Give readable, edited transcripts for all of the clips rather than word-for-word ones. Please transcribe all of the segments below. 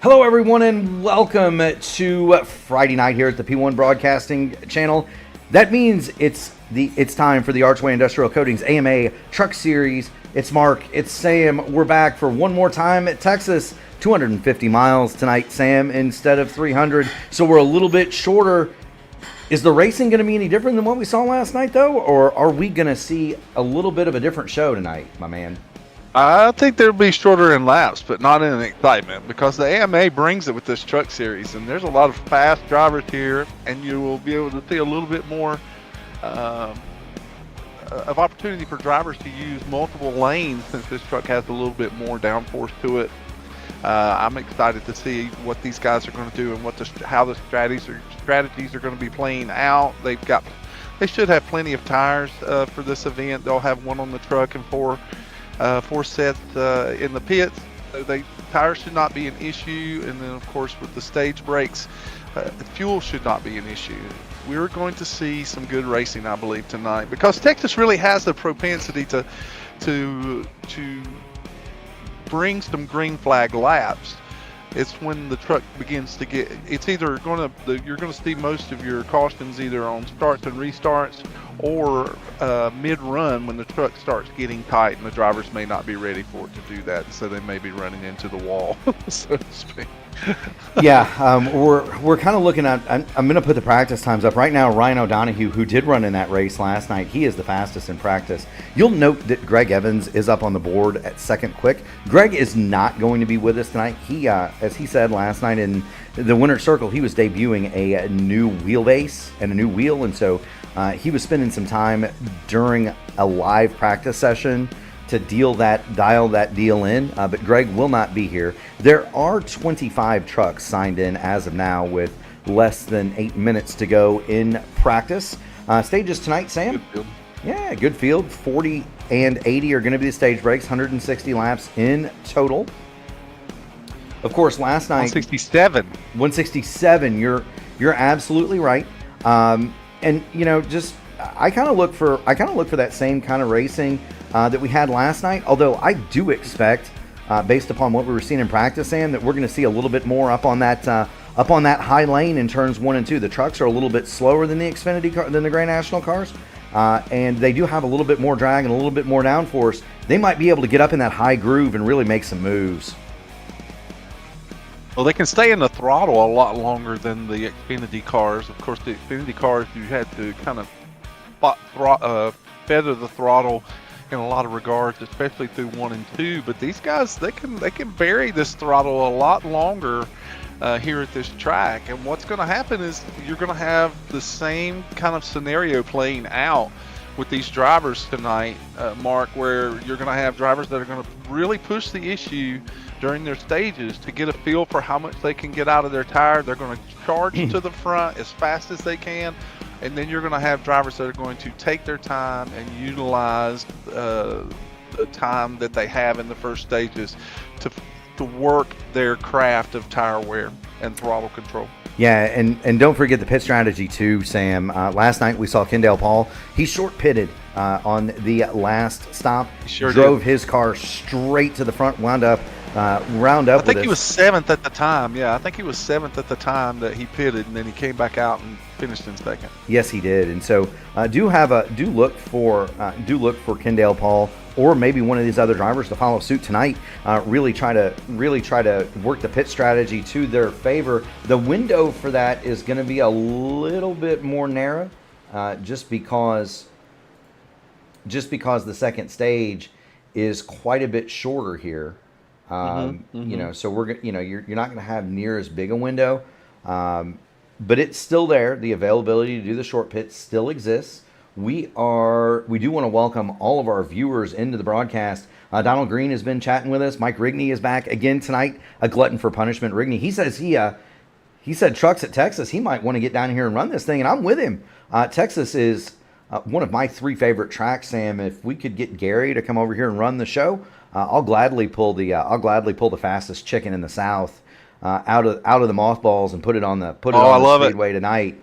Hello, everyone, and welcome to Friday night here at the P1 Broadcasting Channel. That means it's time for the Archway Industrial Coatings AMA Truck Series. It's Mark, it's Sam. We're back for one more time at Texas. 250 miles tonight, Sam, instead of 300. So we're a little bit shorter. Is the racing going to be any different than what we saw last night, though? Or are we going to see a little bit of a different show tonight, my man? I think there'll be shorter in laps, but not in excitement, because the AMA brings it with this truck series, and there's a lot of fast drivers here, and you will be able to see a little bit more of opportunity for drivers to use multiple lanes, since this truck has a little bit more downforce to it. I'm excited to see what these guys are going to do and how the strategies are going to be playing out. They should have plenty of tires for this event. They'll have one on the truck and four sets in the pits. Tires should not be an issue, and then of course with the stage brakes, fuel should not be an issue. We're going to see some good racing, I believe, tonight, because Texas really has the propensity to bring some green flag laps. It's when the truck begins to get, it's either you're going to see most of your cautions either on starts and restarts, or mid-run when the truck starts getting tight and the drivers may not be ready for it to do that, so they may be running into the wall, so to speak. Yeah, we're kind of looking at, I'm going to put the practice times up. Right now, Ryan O'Donohue, who did run in that race last night, he is the fastest in practice. You'll note that Greg Evans is up on the board at second quick. Greg is not going to be with us tonight. He, as he said last night in the Winner's Circle, he was debuting a new wheelbase and a new wheel, and so he was spending some time during a live practice session to dial that deal in, but Greg will not be here. There are 25 trucks signed in as of now with less than 8 minutes to go in practice. Stages tonight, Sam? Good field. Yeah, good field. 40 and 80 are going to be the stage breaks, 160 laps in total. Of course, last night... 167. You're absolutely right. And you know, just I kind of look for that same kind of racing that we had last night. Although I do expect, based upon what we were seeing in practice, Sam, that we're going to see a little bit more up on that high lane in turns 1 and 2. The trucks are a little bit slower than the than the Grand National cars, and they do have a little bit more drag and a little bit more downforce. They might be able to get up in that high groove and really make some moves. Well, they can stay in the throttle a lot longer than the Xfinity cars. Of course, the Xfinity cars, you had to kind of feather the throttle in a lot of regards, especially through 1 and 2. But these guys, they can bury this throttle a lot longer here at this track. And what's going to happen is you're going to have the same kind of scenario playing out with these drivers tonight, Mark, where you're going to have drivers that are going to really push the issue during their stages to get a feel for how much they can get out of their tire. They're going to charge to the front as fast as they can, and then you're going to have drivers that are going to take their time and utilize the time that they have in the first stages to work their craft of tire wear and throttle control. Yeah, and don't forget the pit strategy too, Sam. Last night we saw Kendall Paul. He short pitted on the last stop. Sure drove did. his car straight to the front, round up. I think he was 7th at the time. Yeah, I think he was 7th at the time that he pitted, and then he came back out and finished in 2nd. Yes, he did. And so do look for Kendall Paul or maybe one of these other drivers to follow suit tonight. Really try to work the pit strategy to their favor. The window for that is going to be a little bit more narrow, just because the second stage is quite a bit shorter here. You know, so you're not going to have near as big a window, but it's still there. The availability to do the short pits still exists. We do want to welcome all of our viewers into the broadcast. Donald Green has been chatting with us. Mike Rigney is back again tonight. A glutton for punishment. Rigney, he says he said trucks at Texas. He might want to get down here and run this thing, and I'm with him. Texas is one of my 3 favorite tracks, Sam. If we could get Gary to come over here and run the show, I'll gladly pull the fastest chicken in the South out of the mothballs and put it on the Speedway tonight.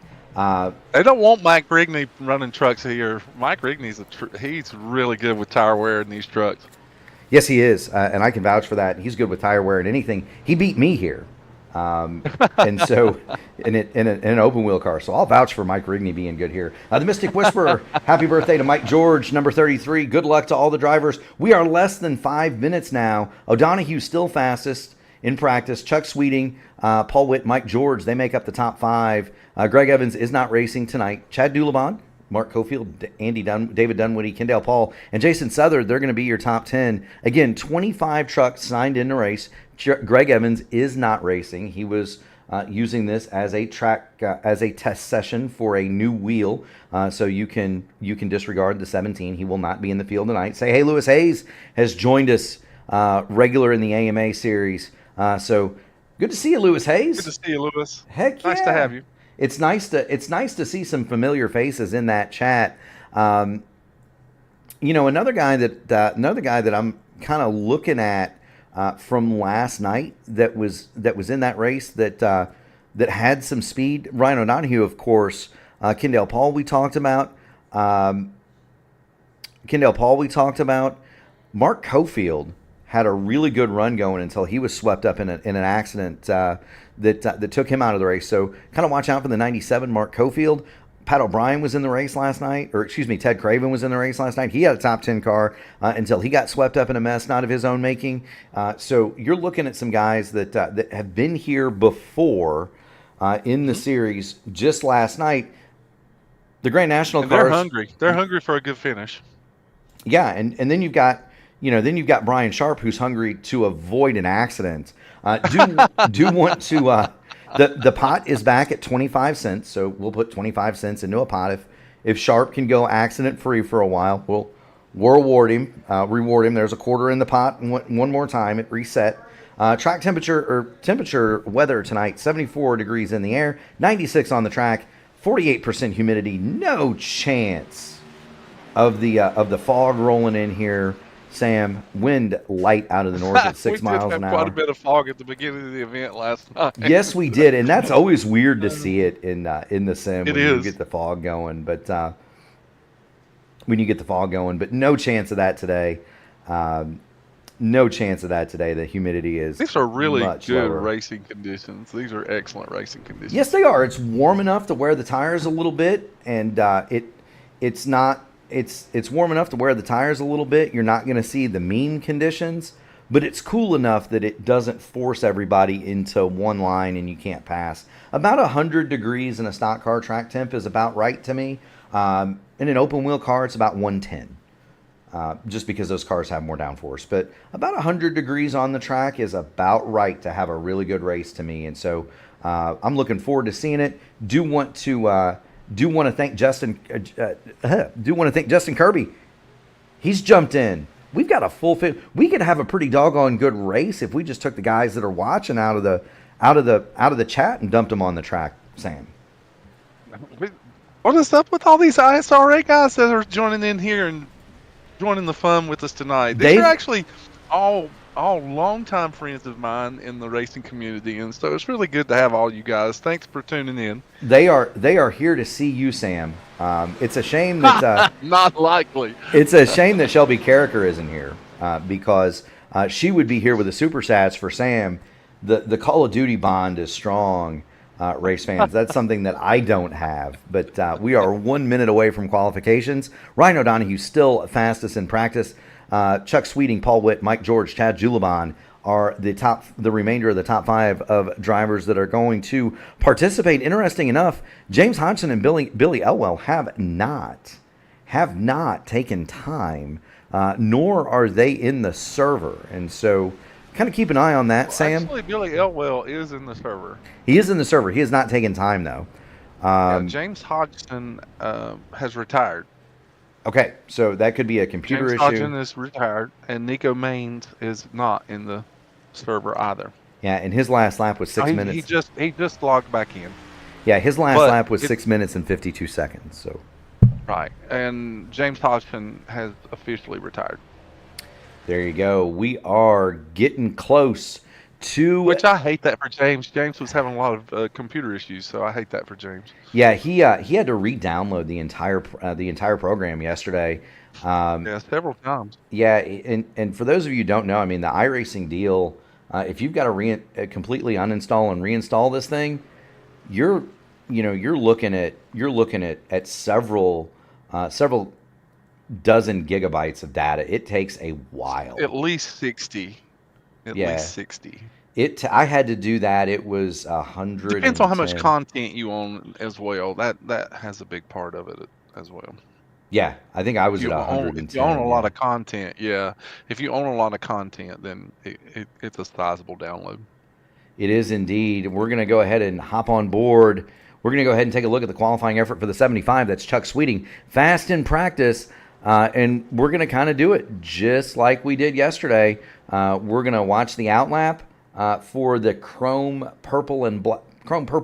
They don't want Mike Rigney running trucks here. Mike Rigney's he's really good with tire wear in these trucks. Yes, he is, and I can vouch for that. He's good with tire wear and anything. He beat me here. And so in an open wheel car. So I'll vouch for Mike Rigney being good here. The Mystic Whisperer, happy birthday to Mike George, number 33. Good luck to all the drivers. We are less than 5 minutes now. O'Donohue still fastest in practice. Chuck Sweeting, Paul Witt, Mike George, they make up the top 5. Greg Evans is not racing tonight. Chad Dulabon, Mark Cofield, David Dunwoody, Kendall Paul, and Jason Southard, they're going to be your top 10. Again, 25 trucks signed in the race. Greg Evans is not racing. He was using this as a test session for a new wheel. So you can disregard the 17. He will not be in the field tonight. Say, hey, Lewis Hayes has joined us regular in the AMA series. So good to see you, Lewis Hayes. Good to see you, Lewis. Heck yeah. Nice to have you. It's nice to see some familiar faces in that chat. Another guy that I'm kind of looking at from last night that was in that race that had some speed. Ryan O'Donohue, of course. Kendall Paul we talked about. Mark Cofield had a really good run going until he was swept up in an accident that took him out of the race. So kind of watch out for the 97 Mark Cofield. Pat O'Brien was in the race last night, Ted Craven was in the race last night. He had a top 10 car until he got swept up in a mess not of his own making. So you're looking at some guys that have been here before in the series. Just last night, the Grand National cars. They're hungry. They're hungry for a good finish. Yeah, and then you've got Brian Sharp, who's hungry to avoid an accident. Do want to. The pot is back at 25 cents, so we'll put 25 cents into a pot. If Sharp can go accident free for a while, we'll reward him. There's a quarter in the pot, and one more time it reset. Track temperature weather tonight: 74 degrees in the air, 96 on the track, 48% humidity. No chance of the fog rolling in here. Sam, wind light out of the north at 6 miles an hour. Quite a bit of fog at the beginning of the event last night. Yes, we did, and that's always weird to see it in the sim when you get the fog going. But no chance of that today. No chance of that today. The humidity is. These are really much good lower. racing conditions. These are excellent racing conditions. Yes, they are. It's warm enough to wear the tires a little bit, and it's not. It's warm enough to wear the tires a little bit. You're not going to see the mean conditions, but it's cool enough that it doesn't force everybody into one line and you can't pass. About 100 degrees in a stock car track temp is about right to me. In an open wheel car, it's about 110, just because those cars have more downforce. But about 100 degrees on the track is about right to have a really good race to me. And so I'm looking forward to seeing it. Do want to thank Justin. Do want to thank Justin Kirby. He's jumped in. We've got a full fit. We could have a pretty doggone good race if we just took the guys that are watching out of the chat and dumped them on the track. Sam, what is up with all these ISRA guys that are joining in here and joining the fun with us tonight? These are actually all longtime friends of mine in the racing community, and so it's really good to have all you guys. Thanks for tuning in. They are here to see you, Sam. It's a shame that not likely. It's a shame that Shelby Carricker isn't here because she would be here with the super sats for Sam. The Call of Duty bond is strong, race fans. That's something that I don't have, but we are 1 minute away from qualifications. Ryan O'Donohue still fastest in practice. Chuck Sweeting, Paul Witt, Mike George, Chad Julabon are the remainder of the top 5 of drivers that are going to participate. Interesting enough, James Hodgson and Billy Elwell have not taken time, nor are they in the server, and so kind of keep an eye on that. Sam, actually, Billy Elwell is in the server. He is in the server. He has not taken time though. James Hodgson has retired. Okay, so that could be a computer James issue. Hodgson is retired, and Nico Maines is not in the server either. Yeah, and his last lap was 6 minutes. He just logged back in. Yeah, his last lap was 6 minutes and 52 seconds. So. Right, and James Hodgson has officially retired. There you go. We are getting close to. Which I hate that for James. James was having a lot of computer issues, so I hate that for James. Yeah, he had to re-download the entire program yesterday. Yeah, several times. Yeah, and for those of you who don't know, I mean, the iRacing deal If you've got to completely uninstall and reinstall this thing, you're looking at several dozen gigabytes of data. It takes a while. At least 60. At least 60. I had to do that. It was 100. Depends on how much content you own as well. That has a big part of it as well. Yeah, I think I was at 110. If you own a lot of content, yeah. If you own a lot of content, then it's a sizable download. It is indeed. We're going to go ahead and hop on board. We're going to go ahead and take a look at the qualifying effort for the 75. That's Chuck Sweeting. Fast in practice. And we're going to kind of do it just like we did yesterday. We're going to watch the outlap for the chrome purple,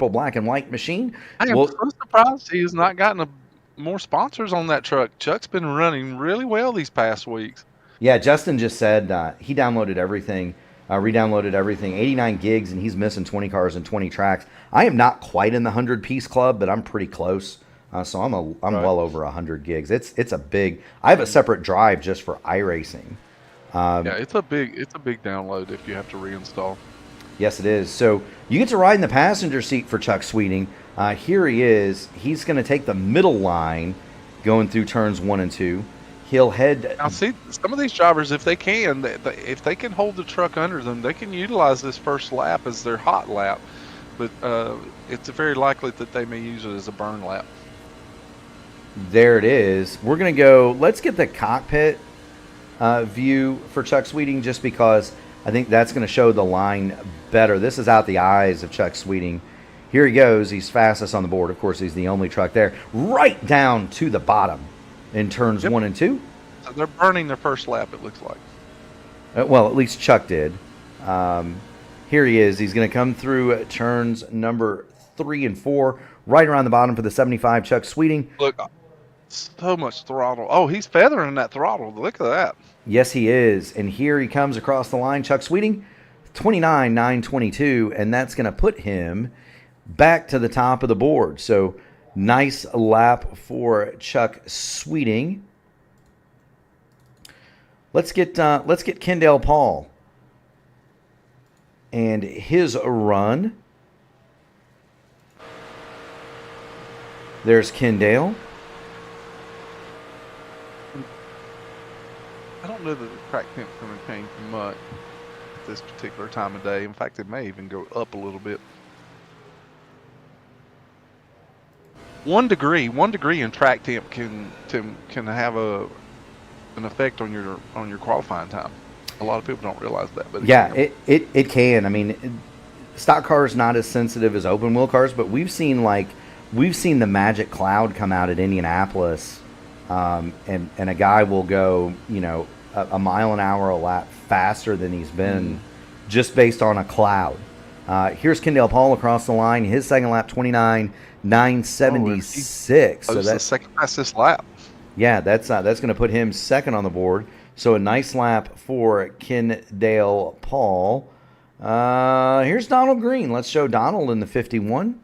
black, and white machine. I am so surprised he has not gotten more sponsors on that truck. Chuck's been running really well these past weeks. Yeah, Justin just said he downloaded everything, re-downloaded everything, 89 gigs, and he's missing 20 cars and 20 tracks. I am not quite in the 100-piece club, but I'm pretty close. So I'm well over 100 gigs. It's a big. I have a separate drive just for iRacing. Yeah, it's a big download if you have to reinstall. Yes, it is. So you get to ride in the passenger seat for Chuck Sweeting. Here he is. He's going to take the middle line going through turns 1 and 2. He'll head. Now, see, some of these drivers, if they can hold the truck under them, they can utilize this first lap as their hot lap. But it's very likely that they may use it as a burn lap. There it is. We're going to go. Let's get the cockpit view for Chuck Sweeting just because I think that's going to show the line better. This is out the eyes of Chuck Sweeting. Here he goes. He's fastest on the board. Of course, he's the only truck there. Right down to the bottom in turns 1 and 2. So they're burning their first lap, it looks like. Well, at least Chuck did. Here he is. He's going to come through turns number 3 and 4. Right around the bottom for the 75, Chuck Sweeting. Look, so much throttle. Oh, he's feathering that throttle. Look at that. Yes, he is. And here he comes across the line, Chuck Sweeting, 29.922, and that's going to put him back to the top of the board. So nice lap for Chuck Sweeting. Let's get Kendall Paul and his run. There's Kendall. I don't know that the track temp's going to change much at this particular time of day. In fact, it may even go up a little bit. 1 degree in track temp can have an effect on your qualifying time. A lot of people don't realize that, but it can. I mean, stock cars not as sensitive as open wheel cars, but we've seen the magic cloud come out at Indianapolis, and a guy will go a mile an hour a lap faster than he's been just based on a cloud. Here's Kendall Paul across the line. His second lap, 29.976. So that's the second fastest lap. Yeah, that's going to put him second on the board. So a nice lap for Kendall Paul. Here's Donald Green. Let's show Donald in the 51.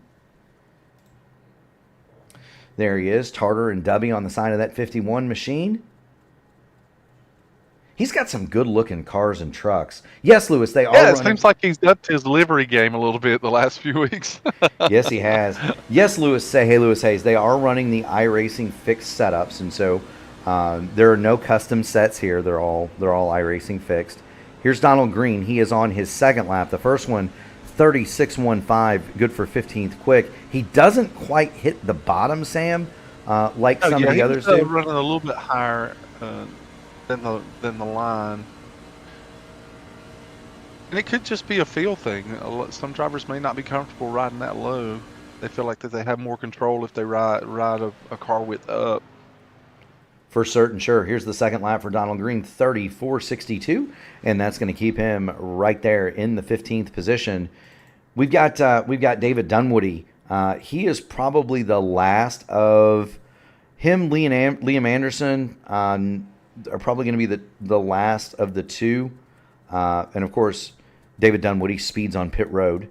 There he is, Tartar and Dubby on the side of that 51 machine. He's got some good-looking cars and trucks. Yes, Lewis, they are running. Yeah, it seems like he's upped his livery game a little bit the last few weeks. Yes, he has. Yes, Lewis, say, hey, Lewis Hayes, they are running the iRacing fixed setups, and so there are no custom sets here. They're all iRacing fixed. Here's Donald Green. He is on his second lap. The first one, 36.15, good for 15th quick. He doesn't quite hit the bottom, Sam, like some of the others do. Running a little bit higher than the line. And it could just be a feel thing. Some drivers may not be comfortable riding that low. They feel like that they have more control if they ride a car width up. For certain, sure. Here's the second lap for Donald Green, 34.62, and that's going to keep him right there in the 15th position. We've got David Dunwoody. He is probably the last of him. Liam Anderson are probably going to be the last of the two, and of course, David Dunwoody speeds on pit road,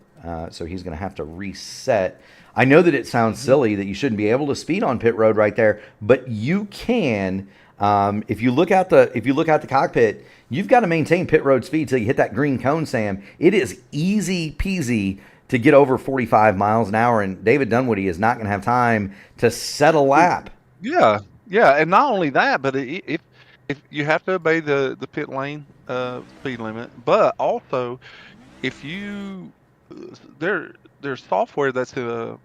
so he's going to have to reset. I know that it sounds silly that you shouldn't be able to speed on pit road right there, but you can. If you look out the cockpit, you've got to maintain pit road speed till you hit that green cone, Sam. It is easy peasy to get over 45 miles an hour, and David Dunwoody is not going to have time to set a lap. Yeah, yeah, and not only that, but if you have to obey the pit lane speed limit, but also if you there's software that's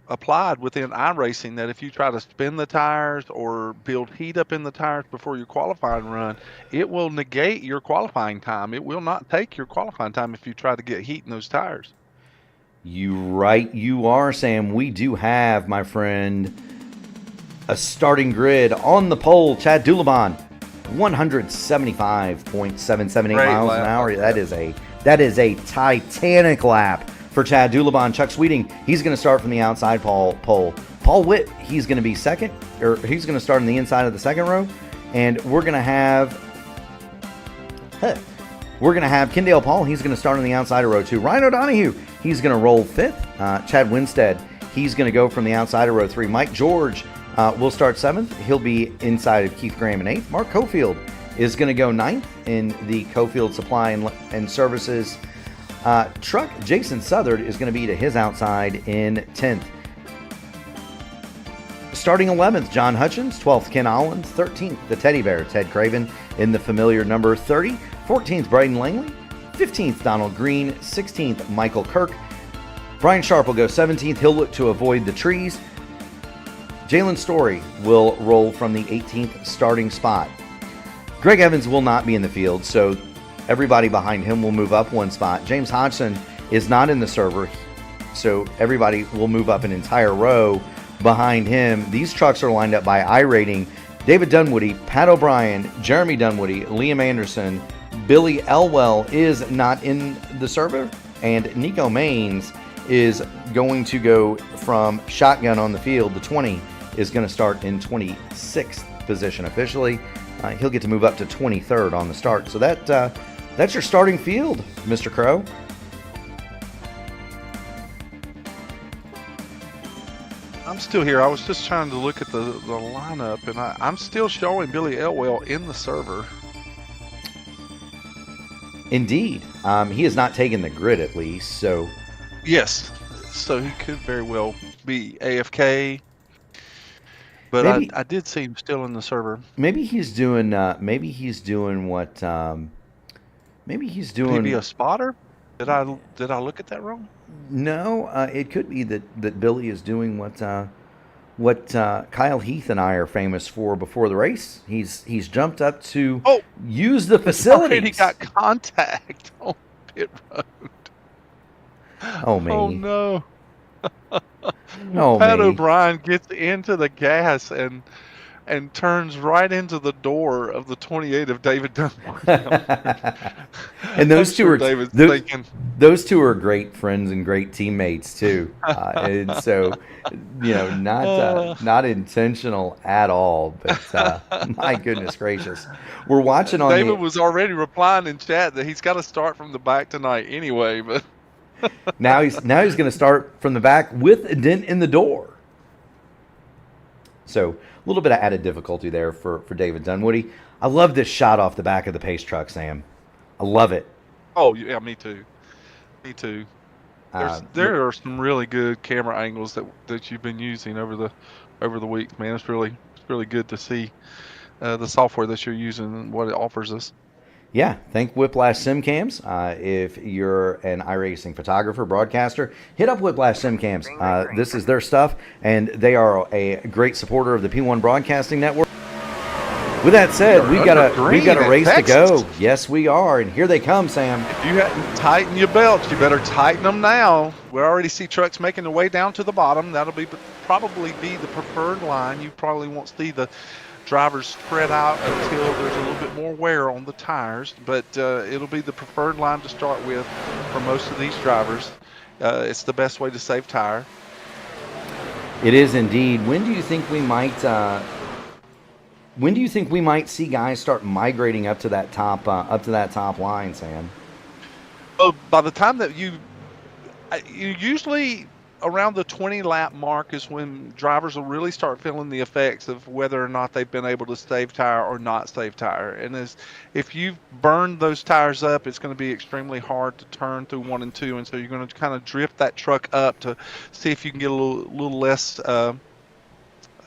applied within iRacing that if you try to spin the tires or build heat up in the tires before your qualifying run, it will negate your qualifying time. It will not take your qualifying time if you try to get heat in those tires. You are, Sam. We do have, my friend, a starting grid on the pole. Chad Dulabon, 175.778 miles an hour. That is a titanic lap for Chad Dulabon. Chuck Sweeting, he's going to start from the outside pole. Paul Witt, he's going to be second, or he's going to start on the inside of the second row, and we're going to have Kendale Paul. He's going to start on the outside of row 2. Ryan O'Donohue, he's going to roll 5th. Chad Winstead, he's going to go from the outside of row 3. Mike George will start 7th. He'll be inside of Keith Graham in 8th. Mark Cofield is going to go 9th in the Cofield Supply and Services truck. Jason Southard is going to be to his outside in 10th. Starting 11th, John Hutchins. 12th, Ken Ollins. 13th, the Teddy Bear, Ted Craven in the familiar number 30. 14th, Braden Langley. 15th, Donald Green. 16th, Michael Kirk. Brian Sharp will go 17th. He'll look to avoid the trees. Jalen Story will roll from the 18th starting spot. Greg Evans will not be in the field, so everybody behind him will move up one spot. James Hodgson is not in the server, so everybody will move up an entire row behind him. These trucks are lined up by iRating. David Dunwoody, Pat O'Brien, Jeremy Dunwoody, Liam Anderson, Billy Elwell is not in the server, and Nico Maines is going to go from shotgun on the field. The 20 is going to start in 26th position officially. He'll get to move up to 23rd on the start. So that's your starting field, Mr. Crow. I'm still here. I was just trying to look at the lineup, and I'm still showing Billy Elwell in the server. Indeed. He has not taken the grid at least, so... Yes. So he could very well be AFK. But I did see him still in the server. Maybe he's doing what... maybe he's doing... Maybe a spotter? Did I look at that wrong? No, it could be that Billy is doing what Kyle Heath and I are famous for before the race. He's jumped up to use the facilities. He got contact on pit road. Oh, me. Oh, no. Pat O'Brien gets into the gas and turns right into the door of the 28 of David Dunwoody. And those two thinking, those two are great friends and great teammates too. And so, not intentional at all. But my goodness gracious, we're watching on. David was already replying in chat that he's got to start from the back tonight anyway. But now he's going to start from the back with a dent in the door. So a little bit of added difficulty there for David Dunwoody. I love this shot off the back of the pace truck, Sam. I love it. Oh yeah, me too. Me too. There are some really good camera angles that you've been using over the weeks, man. It's really good to see the software that you're using and what it offers us. Yeah, thank Whiplash SimCams. If you're an iRacing photographer, broadcaster, hit up Whiplash SimCams. This is their stuff, and they are a great supporter of the P1 Broadcasting Network. With that said, we got a race to go. Yes, we are, and here they come, Sam. If you hadn't tightened your belts, you better tighten them now. We already see trucks making their way down to the bottom. That'll probably be the preferred line. You probably won't see the drivers spread out until there's a little bit more wear on the tires, but it'll be the preferred line to start with for most of these drivers. It's the best way to save tire. It is indeed. When do you think we might see guys start migrating up to that top line, Sam? Well, by the time that you usually around the 20 lap mark is when drivers will really start feeling the effects of whether or not they've been able to save tire or not save tire. And if you've burned those tires up, it's going to be extremely hard to turn through 1 and 2. And so you're going to kind of drift that truck up to see if you can get a little less, so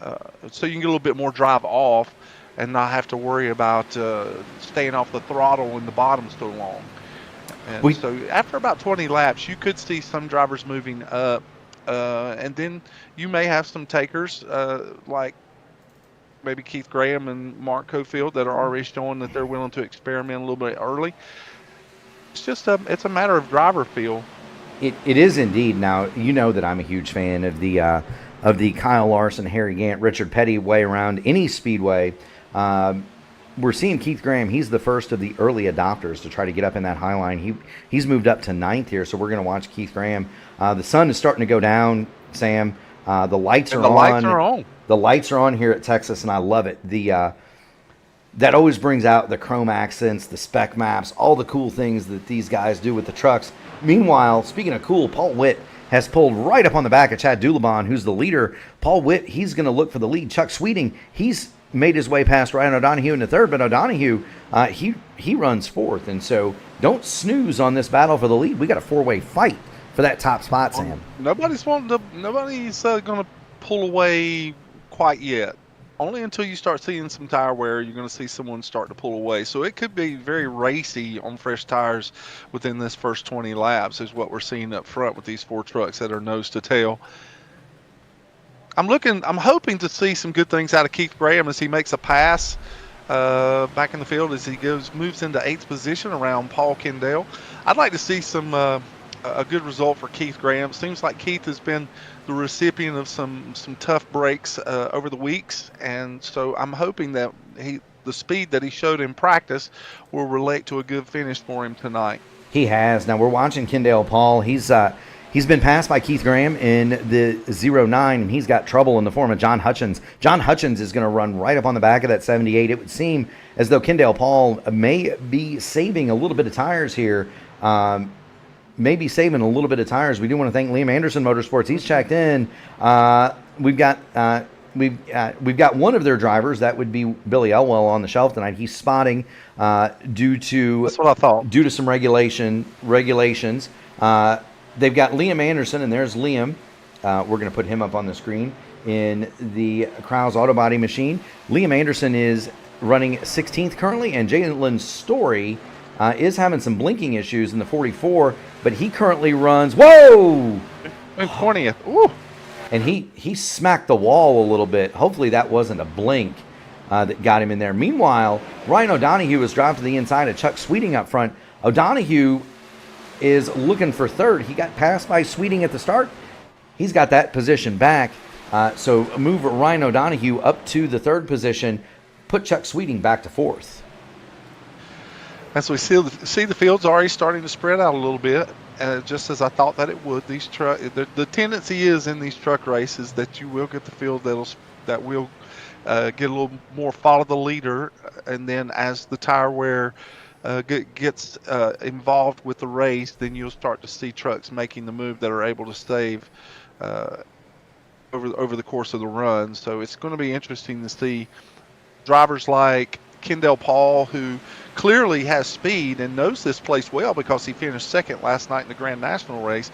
you can get a little bit more drive off and not have to worry about staying off the throttle in the bottom so long. And so after about 20 laps, you could see some drivers moving up, and then you may have some takers like maybe Keith Graham and Mark Cofield that are already showing that they're willing to experiment a little bit early. It's just it's a matter of driver feel. It is indeed. Now, you know that I'm a huge fan of the Kyle Larson, Harry Gant, Richard Petty way around any speedway. We're seeing Keith Graham. He's the first of the early adopters to try to get up in that high line. He's moved up to 9th here, so we're going to watch Keith Graham. The sun is starting to go down, Sam. The lights are on. The lights are on here at Texas, and I love it. That always brings out the chrome accents, the spec maps, all the cool things that these guys do with the trucks. Meanwhile, speaking of cool, Paul Witt has pulled right up on the back of Chad Dulabon, who's the leader. Paul Witt, he's going to look for the lead. Chuck Sweeting, he's made his way past Ryan O'Donohue in the 3rd, but O'Donohue, he runs 4th, and so don't snooze on this battle for the lead. We got a 4-way fight for that top spot, Sam. Nobody's going to pull away quite yet. Only until you start seeing some tire wear, you're going to see someone start to pull away. So it could be very racy on fresh tires within this first 20 laps is what we're seeing up front with these 4 trucks that are nose to tail. I'm hoping to see some good things out of Keith Graham as he makes a pass back in the field as he moves into 8th position around Paul Kendall. I'd like to see some a good result for Keith Graham. Seems like Keith has been the recipient of some tough breaks over the weeks, and so I'm hoping that the speed that he showed in practice will relate to a good finish for him tonight. He has. Now we're watching Kendall Paul. He's been passed by Keith Graham in the 09, and he's got trouble in the form of John Hutchins. John Hutchins is going to run right up on the back of that 78. It would seem as though Kendall Paul may be saving a little bit of tires here. We do want to thank Liam Anderson Motorsports. He's checked in. We've got one of their drivers. That would be Billy Elwell on the shelf tonight. He's spotting due to that's what I thought. Due to some regulations. They've got Liam Anderson, and there's Liam. We're going to put him up on the screen in the Krause Auto Body machine. Liam Anderson is running 16th currently, and Jalen Story is having some blinking issues in the 44, but he currently runs, whoa! 20th. Ooh. And he smacked the wall a little bit. Hopefully that wasn't a blink that got him in there. Meanwhile, Ryan O'Donohue was dropped to the inside of Chuck Sweeting up front. O'Donohue is looking for 3rd. He got passed by Sweeting at the start. He's got that position back. So move Ryan O'Donohue up to the 3rd position, put Chuck Sweeting back to 4th. As we see the field's already starting to spread out a little bit, just as I thought that it would. The tendency is in these truck races that you will get the field that will get a little more follow the leader, and then as the tire wear gets involved with the race, then you'll start to see trucks making the move that are able to save over the course of the run. So it's going to be interesting to see drivers like Kendall Paul, who clearly has speed and knows this place well because he finished 2nd last night in the Grand National race.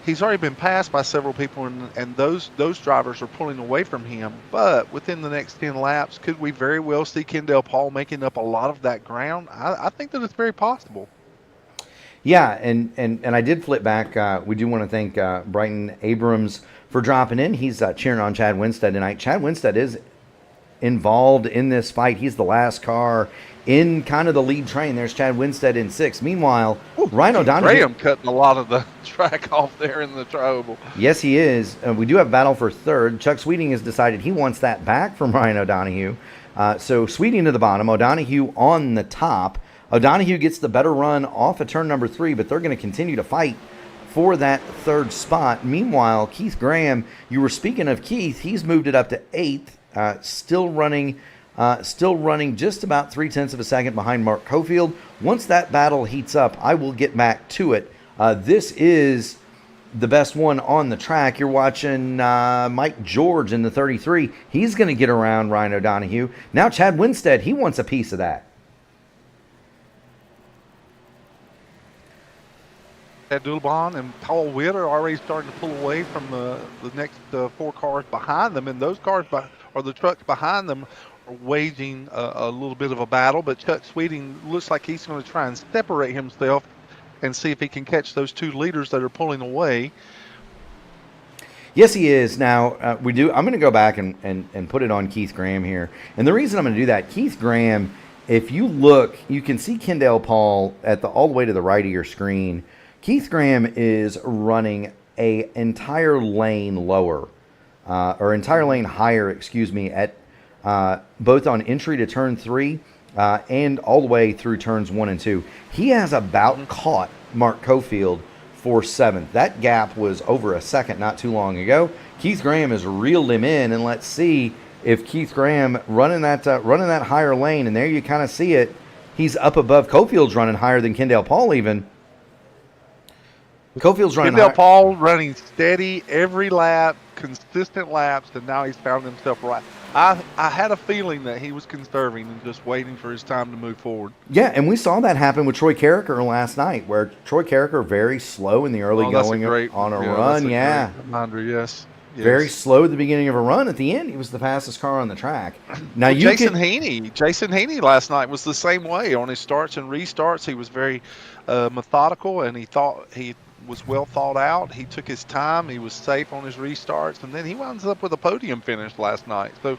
He's already been passed by several people, and those drivers are pulling away from him. But within the next 10 laps, could we very well see Kendall Paul making up a lot of that ground? I think that it's very possible. Yeah, and I did flip back. We do want to thank Brighton Abrams for dropping in. He's cheering on Chad Winstead tonight. Chad Winstead is involved in this fight. He's the last car in kind of the lead train. There's Chad Winstead in 6th. Meanwhile, Ryan O'Donohue. Graham cutting a lot of the track off there in the tri-oval. Yes, he is. We do have battle for 3rd. Chuck Sweeting has decided he wants that back from Ryan O'Donohue. So Sweeting to the bottom, O'Donohue on the top. O'Donohue gets the better run off of turn number 3, but they're going to continue to fight for that 3rd spot. Meanwhile, Keith Graham, you were speaking of Keith, he's moved it up to 8th, still running just about 0.3 of a second behind Mark Cofield. Once that battle heats up, I will get back to it. This is the best one on the track. You're watching Mike George in the 33. He's going to get around Ryan O'Donoghue. Now Chad Winstead, he wants a piece of that. Dulbon and Paul Witt are already starting to pull away from the next 4 cars behind them, and those cars or the trucks behind them are waging a little bit of a battle. But Chuck Sweeting looks like he's going to try and separate himself and see if he can catch those 2 leaders that are pulling away. Yes, he is. Now, I'm going to go back and put it on Keith Graham here. And the reason I'm going to do that, Keith Graham, if you look, you can see Kendall Paul all the way to the right of your screen. Keith Graham is running a entire lane lower, or entire lane higher, at both on entry to turn 3 and all the way through turns 1 and 2. He has about caught Mark Cofield for 7th. That gap was over a second not too long ago. Keith Graham has reeled him in, and let's see if Keith Graham running that higher lane, and there you kind of see it. He's up above Cofield's running higher than Kendall Paul even. Cofield's running Kendall Paul running steady every lap, consistent laps, and now he's found himself right. I had a feeling that he was conserving and just waiting for his time to move forward. Yeah, and we saw that happen with Troy Carricker last night, where Troy Carricker very slow in the early going on a run. Yeah, reminder, yes. Very slow at the beginning of a run. At the end, he was the fastest car on the track. Now Jason Haney last night was the same way on his starts and restarts. He was very methodical, and he thought he was well thought out. He took his time. He was safe on his restarts, and then he winds up with a podium finish last night. So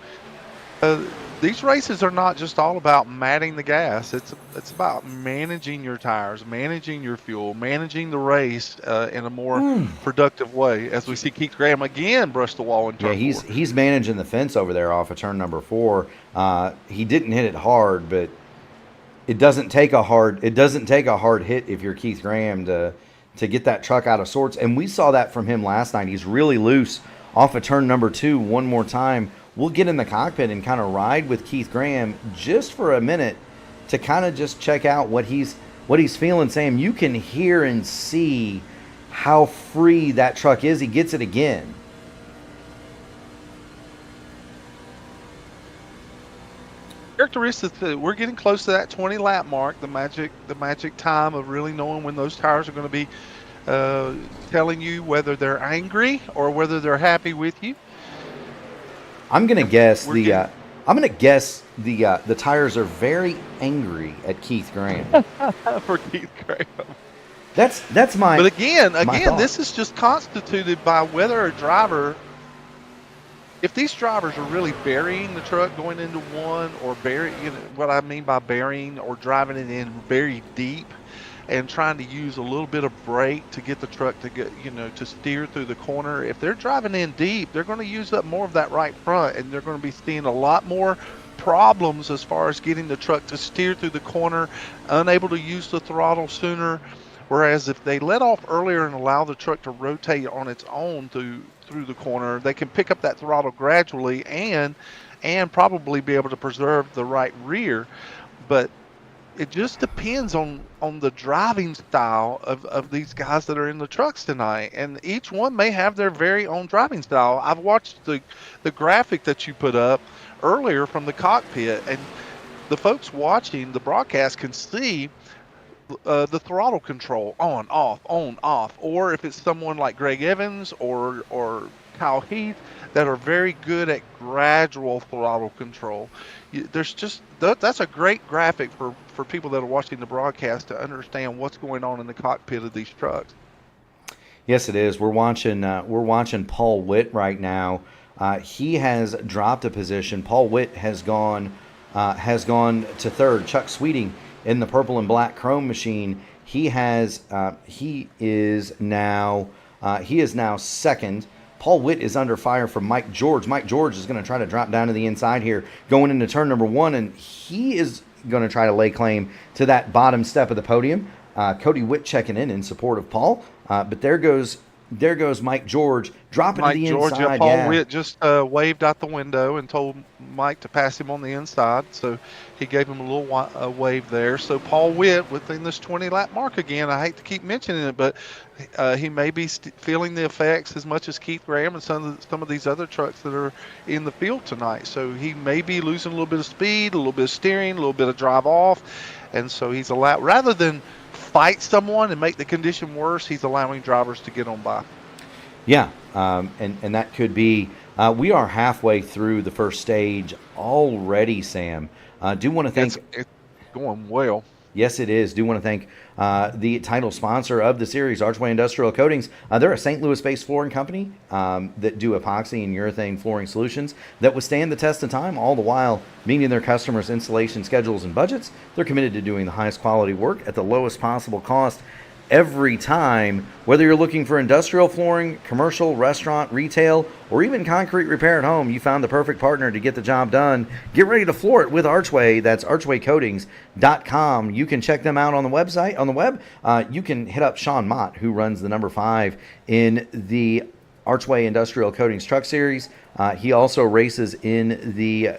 these races are not just all about matting the gas. It's about managing your tires, managing your fuel, managing the race in a more productive way. As we see Keith Graham again brush the wall in turn 4. He's managing the fence over there off of turn number 4. He didn't hit it hard, but it doesn't take a hard hit if you're Keith Graham to get that truck out of sorts. And we saw that from him last night. He's really loose off of turn number 2 one more time. We'll get in the cockpit and kind of ride with Keith Graham just for a minute to kind of just check out what he's feeling. Sam, you can hear and see how free that truck is. He gets it again. Characteristics, we're getting close to that 20 lap mark, the magic time of really knowing when those tires are going to be telling you whether they're angry or whether they're happy with you. I'm going to guess the tires are very angry at Keith Graham. For Keith Graham. That's my. But again, thought. This is just constituted by whether a driver. If these drivers are really burying the truck going into one, or what I mean by burying, or driving it in very deep and trying to use a little bit of brake to get the truck to get, to steer through the corner. If they're driving in deep, they're going to use up more of that right front, and they're going to be seeing a lot more problems as far as getting the truck to steer through the corner, unable to use the throttle sooner. Whereas if they let off earlier and allow the truck to rotate on its own through the corner, they can pick up that throttle gradually and probably be able to preserve the right rear. But it just depends on the driving style of these guys that are in the trucks tonight, and each one may have their very own driving style. I've watched the graphic that you put up earlier from the cockpit, and the folks watching the broadcast can see the throttle control on, off, or if it's someone like Greg Evans or Kyle Heath that are very good at gradual throttle control. That's a great graphic for people that are watching the broadcast to understand what's going on in the cockpit of these trucks. Yes, it is. We're watching Paul Witt right now. He has dropped a position. Paul Witt has gone to third. Chuck Sweeting in the purple and black chrome machine, he is now second. Paul Witt is under fire from Mike George. Mike George is going to try to drop down to the inside here, going into turn number 1, and he is going to try to lay claim to that bottom step of the podium. Cody Witt checking in support of Paul, but there goes There goes Mike George, dropping Mike to the George, inside. Paul Witt just waved out the window and told Mike to pass him on the inside. So he gave him a little wave there. So Paul Witt within this 20-lap mark again. I hate to keep mentioning it, but he may be feeling the effects as much as Keith Graham and some of these other trucks that are in the field tonight. So he may be losing a little bit of speed, a little bit of steering, a little bit of drive off. And so he's allowed, rather than fight someone and make the condition worse, he's allowing drivers to get on by. Yeah, and that could be. We are halfway through the first stage already, Sam. Do want to thank. It's going well. Yes, it is. Do want to thank the title sponsor of the series, Archway Industrial Coatings. They're a St. Louis-based flooring company that do epoxy and urethane flooring solutions that withstand the test of time, all the while meeting their customers' installation schedules and budgets. They're committed to doing the highest quality work at the lowest possible cost every time. Whether you're looking for industrial flooring, commercial, restaurant, retail, or even concrete repair at home, you found the perfect partner to get the job done. Get ready to floor it with Archway. That's archwaycoatings.com. You can check them out on the website. On the web, you can hit up Sean Mott, who runs the number 5 in the Archway Industrial Coatings Truck Series. He also races in the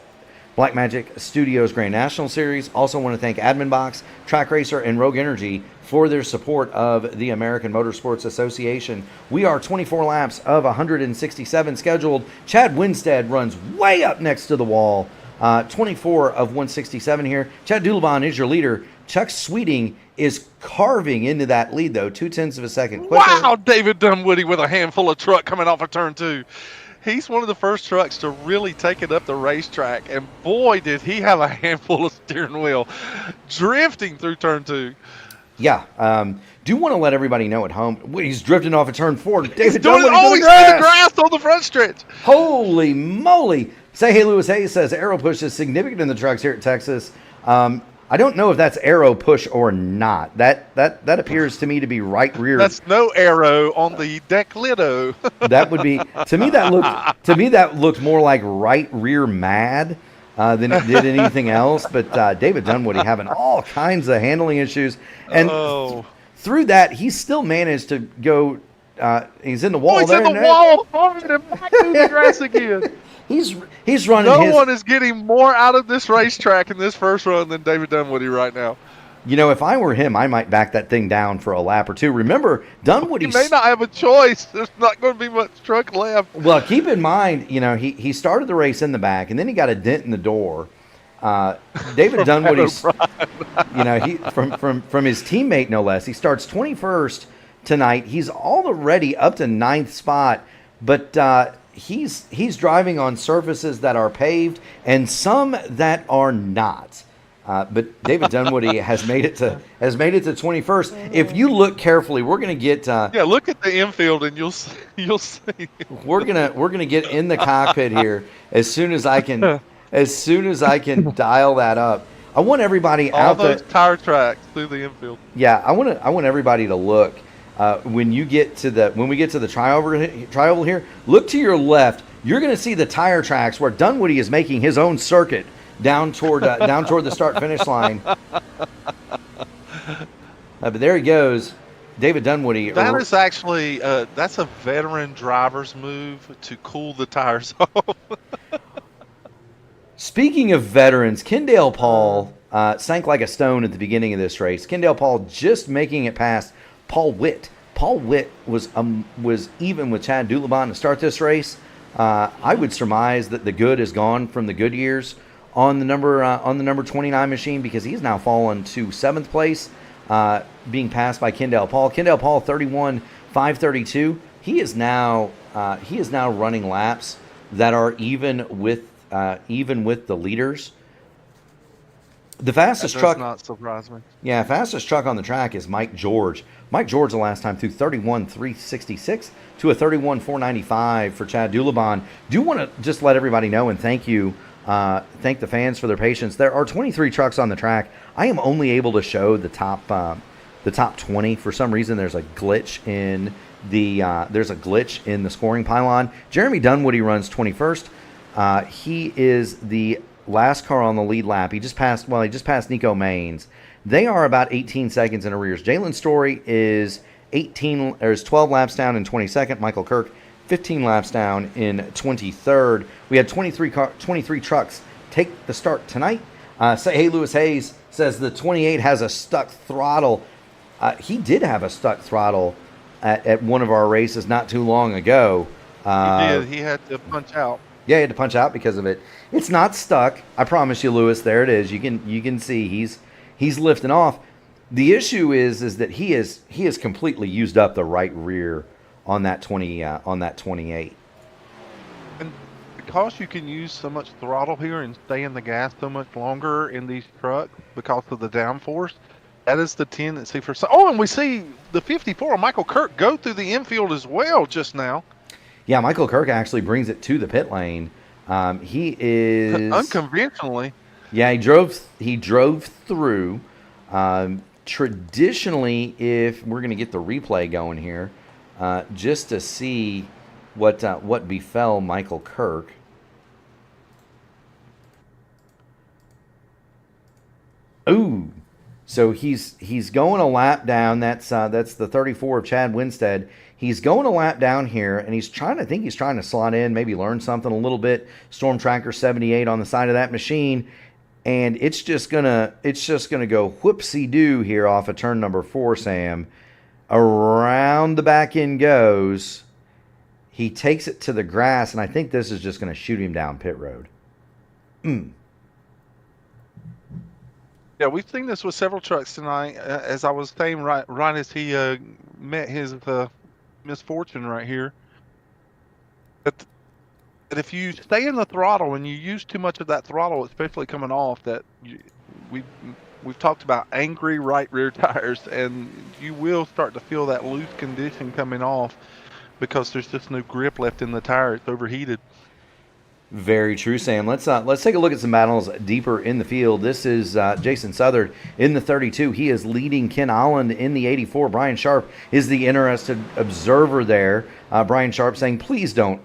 Blackmagic Studios Grand National Series. Also want to thank Admin Box, Trak Racer, and Rogue Energy for their support of the American Motorsports Association. We are 24 laps of 167 scheduled. Chad Winstead runs way up next to the wall. 24 of 167 here. Chad Dulabon is your leader. Chuck Sweeting is carving into that lead, though, 0.2 of a second quicker. Wow, David Dunwoody with a handful of truck coming off of turn 2. He's one of the first trucks to really take it up the racetrack, and boy, did he have a handful of steering wheel drifting through turn 2. Yeah, do want to let everybody know at home, he's drifting off of turn 4. David He's Dunwoody in the grass on the front stretch. Holy moly. Say Hey Lewis Hayes says aero push is significant in the trucks here at Texas. I don't know if that's aero push or not. That appears to me to be right rear. That's no aero on the declido. That would be to me that looked more like right rear mad than it did anything else. But David Dunwoody having all kinds of handling issues, and through that he still managed to go. He's in the wall. He's there. In the wall, back to the grass again. He's running. No one is getting more out of this racetrack in this first run than David Dunwoody right now. You know, if I were him, I might back that thing down for a lap or two. Remember, Dunwoody... He may not have a choice. There's not going to be much truck left. Well, keep in mind, you know, he started the race in the back, and then he got a dent in the door. David Dunwoody's... you know, he from his teammate, no less. He starts 21st tonight. He's already up to 9th spot, but he's driving on surfaces that are paved and some that are not. But David Dunwoody has made it to 21st. If you look carefully, we're going to get look at the infield and you'll see. We're gonna get in the cockpit here as soon as I can dial that up. I want everybody all out those there. tire tracks through the infield. Yeah, I want everybody to look when we get to the trioval here. Look to your left. You're going to see the tire tracks where Dunwoody is making his own circuit down toward the start finish line. But there he goes, David Dunwoody. That is actually that's a veteran driver's move to cool the tires off. Speaking of veterans, Kendall Paul sank like a stone at the beginning of this race. Kendall Paul just making it past Paul Witt. Paul Witt was even with Chad Dulabon to start this race. I would surmise that the good is gone from the good years on the number 29 machine, because he's now fallen to 7th place, being passed by Kendall Paul. Kendall Paul 31.532. He is now running laps that are even with the leaders. The fastest truck. That does not surprise me. Yeah, fastest truck on the track is Mike George. Mike George the last time through 31.366 to a 31.495 for Chad Dulabon. Do want to just let everybody know and thank the fans for their patience. There are 23 trucks on the track. I am only able to show the top 20. For some reason, there's a glitch in the scoring pylon. Jeremy Dunwoody runs 21st. He is the last car on the lead lap. He just passed Nico Maines. They are about 18 seconds in arrears. Jalen Story is There's 12 laps down in 22nd. Michael Kirk, 15 laps down in 23rd. We had 23 trucks take the start tonight. Hey, Lewis Hayes says the 28 has a stuck throttle. He did have a stuck throttle at one of our races not too long ago. He did. He had to punch out. Yeah, he had to punch out because of it. It's not stuck. I promise you, Lewis. There it is. You can see he's lifting off. The issue is that he has completely used up the right rear on that 28. And because you can use so much throttle here and stay in the gas so much longer in these trucks because of the downforce, that is the tendency for some. Oh, and we see the 54, Michael Kirk, go through the infield as well just now. Yeah, Michael Kirk actually brings it to the pit lane. He is unconventionally. Yeah, he drove through. Traditionally, if we're going to get the replay going here, just to see what befell Michael Kirk. Ooh, so he's going a lap down. That's the 34 of Chad Winstead. He's going a lap down here, and he's trying to slot in, maybe learn something a little bit. Storm Tracker 78 on the side of that machine, and it's just gonna go whoopsie-doo here off of turn number 4, Sam. Around the back end goes. He takes it to the grass, and I think this is just going to shoot him down pit road. Yeah, we've seen this with several trucks tonight. As I was saying, right as he met his misfortune right here, that if you stay in the throttle and you use too much of that throttle, especially coming off, we've talked about angry right rear tires, and you will start to feel that loose condition coming off because there's just no grip left in the tire. It's overheated. Very true, Sam. Let's take a look at some battles deeper in the field. This is Jason Southern in the 32. He is leading Ken Holland in the 84. Brian Sharp is the interested observer there. Brian Sharp saying, please don't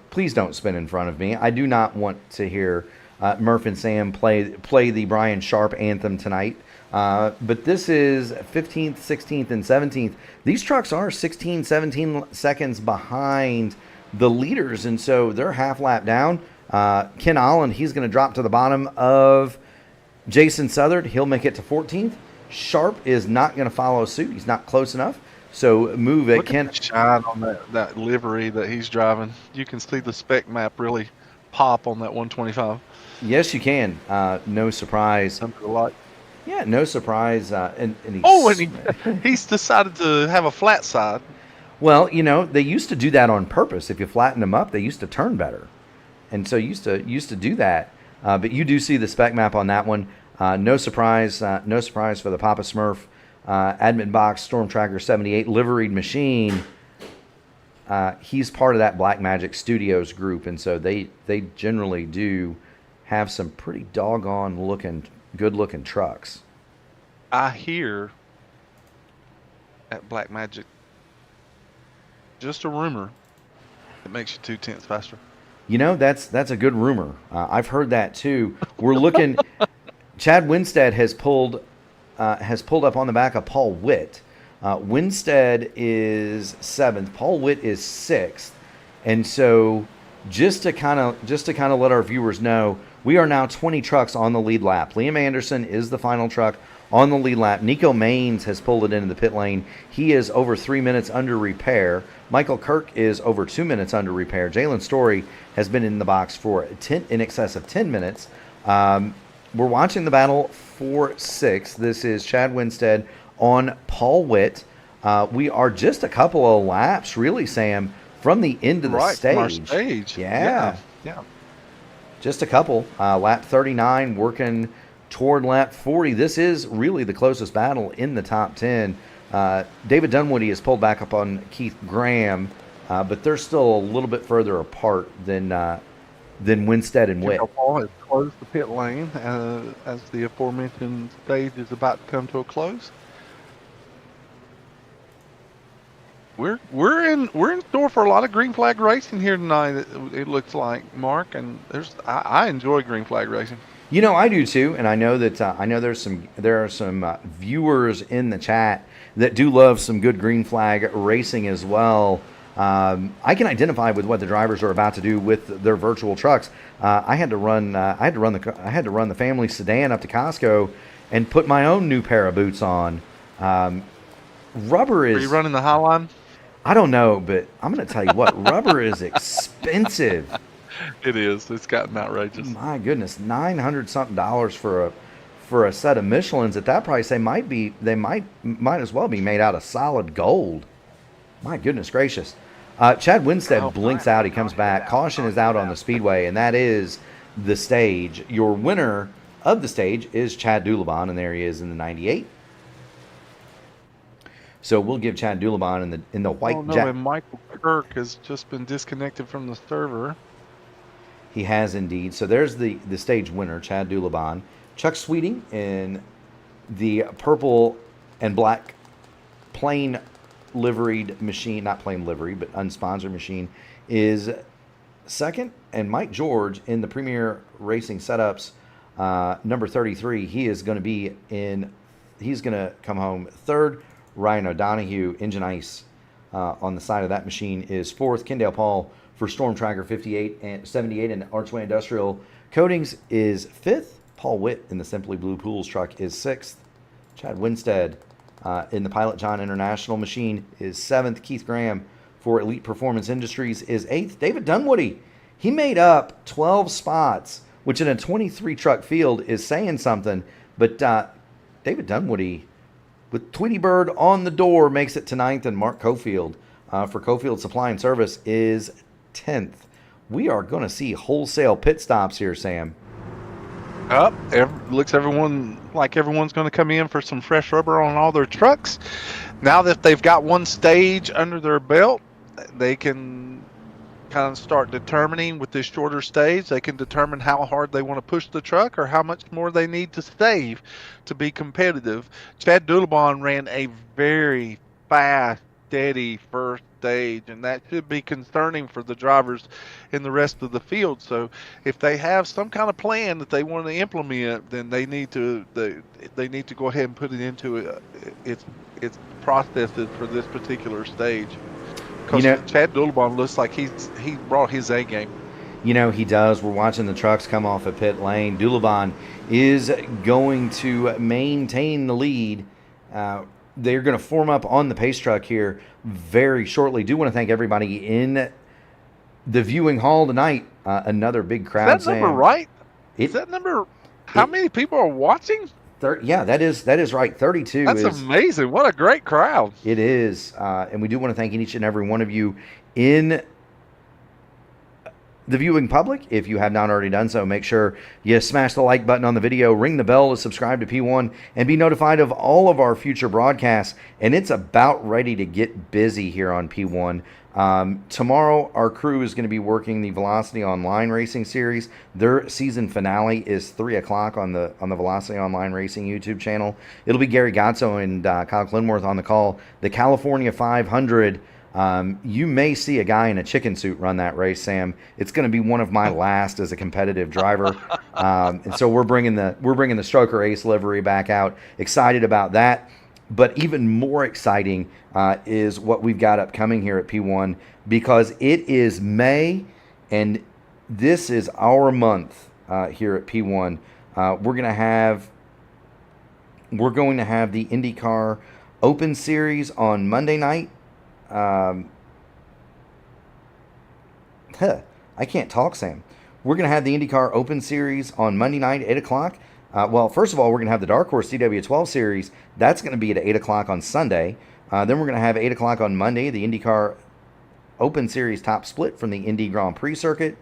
spin in front of me. I do not want to hear Murph and Sam play the Brian Sharp anthem tonight. But this is 15th, 16th, and 17th. These trucks are 16, 17 seconds behind the leaders, and so they're half lap down. Ken Holland, he's going to drop to the bottom of Jason Southern. He'll make it to 14th. Sharp is not going to follow suit. He's not close enough. So move it. Ken, shine on that livery that he's driving. You can see the spec map really pop on that 125. Yes, you can. No surprise. Something like. Yeah, no surprise. And he's decided to have a flat side. Well, they used to do that on purpose. If you flatten them up, they used to turn better. And so used to do that. But you do see the spec map on that one. No surprise for the Papa Smurf admin box Storm Tracker 78 liveried machine. He's part of that Black Magic Studios group, and so they generally do have some pretty doggone good looking trucks. I hear at Black Magic, just a rumor, it makes you 2/10 faster. That's a good rumor. I've heard that too. We're looking. Chad Winstead has pulled up on the back of Paul Witt. Winstead is 7th. Paul Witt is 6th. And so just to kind of let our viewers know, we are now 20 trucks on the lead lap. Liam Anderson is the final truck on the lead lap. Nico Maines has pulled it into the pit lane. He is over 3 minutes under repair. Michael Kirk is over 2 minutes under repair. Jalen Story has been in the box for in excess of 10 minutes. We're watching the battle for 6th. This is Chad Winstead on Paul Witt. We are just a couple of laps, really, Sam, from the end of the stage. From our stage. Yeah. Yeah. Just a couple. Lap 39, working toward lap 40. This is really the closest battle in the top 10. David Dunwoody has pulled back up on Keith Graham, but they're still a little bit further apart than Winstead and Witt. Paul has closed the pit lane as the aforementioned stage is about to come to a close. We're in store for a lot of green flag racing here tonight. It looks like, Mark, and I enjoy green flag racing. I do too, and I know that there are some viewers in the chat that do love some good green flag racing as well. I can identify with what the drivers are about to do with their virtual trucks. I had to run the family sedan up to Costco and put my own new pair of boots on. Rubber is. Are you running the Highline? I don't know, but I'm going to tell you what, rubber is expensive. It is. It's gotten outrageous. My goodness, $900 something for a set of Michelins. At that price, they might as well be made out of solid gold. My goodness gracious. Chad Winstead blinks out. He comes back. Caution is out on the Speedway, and that is the stage. Your winner of the stage is Chad Dulabon, and there he is in the 98. So we'll give Chad Dulabon in the white and Michael Kirk has just been disconnected from the server. He has indeed. So there's the stage winner, Chad Dulabon. Chuck Sweeting in the purple and black plain liveried machine, not plain livery, but unsponsored machine, is second. And Mike George in the Premier Racing Setups, number 33, he's going to come home third. Ryan O'Donohue, Engine Ice, on the side of that machine is fourth. Kendall Paul for Storm Tracker 58 and 78 and Archway Industrial Coatings is fifth. Paul Witt in the Simply Blue Pools truck is sixth. Chad Winstead in the Pilot John International machine is seventh. Keith Graham for Elite Performance Industries is eighth. David Dunwoody, he made up 12 spots, which in a 23 truck field is saying something. But David Dunwoody, with Tweety Bird on the door, makes it to ninth, and Mark Cofield for Cofield Supply and Service is 10th. We are going to see wholesale pit stops here, Sam. Looks like everyone's going to come in for some fresh rubber on all their trucks. Now that they've got one stage under their belt, they can kind of start determining with this shorter stage, they can determine how hard they want to push the truck or how much more they need to save to be competitive. Chad Dulabon ran a very fast, steady first stage, and that should be concerning for the drivers in the rest of the field. So if they have some kind of plan that they want to implement, then they need to go ahead and put it into its processes for this particular stage. Because Chad Dulabon looks like he brought his A game. He does. We're watching the trucks come off of pit lane. Dulabon is going to maintain the lead. They're going to form up on the pace truck here very shortly. Do want to thank everybody in the viewing hall tonight. Another big crowd. Is that number right? Is that number? How many people are watching? Yeah, that is right. 32. That's amazing. What a great crowd. It is. And we do want to thank each and every one of you in the viewing public. If you have not already done so, make sure you smash the like button on the video, ring the bell to subscribe to P1, and be notified of all of our future broadcasts. And it's about ready to get busy here on P1. Tomorrow, our crew is going to be working the Velocity Online Racing Series. Their season finale is 3 o'clock on the Velocity Online Racing YouTube channel. It'll be Gary Gazzo and Kyle Clinworth on the call. The California 500. You may see a guy in a chicken suit run that race, Sam. It's going to be one of my last as a competitive driver, and so we're bringing the Stroker Ace livery back out. Excited about that, but even more exciting is what we've got upcoming here at P1, because it is May, and this is our month here at P1. We're going to have the IndyCar Open Series on Monday night. I can't talk, Sam. We're going to have the IndyCar Open Series on Monday night at 8 o'clock. Well, first of all, we're going to have the Dark Horse CW12 Series. That's going to be at 8 o'clock on Sunday. Then we're going to have 8 o'clock on Monday, the IndyCar Open Series Top Split from the Indy Grand Prix circuit.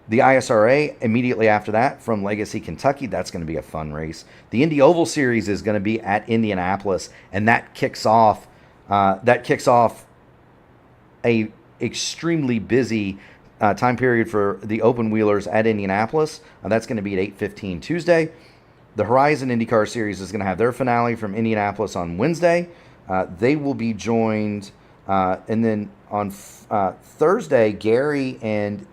The ISRA immediately after that from Legacy, Kentucky. That's going to be a fun race. The Indy Oval Series is going to be at Indianapolis, and that kicks off a extremely busy time period for the open wheelers at Indianapolis. That's going to be at 8:15 Tuesday. The Horizon IndyCar Series is going to have their finale from Indianapolis on Wednesday. They will be joined, and then on Thursday, Gary and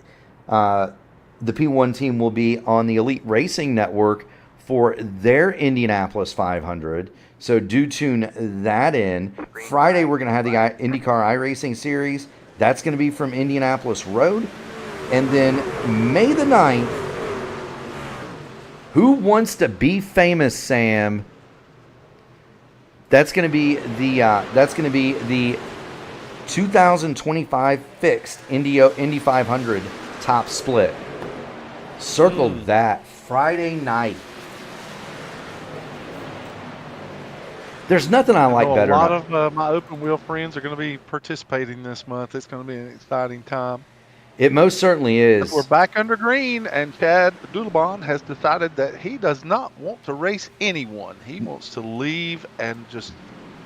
the P1 team will be on the Elite Racing Network for their Indianapolis 500. So do tune that in. Friday, we're going to have the IndyCar iRacing Series. That's going to be from Indianapolis Road. And then May the 9th, Who Wants to Be Famous, Sam? That's going to be the 2025 fixed Indy 500 top split. Circle that Friday night. There's nothing I like better. A lot of my open wheel friends are going to be participating this month. It's going to be an exciting time. It most certainly is. We're back under green, and Chad Dulabon has decided that he does not want to race anyone. He wants to leave and just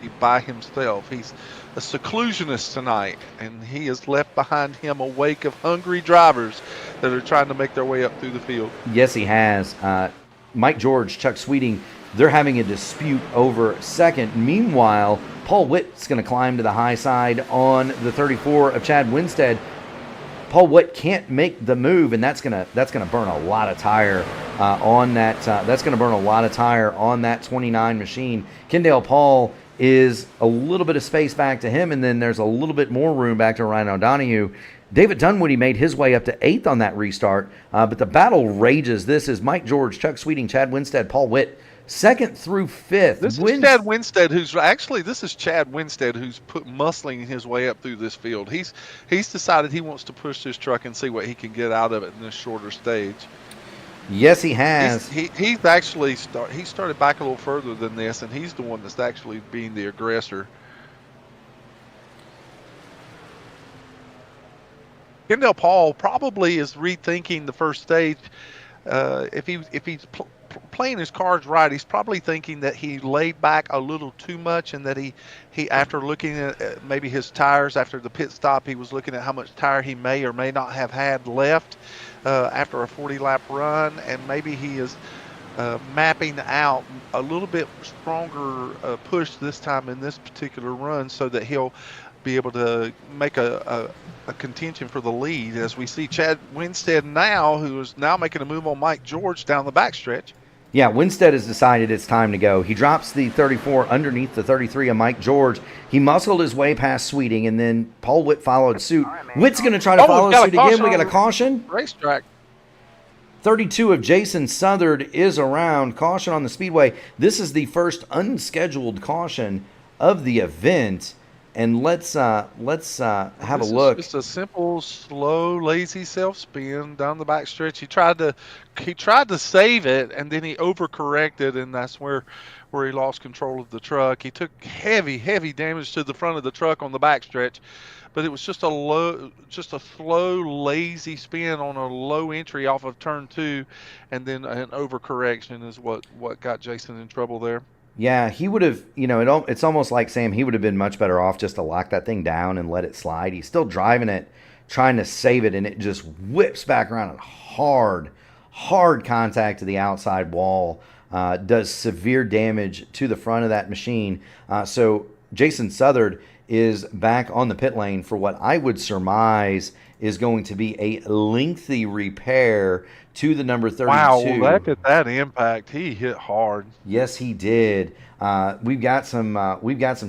be by himself. He's a seclusionist tonight, and he has left behind him a wake of hungry drivers that are trying to make their way up through the field. Yes, he has. Mike George, Chuck Sweeting, they're having a dispute over second. Meanwhile, Paul Witt's going to climb to the high side on the 34 of Chad Winstead. Paul Witt can't make the move, and that's gonna burn a lot of tire on that. That's gonna burn a lot of tire on that 29 machine. Kendall Paul is a little bit of space back to him, and then there's a little bit more room back to Ryan O'Donoghue. David Dunwoody made his way up to 8th on that restart, but the battle rages. This is Mike George, Chuck Sweeting, Chad Winstead, Paul Witt, 2nd through 5th. This is Chad Winstead, who's muscling his way up through this field. He's decided he wants to push this truck and see what he can get out of it in this shorter stage. Yes, he has. He's actually started back a little further than this, and he's the one that's actually being the aggressor. Kendall Paul probably is rethinking the first stage. If he's playing his cards right, he's probably thinking that he laid back a little too much, and that he after looking at maybe his tires after the pit stop, he was looking at how much tire he may or may not have had left after a 40-lap run, and maybe he is mapping out a little bit stronger push this time in this particular run, so that he'll be able to make a contention for the lead, as we see Chad Winstead now, who is now making a move on Mike George down the backstretch. Yeah, Winstead has decided it's time to go. He drops the 34 underneath the 33 of Mike George. He muscled his way past Sweeting, and then Paul Witt followed suit. Witt's going to try to follow suit again. We got a caution. Racetrack. 32 of Jason Southern is around. Caution on the Speedway. This is the first unscheduled caution of the event. And let's have a look. Just a simple, slow, lazy self-spin down the backstretch. He tried to save it, and then he overcorrected, and that's where he lost control of the truck. He took heavy damage to the front of the truck on the backstretch, but it was just a slow, lazy spin on a low entry off of turn 2, and then an overcorrection is what got Jason in trouble there. Yeah, he would have, it's almost like, Sam, he would have been much better off just to lock that thing down and let it slide. He's still driving it, trying to save it, and it just whips back around and hard contact to the outside wall, does severe damage to the front of that machine. So Jason Southern is back on the pit lane for what I would surmise is going to be a lengthy repair to the number 32. Wow, look at that impact. He hit hard. Yes, he did. We've got some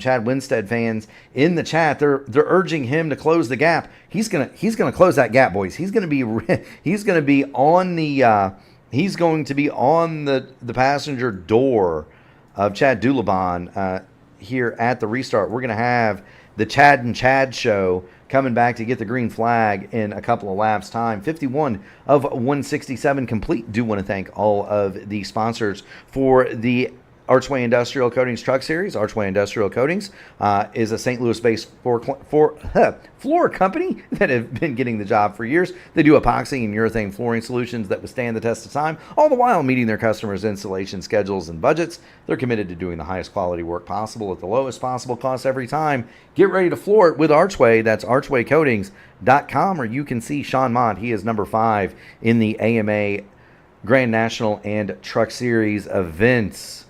Chad Winstead fans in the chat. They're urging him to close the gap. He's gonna close that gap, boys. He's going to be on the passenger door of Chad Dulabon here at the restart. We're going to have the Chad and Chad show coming back to get the green flag in a couple of laps time. 51 of 167 complete. Do want to thank all of the sponsors for the Archway Industrial Coatings Truck Series. Archway Industrial Coatings is a St. Louis-based floor company that have been getting the job for years. They do epoxy and urethane flooring solutions that withstand the test of time, all the while meeting their customers' installation schedules and budgets. They're committed to doing the highest quality work possible at the lowest possible cost every time. Get ready to floor it with Archway. That's archwaycoatings.com, or you can see Sean Mott. He is number 5 in the AMA Grand National and Truck Series events.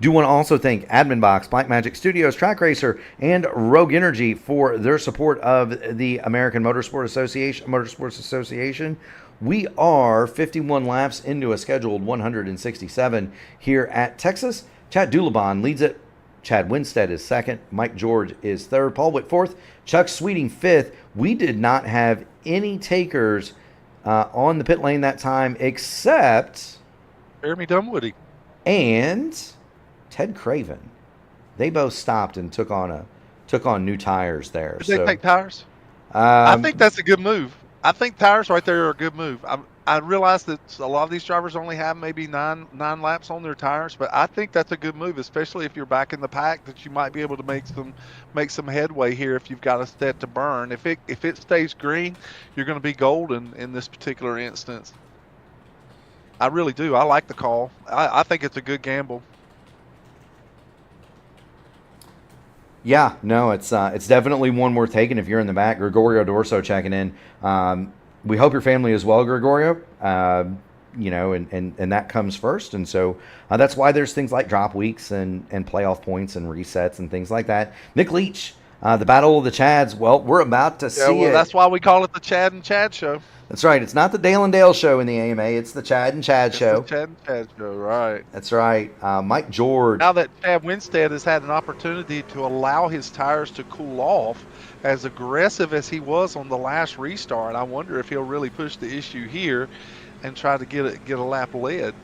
Do want to also thank Admin Box, Black Magic Studios, Trak Racer, and Rogue Energy for their support of the American Motorsports Association. We are 51 laps into a scheduled 167 here at Texas. Chad Dulabon leads it. Chad Winstead is second. Mike George is third. Paul Witt fourth. Chuck Sweeting fifth. We did not have any takers on the pit lane that time except Jeremy Dunwoody and Ted Craven. They both stopped and took on new tires there. Did they take tires? I think that's a good move. I think tires right there are a good move. I realize that a lot of these drivers only have maybe nine laps on their tires, but I think that's a good move, especially if you're back in the pack, that you might be able to make some headway here if you've got a set to burn. If it stays green, you're going to be golden in this particular instance. I really do. I like the call. I think it's a good gamble. Yeah, no, it's definitely one worth taking if you're in the back. Gregorio Dorso checking in. We hope your family is well, Gregorio. And that comes first. And so that's why there's things like drop weeks and playoff points and resets and things like that. Nick Leach, the Battle of the Chads. Well, we're about to see it. That's why we call it the Chad and Chad Show. That's right. It's not the Dale and Dale Show in the AMA. It's the Chad and Chad Show. The Chad and Chad Show, right. That's right. Mike George. Now that Chad Winstead has had an opportunity to allow his tires to cool off, as aggressive as he was on the last restart, I wonder if he'll really push the issue here and try to get a lap led.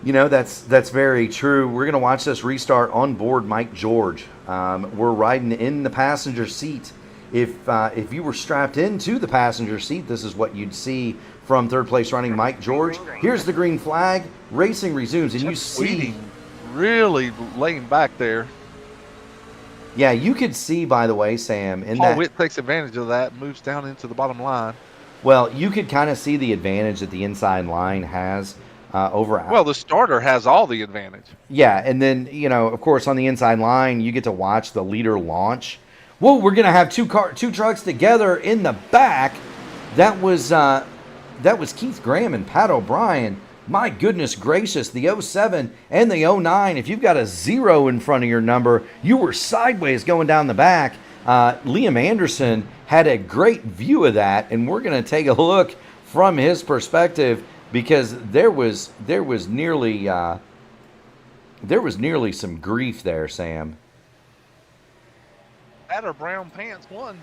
That's very true. We're going to watch this restart on board Mike George. We're riding in the passenger seat. If you were strapped into the passenger seat, this is what you'd see from third place running Mike George. Here's the green flag. Racing resumes, and you see really laying back there. Yeah, you could see, by the way, Sam, Paul Witt takes advantage of that, moves down into the bottom line. Well, you could kind of see the advantage that the inside line has over. Well, the starter has all the advantage. Yeah, and then of course, on the inside line, you get to watch the leader launch. Whoa, we're gonna have two trucks together in the back. That was Keith Graham and Pat O'Brien. My goodness gracious, the 07 and the 09. If you've got a 0 in front of your number, you were sideways going down the back. Liam Anderson had a great view of that, and we're going to take a look from his perspective because there was nearly some grief there, Sam. Pat or brown pants won.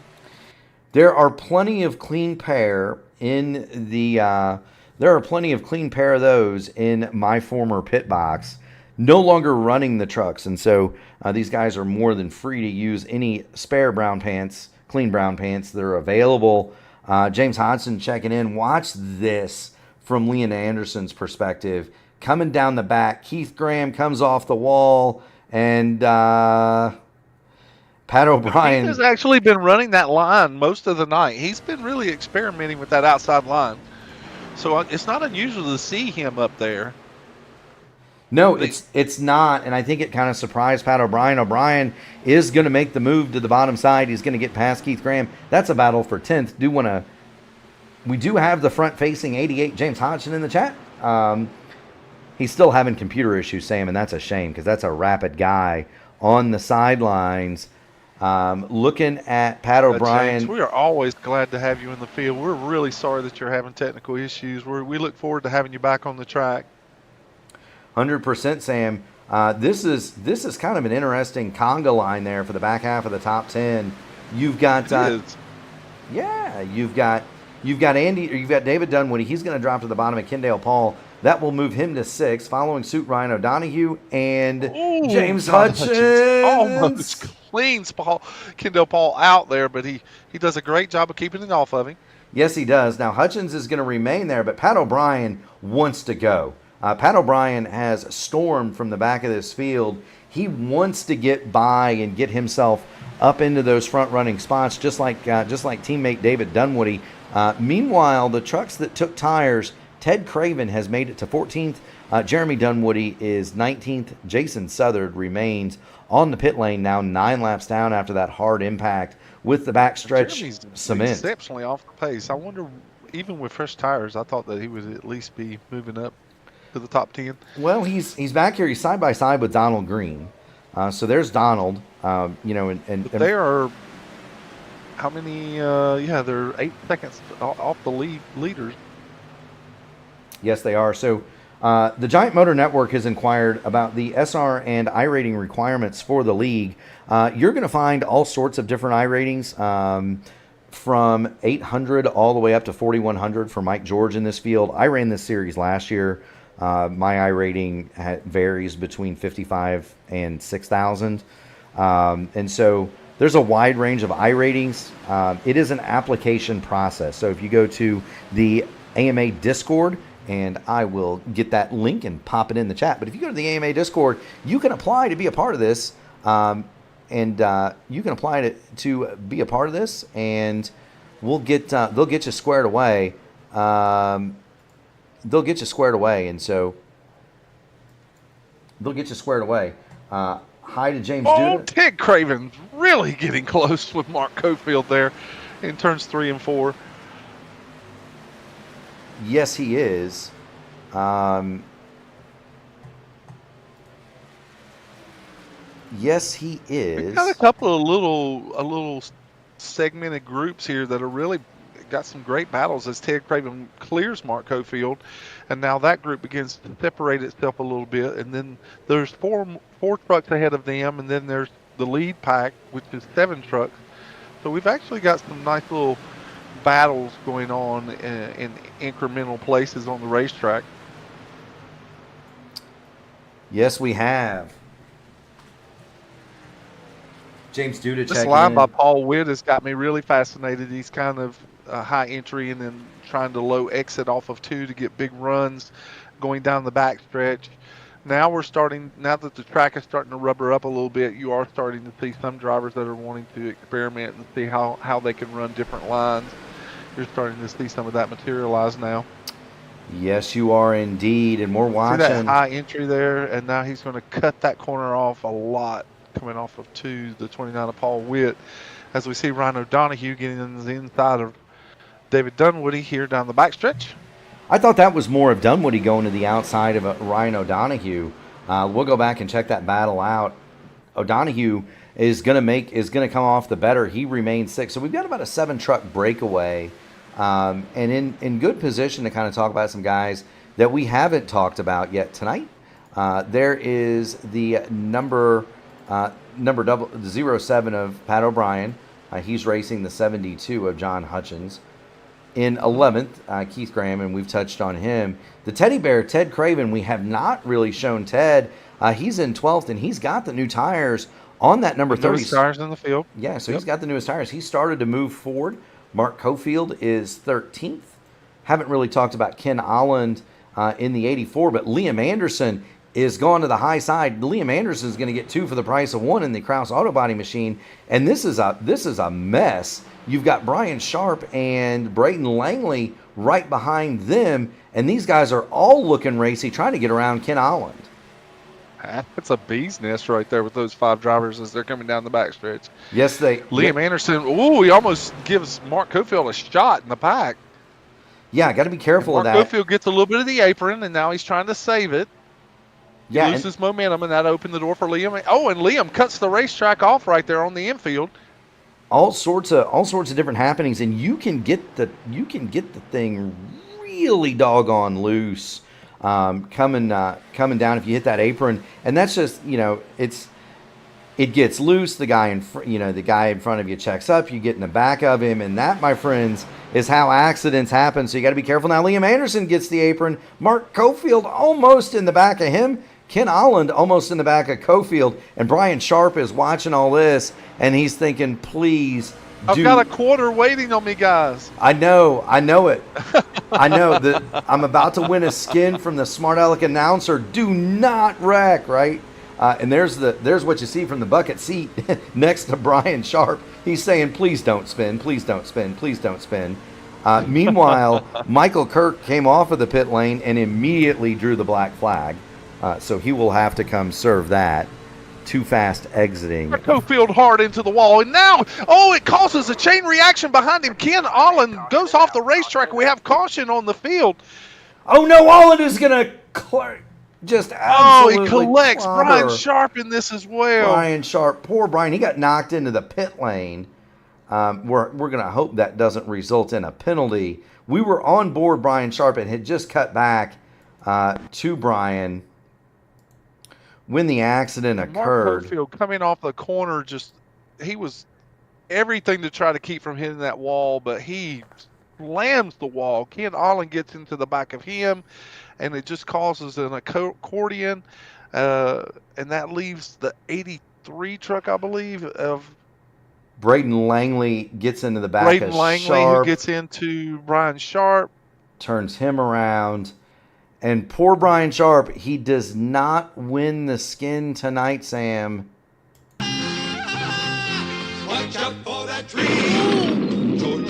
There are plenty of clean pair in the. There are plenty of clean pair of those in my former pit box, no longer running the trucks. And so these guys are more than free to use any spare brown pants, clean brown pants that are available. James Hodgson checking in. Watch this from Leon Anderson's perspective. Coming down the back, Keith Graham comes off the wall, and Pat O'Brien. He has actually been running that line most of the night. He's been really experimenting with that outside line. So it's not unusual to see him up there. No, it's not, and I think it kind of surprised Pat O'Brien. O'Brien is going to make the move to the bottom side. He's going to get past Keith Graham. That's a battle for 10th. We do have the front-facing 88 James Hodgson in the chat. He's still having computer issues, Sam, and that's a shame because that's a rapid guy on the sidelines. Looking at Pat O'Brien. James, we are always glad to have you in the field. We're really sorry that you're having technical issues. We look forward to having you back on the track. 100%, Sam. This is kind of an interesting conga line there for the back half of the top 10. You've got you've got David Dunwoody. He's going to drop to the bottom of Kendall Paul. That will move him to 6th, following suit Ryan O'Donoghue and James Hutchins. Almost cleans Kendall Paul out there, but he does a great job of keeping it off of him. Yes, he does. Now, Hutchins is going to remain there, but Pat O'Brien wants to go. Pat O'Brien has stormed from the back of this field. He wants to get by and get himself up into those front-running spots, just like teammate David Dunwoody. Meanwhile, the trucks that took tires, Ted Craven has made it to 14th. Jeremy Dunwoody is 19th. Jason Southern remains on the pit lane, now 9 laps down after that hard impact with the backstretch cement. Exceptionally off the pace. I wonder, even with fresh tires, I thought that he would at least be moving up. to the top 10? Well, he's back here. He's side by side with Donald Green. So there's Donald. And they are how many? They're 8 seconds off the leaders. Yes, they are. So the Giant Motor Network has inquired about the SR and iRating requirements for the league. You're going to find all sorts of different iRatings, from 800 all the way up to 4100 for Mike George in this field. I ran this series last year. My iRating varies between 55 and 6,000. And so there's a wide range of iRatings. It is an application process. So if you go to the AMA Discord, and I will get that link and pop it in the chat. But if you go to the AMA Discord, you can apply to be a part of this. And you can apply to be a part of this, and they'll get you squared away. And so they'll get you squared away. Hi to James Duda. Ted Craven's really getting close with Mark Cofield there in turns 3 and 4. Yes, he is. Yes, he is. We've got a couple of little segmented groups here that are really got some great battles as Ted Craven clears Mark Cofield, and now that group begins to separate itself a little bit. And then there's four trucks ahead of them, and then there's the lead pack, which is 7 trucks. So we've actually got some nice little battles going on in incremental places on the racetrack. Yes, we have. James Duda This line by Paul Witt has got me really fascinated. He's kind of high entry and then trying to low exit off of 2 to get big runs going down the back stretch. Now that the track is starting to rubber up a little bit, you are starting to see some drivers that are wanting to experiment and see how they can run different lines. You're starting to see some of that materialize now. Yes, you are indeed, and we're watching. See that high entry there, and now he's going to cut that corner off a lot coming off of 2, the 29 of Paul Witt, as we see Ryan O'Donoghue getting in the inside of David Dunwoody here down the backstretch. I thought that was more of Dunwoody going to the outside of Ryan O'Donoghue. We'll go back and check that battle out. O'Donoghue is going to come off the better. He remains 6. So we've got about a 7-truck breakaway, and in good position to kind of talk about some guys that we haven't talked about yet tonight. There is the number 07 of Pat O'Brien. He's racing the 72 of John Hutchins. In 11th, Keith Graham, and we've touched on him. The teddy bear, Ted Craven, we have not really shown Ted. He's in 12th, and he's got the new tires on that number 30. Newest tires in the field. Yeah, so He's got the newest tires. He started to move forward. Mark Cofield is 13th. Haven't really talked about Ken Olland in the 84, but Liam Anderson is going to the high side. Liam Anderson is going to get 2 for the price of 1 in the Krause Auto Body machine, and this is a mess. You've got Brian Sharp and Braden Langley right behind them, and these guys are all looking racy, trying to get around Ken Olland. That's a bee's nest right there with those 5 drivers as they're coming down the backstretch. Yes, Liam Anderson, he almost gives Mark Cofield a shot in the pack. Yeah, got to be careful of that. Mark Cofield gets a little bit of the apron, and now he's trying to save it. Yeah, he loses momentum, and that opened the door for Liam. Oh, and Liam cuts the racetrack off right there on the infield. All sorts of different happenings, and you can get the thing really doggone loose coming down if you hit that apron, and that's just it gets loose. The guy in front of you checks up. You get in the back of him, and that, my friends, is how accidents happen. So you got to be careful. Now Liam Anderson gets the apron. Mark Cofield almost in the back of him. Ken Olland almost in the back of Cofield, and Brian Sharp is watching all this, and he's thinking, please I've got a quarter waiting on me, guys. I know it. I know that I'm about to win a skin from the Smart Aleck announcer. Do not wreck, right? And there's what you see from the bucket seat next to Brian Sharp. He's saying, please don't spin, please don't spin, please don't spin. Meanwhile, Michael Kirk came off of the pit lane and immediately drew the black flag. So he will have to come serve that. Too fast exiting. Cofield hard into the wall, and now, it causes a chain reaction behind him. Ken Olland goes off the racetrack. We have caution on the field. Oh no, Allen is gonna just absolutely he collects clobber Brian Sharp in this as well. Brian Sharp, poor Brian, he got knocked into the pit lane. We're gonna hope that doesn't result in a penalty. We were on board Brian Sharp and had just cut back to Brian when the accident occurred. Mark Hopefield coming off the corner, he was everything to try to keep from hitting that wall, but he slams the wall. Ken Allen gets into the back of him, and it just causes an accordion, and that leaves the 83 truck, I believe, of Braden Langley gets into the back Braden of Langley, Sharp, who gets into Brian Sharp, turns him around, and poor Brian Sharp, he does not win the skin tonight, Sam. Watch out for that tree. George.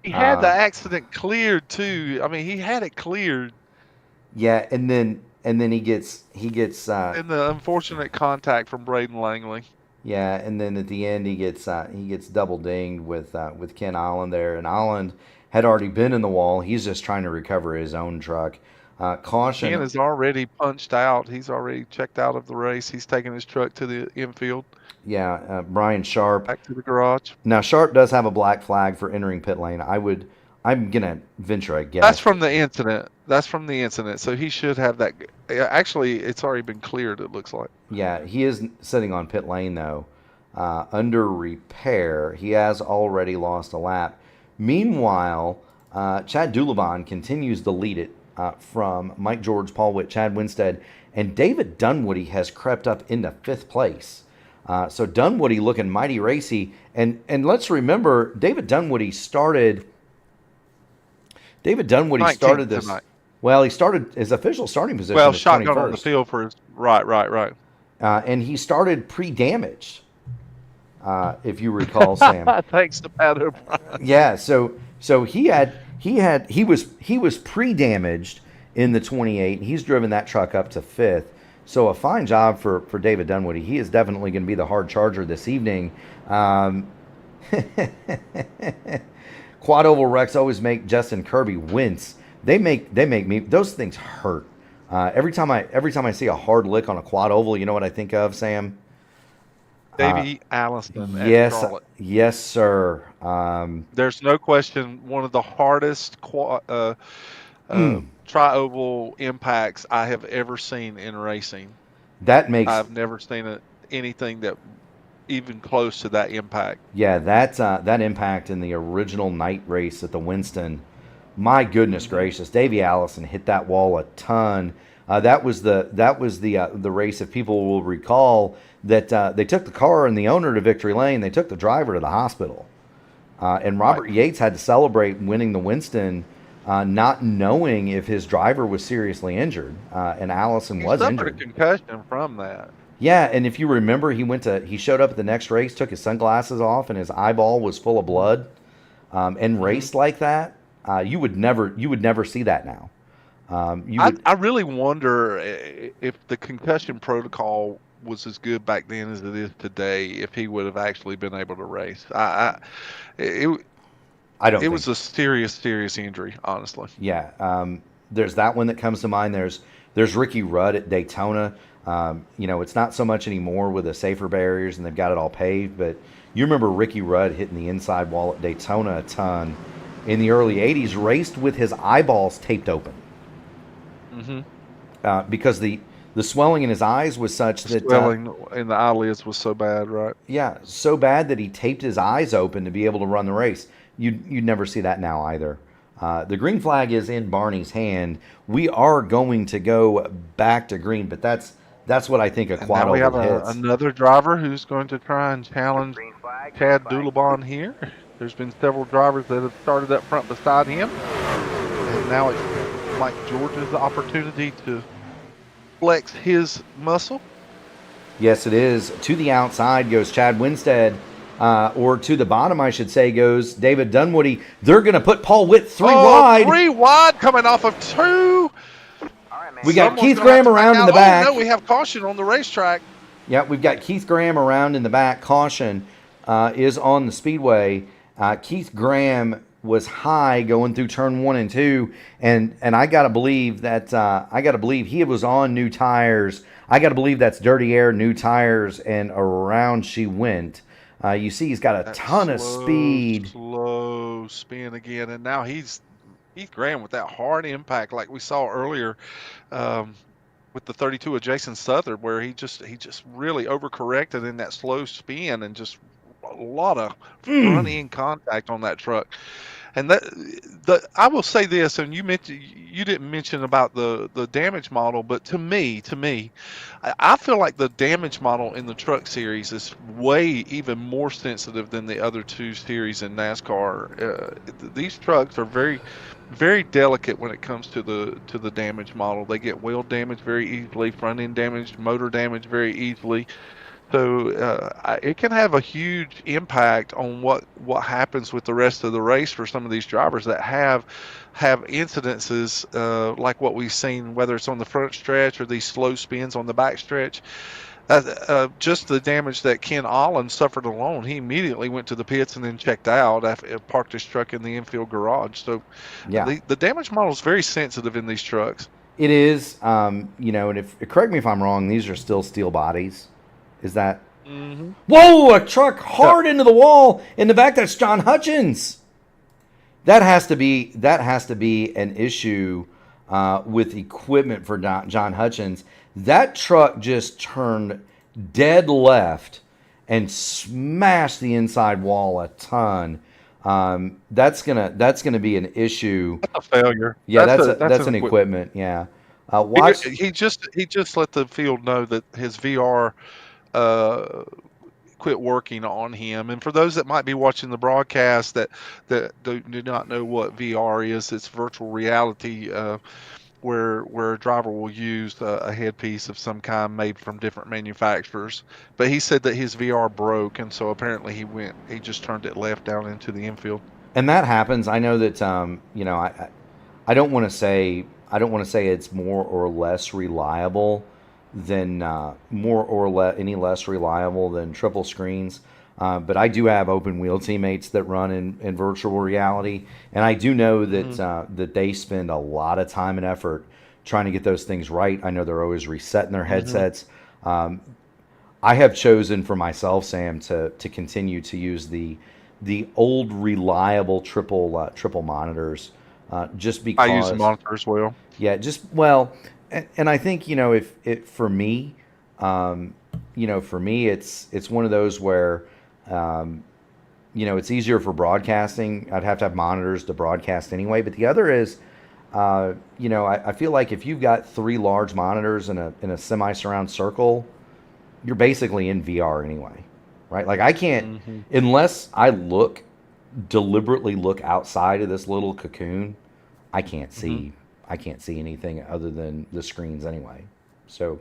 He had the accident cleared too. I mean, he had it cleared. Yeah, and then he gets in the unfortunate contact from Braden Langley. Yeah, and then at the end he gets double dinged with Ken Allen there, and Allen had already been in the wall. He's just trying to recover his own truck. Caution. Ken is already punched out. He's already checked out of the race. He's taking his truck to the infield. Yeah, Brian Sharp. Back to the garage. Now, Sharp does have a black flag for entering pit lane. I'm going to venture a guess. That's from the incident. So he should have that. Actually, it's already been cleared, it looks like. Yeah, he is sitting on pit lane, though. Under repair. He has already lost a lap. Meanwhile, Chad Dulabon continues to lead it from Mike George, Paul Witt, Chad Winstead, and David Dunwoody has crept up into 5th place. So Dunwoody looking mighty racy, and let's remember David Dunwoody started this. Tonight. Well, he started his official starting position. Well, was shotgun 21st. on the field for his right. And he started pre-damaged, if you recall, Sam. Thanks to Pat O'Brien. Yeah, so he was pre-damaged in the 28. He's driven that truck up to 5th. So a fine job for David Dunwoody. He is definitely going to be the hard charger this evening. Quad oval wrecks always make Justin Kirby wince. They make me, those things hurt. Every time I see a hard lick on a quad oval, you know what I think of, Sam? Davey Allison at Yes, Charlotte. yes, sir. There's no question one of the hardest tri-oval impacts I have ever seen in racing. I've never seen anything that even close to that impact. Yeah, that impact in the original night race at the Winston. My goodness gracious, Davey Allison hit that wall a ton. That was the race, if people will recall, that they took the car and the owner to victory lane. They took the driver to the hospital, and Robert Yates had to celebrate winning the Winston, not knowing if his driver was seriously injured, and Allison was injured. He suffered a concussion from that. Yeah, and if you remember, he showed up at the next race, took his sunglasses off, and his eyeball was full of blood, and raced like that. You would never see that now. I really wonder if the concussion protocol was as good back then as it is today, if he would have actually been able to race. It was a serious injury, honestly. Yeah. There's that one that comes to mind. There's Ricky Rudd at Daytona. It's not so much anymore with the safer barriers and they've got it all paved, but you remember Ricky Rudd hitting the inside wall at Daytona a ton in the early 80s, raced with his eyeballs taped open. Mm-hmm. Because the swelling in his eyes was such that... swelling in the eyelids was so bad, right? Yeah, so bad that he taped his eyes open to be able to run the race. You'd never see that now either. The green flag is in Barney's hand. We are going to go back to green, but that's what I think a quad oval hits. We have another driver who's going to try and challenge Chad Dulabon here. There's been several drivers that have started up front beside him, and now it's Mike George's opportunity to flex his muscle. Yes, it is. To the outside goes Chad Winstead, or to the bottom, I should say, goes David Dunwoody. They're going to put Paul Witt three wide. 3 wide coming off of 2. We got Keith Graham around in the back. Oh, no, we have caution on the racetrack. Yeah, we've got Keith Graham around in the back. Caution is on the speedway. Keith Graham was high going through turn 1 and 2, and I gotta believe that he was on new tires. I gotta believe that's dirty air, new tires, and around she went. You see, he's got a ton of speed. Slow spin again, and now Heath Graham with that hard impact, like we saw earlier. With the 32 of Jason Southern, where he just really overcorrected in that slow spin and just a lot of front end contact on that truck. And I will say this, and you didn't mention about the damage model, but to me, I feel like the damage model in the truck series is way even more sensitive than the other two series in NASCAR. These trucks are very, very delicate when it comes to the damage model. They get wheel damage very easily, front end damage, motor damage very easily. So it can have a huge impact on what happens with the rest of the race for some of these drivers that have incidences like what we've seen, whether it's on the front stretch or these slow spins on the back stretch. Just the damage that Ken Allen suffered alone, he immediately went to the pits and then checked out after parked his truck in the infield garage. So Yeah, the damage model is very sensitive in these trucks. it is. And correct me if I'm wrong, these are still steel bodies. Is that? Mm-hmm. Whoa! A truck hard into the wall in the back. That's John Hutchins. That has to be an issue with equipment for John Hutchins. That truck just turned dead left and smashed the inside wall a ton. That's gonna be an issue. That's a failure. Yeah, that's an equipment. Yeah. Watch. He just let the field know that his VR quit working on him. And for those that might be watching the broadcast that do not know what VR is, it's virtual reality where a driver will use a headpiece of some kind made from different manufacturers. But he said that his VR broke, and so apparently he just turned it left down into the infield. And that happens. I know that I don't want to say it's more or less reliable than any less reliable than triple screens. But I do have open wheel teammates that run in virtual reality, and I do know that that they spend a lot of time and effort trying to get those things right. I know they're always resetting their headsets. I have chosen for myself, Sam, to continue to use the old reliable triple monitors, just because I use the monitor as well. Yeah, and I think if it for me, it's one of those where it's easier for broadcasting. I'd have to have monitors to broadcast anyway. But the other is, I feel like if you've got 3 large monitors in a semi-surround circle, you're basically in VR anyway, right? Like I can't unless I deliberately look outside of this little cocoon. I can't see. I can't see anything other than the screens anyway. So,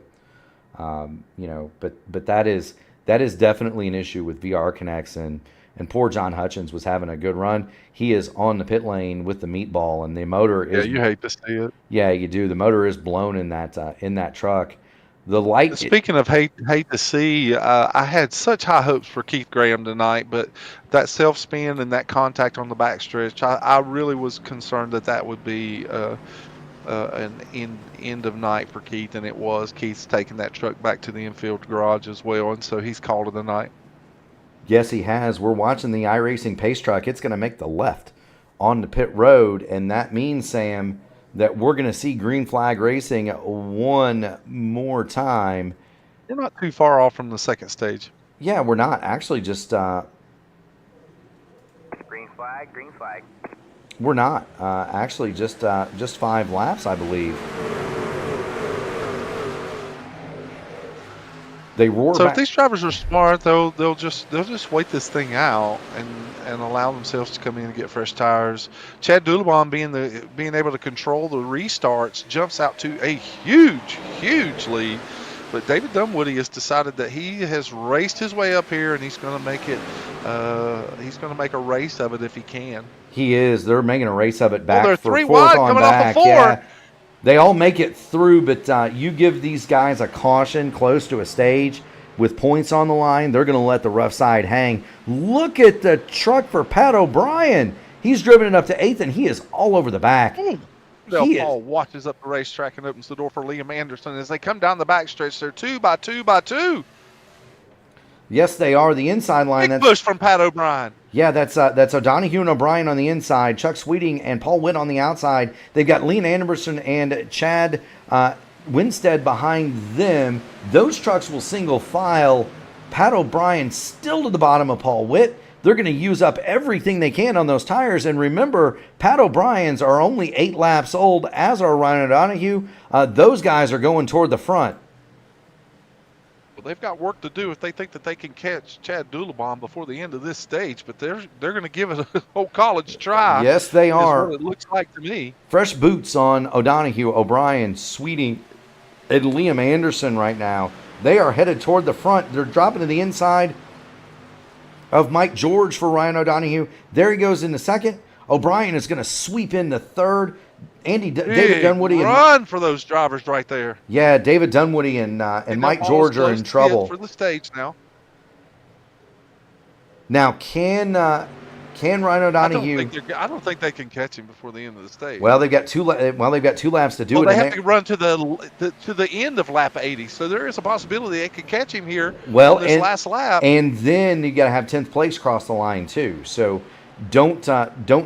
but that is definitely an issue with VR Connects, and poor John Hutchins was having a good run. He is on the pit lane with the meatball, and the motor is. Yeah, you hate to see it. Yeah, you do. The motor is blown in that truck. The light. Speaking of hate to see, I had such high hopes for Keith Graham tonight, but that self spin and that contact on the backstretch, I really was concerned that would be. An end of night for Keith, and it was. Keith's taking that truck back to the infield garage as well, and so he's called it a night. Yes, he has. We're watching the iRacing pace truck. It's going to make the left on the pit road, and that means, Sam, that we're going to see green flag racing one more time. We're not too far off from the second stage. Yeah, we're not. Actually, just green flag, green flag. We're not. Actually, just 5 laps, I believe. They roar so back. If these drivers are smart, they'll just wait this thing out and allow themselves to come in and get fresh tires. Chad Doulabon being able to control the restarts jumps out to a huge lead. But David Dunwoody has decided that he has raced his way up here, and he's going to make it. He's going to make a race of it if he can. He is. They're making a race of it back. Well, they're for 3 fourth wide on coming back. off of 4. Yeah. They all make it through, but you give these guys a caution close to a stage with points on the line, they're going to let the rough side hang. Look at the truck for Pat O'Brien. He's driven it up to 8th, and he is all over the back. Paul watches up the racetrack and opens the door for Liam Anderson. As they come down the backstretch, they're 2 by 2 by 2. Yes, they are. The inside line. Big push from Pat O'Brien. Yeah, that's O'Donohue and O'Brien on the inside, Chuck Sweeting and Paul Witt on the outside. They've got Liam Anderson and Chad Winstead behind them. Those trucks will single file. Pat O'Brien still to the bottom of Paul Witt. They're going to use up everything they can on those tires. And remember, Pat O'Brien's are only 8 laps old, as are Ryan O'Donohue. Those guys are going toward the front. Well, they've got work to do if they think that they can catch Chad Doolabon before the end of this stage. But they're going to give it a whole college try. Yes, they are. Is what it looks like to me. Fresh boots on O'Donohue, O'Brien, Sweeting, and Liam Anderson right now. They are headed toward the front. They're dropping to the inside of Mike George for Ryan O'Donohue. There he goes into second. O'Brien is going to sweep into third. David Dunwoody run for those drivers right there. Yeah, David Dunwoody and Mike George are in trouble for the stage now. Now, can Ryan O'Donohue? I don't think they can catch him before the end of the stage. Well, they've got two laps to do it. They have to run to the end of lap 80, so there is a possibility they could catch him here. Well, this last lap, and then you got to have 10th place cross the line too. So don't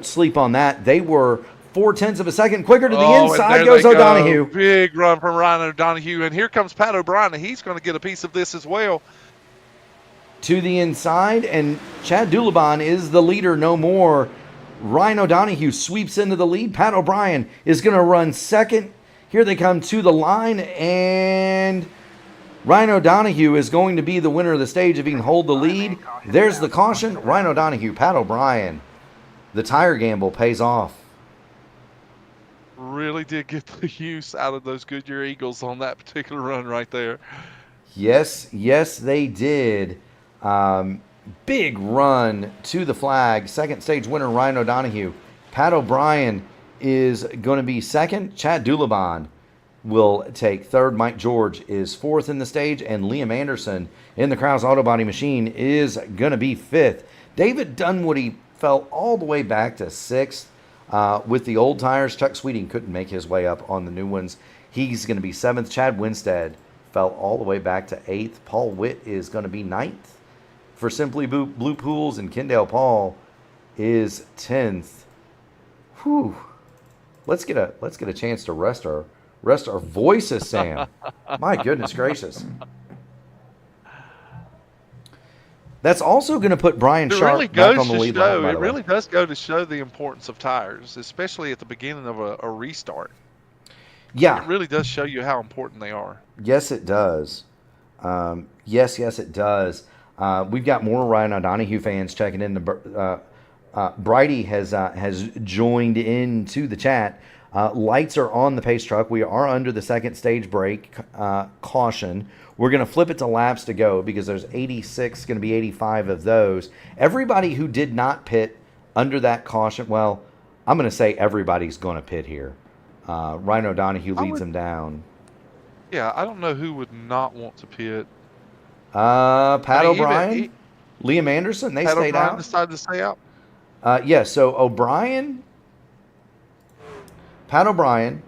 sleep on that. They were 0.4 of a second quicker to the inside. Goes O'Donohue. Big run from Ryan O'Donohue, and here comes Pat O'Brien, and he's going to get a piece of this as well. To the inside, and Chad Doolabon is the leader no more. Ryan O'Donohue sweeps into the lead. Pat O'Brien is going to run second. Here they come to the line, and Ryan O'Donohue is going to be the winner of the stage if he can hold the lead. There's the caution. Ryan O'Donohue, Pat O'Brien. The tire gamble pays off. Really did get the use out of those Goodyear Eagles on that particular run right there. Yes, they did. Big run to the flag. Second stage winner, Ryan O'Donohue. Pat O'Brien is going to be second. Chad Doolabon will take third. Mike George is fourth in the stage. And Liam Anderson in the Krause Auto Body Machine is going to be fifth. David Dunwoody fell all the way back to sixth with the old tires. Chuck Sweeting couldn't make his way up on the new ones. He's going to be seventh. Chad Winstead fell all the way back to eighth. Paul Witt is going to be ninth for Simply Blue Pools, and Kendall Paul is 10th. Whew. Let's get a chance to rest our voices, Sam. My goodness gracious. That's also going to put Brian Sharp back on the lead line, by the way. It really does go to show the importance of tires, especially at the beginning of a restart. Yeah. It really does show you how important they are. Yes, it does. Yes, it does. We've got more Ryan O'Donohue fans checking in. Bridie has joined into the chat. Lights are on the pace truck. We are under the second stage break. Caution. We're going to flip it to laps to go because there's 86, going to be 85 of those. Everybody who did not pit under that caution, well, I'm going to say everybody's going to pit here. Ryan O'Donohue leads them down. Yeah, I don't know who would not want to pit. Pat O'Brien, Liam Anderson, they stayed out. Decided to stay out. So Pat O'Brien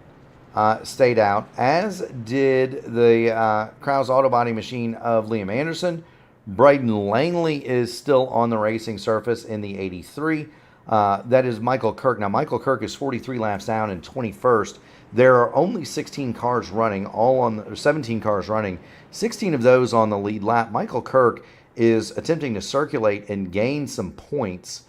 stayed out, as did the Krause Auto Body Machine of Liam Anderson. Braden Langley is still on the racing surface in the 83. That is Michael Kirk. Now, Michael Kirk is 43 laps down in 21st. There are only 16 cars running, 17 cars running, 16 of those on the lead lap. Michael Kirk is attempting to circulate and gain some points.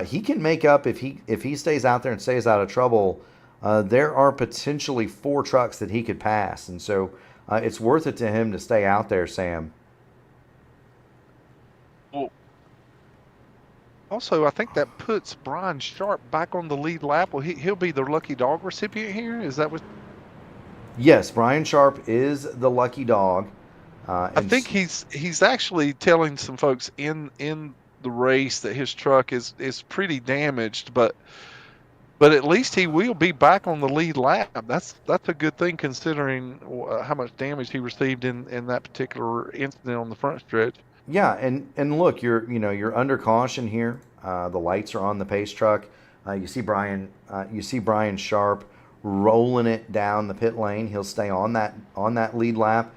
He can make up if he stays out there and stays out of trouble. There are potentially 4 trucks that he could pass, and so it's worth it to him to stay out there, Sam. Well, also, I think that puts Brian Sharp back on the lead lap. Well, he'll be the lucky dog recipient here. Is that what? Yes, Brian Sharp is the lucky dog. I think he's actually telling some folks in the race that his truck is pretty damaged, but at least he will be back on the lead lap. That's a good thing considering how much damage he received in that particular incident on the front stretch. Yeah, and look, you're under caution here. The lights are on the pace truck. You see Brian Sharp rolling it down the pit lane. He'll stay on that lead lap.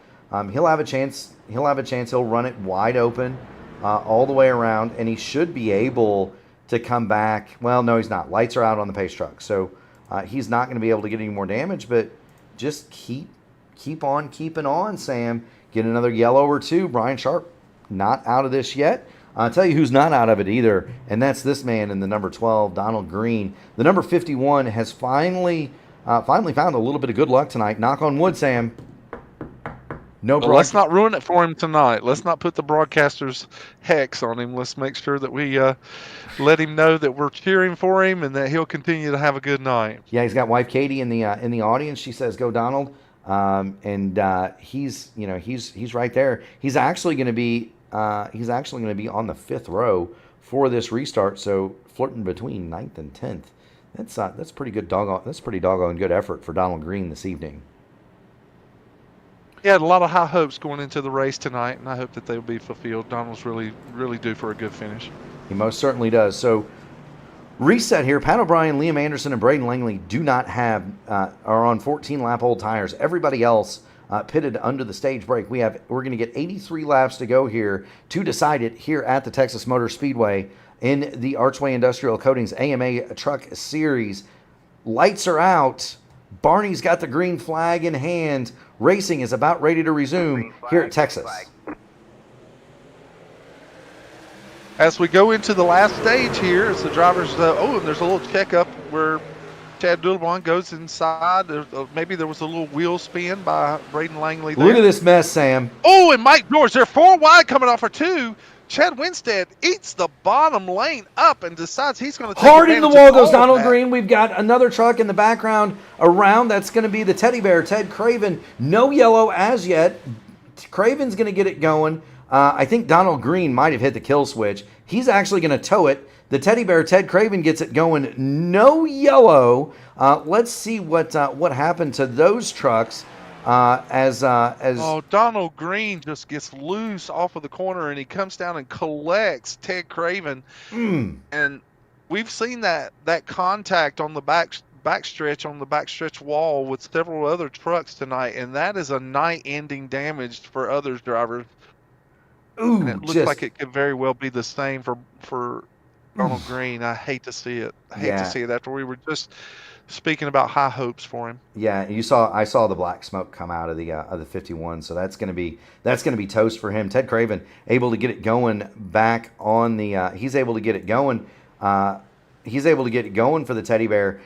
He'll have a chance. He'll run it wide open all the way around, and he should be able to come back. Well, no, he's not. Lights are out on the pace truck, so he's not going to be able to get any more damage. But just keep on keeping on, Sam. Get another yellow or two. Brian Sharp not out of this yet. I'll tell you who's not out of it either, and that's this man in the number 12, Donald Green. The number 51 has finally found a little bit of good luck tonight. Knock on wood, Sam. Well, let's not ruin it for him tonight. Let's not put the broadcaster's hex on him. Let's make sure that we let him know that we're cheering for him and that he'll continue to have a good night. Yeah, he's got wife Katie in the audience. She says, "Go Donald," and he's right there. He's actually going to be on the 5th row for this restart. So flirting between 9th and 10th. That's pretty good doggone good effort for Donald Green this evening. He had a lot of high hopes going into the race tonight, and I hope that they'll be fulfilled. Donald's really, really due for a good finish. He most certainly does. So, reset here. Pat O'Brien, Liam Anderson, and Braden Langley do not have are on 14-lap old tires. Everybody else pitted under the stage break. We're going to get 83 laps to go here to decide it here at the Texas Motor Speedway in the Archway Industrial Coatings AMA Truck Series. Lights are out. Barney's got the green flag in hand. Racing is about ready to resume here at Texas. As we go into the last stage here, as the drivers, and there's a little checkup where Chad Dulabon goes inside. Maybe there was a little wheel spin by Braden Langley there. Look at this mess, Sam. Oh, and Mike George, they're 4 wide coming off for 2. Chad Winstead eats the bottom lane up and decides he's going to take hard in the wall goes Donald that. Green. We've got another truck in the background around. That's going to be the Teddy Bear, Ted Craven. No yellow as yet. Craven's going to get it going. I think Donald Green might have hit the kill switch. He's actually going to tow it. The Teddy Bear, Ted Craven, gets it going. No yellow. Let's see what happened to those trucks. Donald Green just gets loose off of the corner and he comes down and collects Ted Craven. And we've seen that contact on the backstretch wall with several other trucks tonight, and that is a night-ending damage for other drivers. And it looks like it could very well be the same for Donald Green. I hate to see it. I hate to see it after we were just speaking about high hopes for him. Yeah, I saw the black smoke come out of the 51, so that's going to be toast for him. Ted Craven able to get it going back on the. He's able to get it going. He's able to get it going for the Teddy Bear.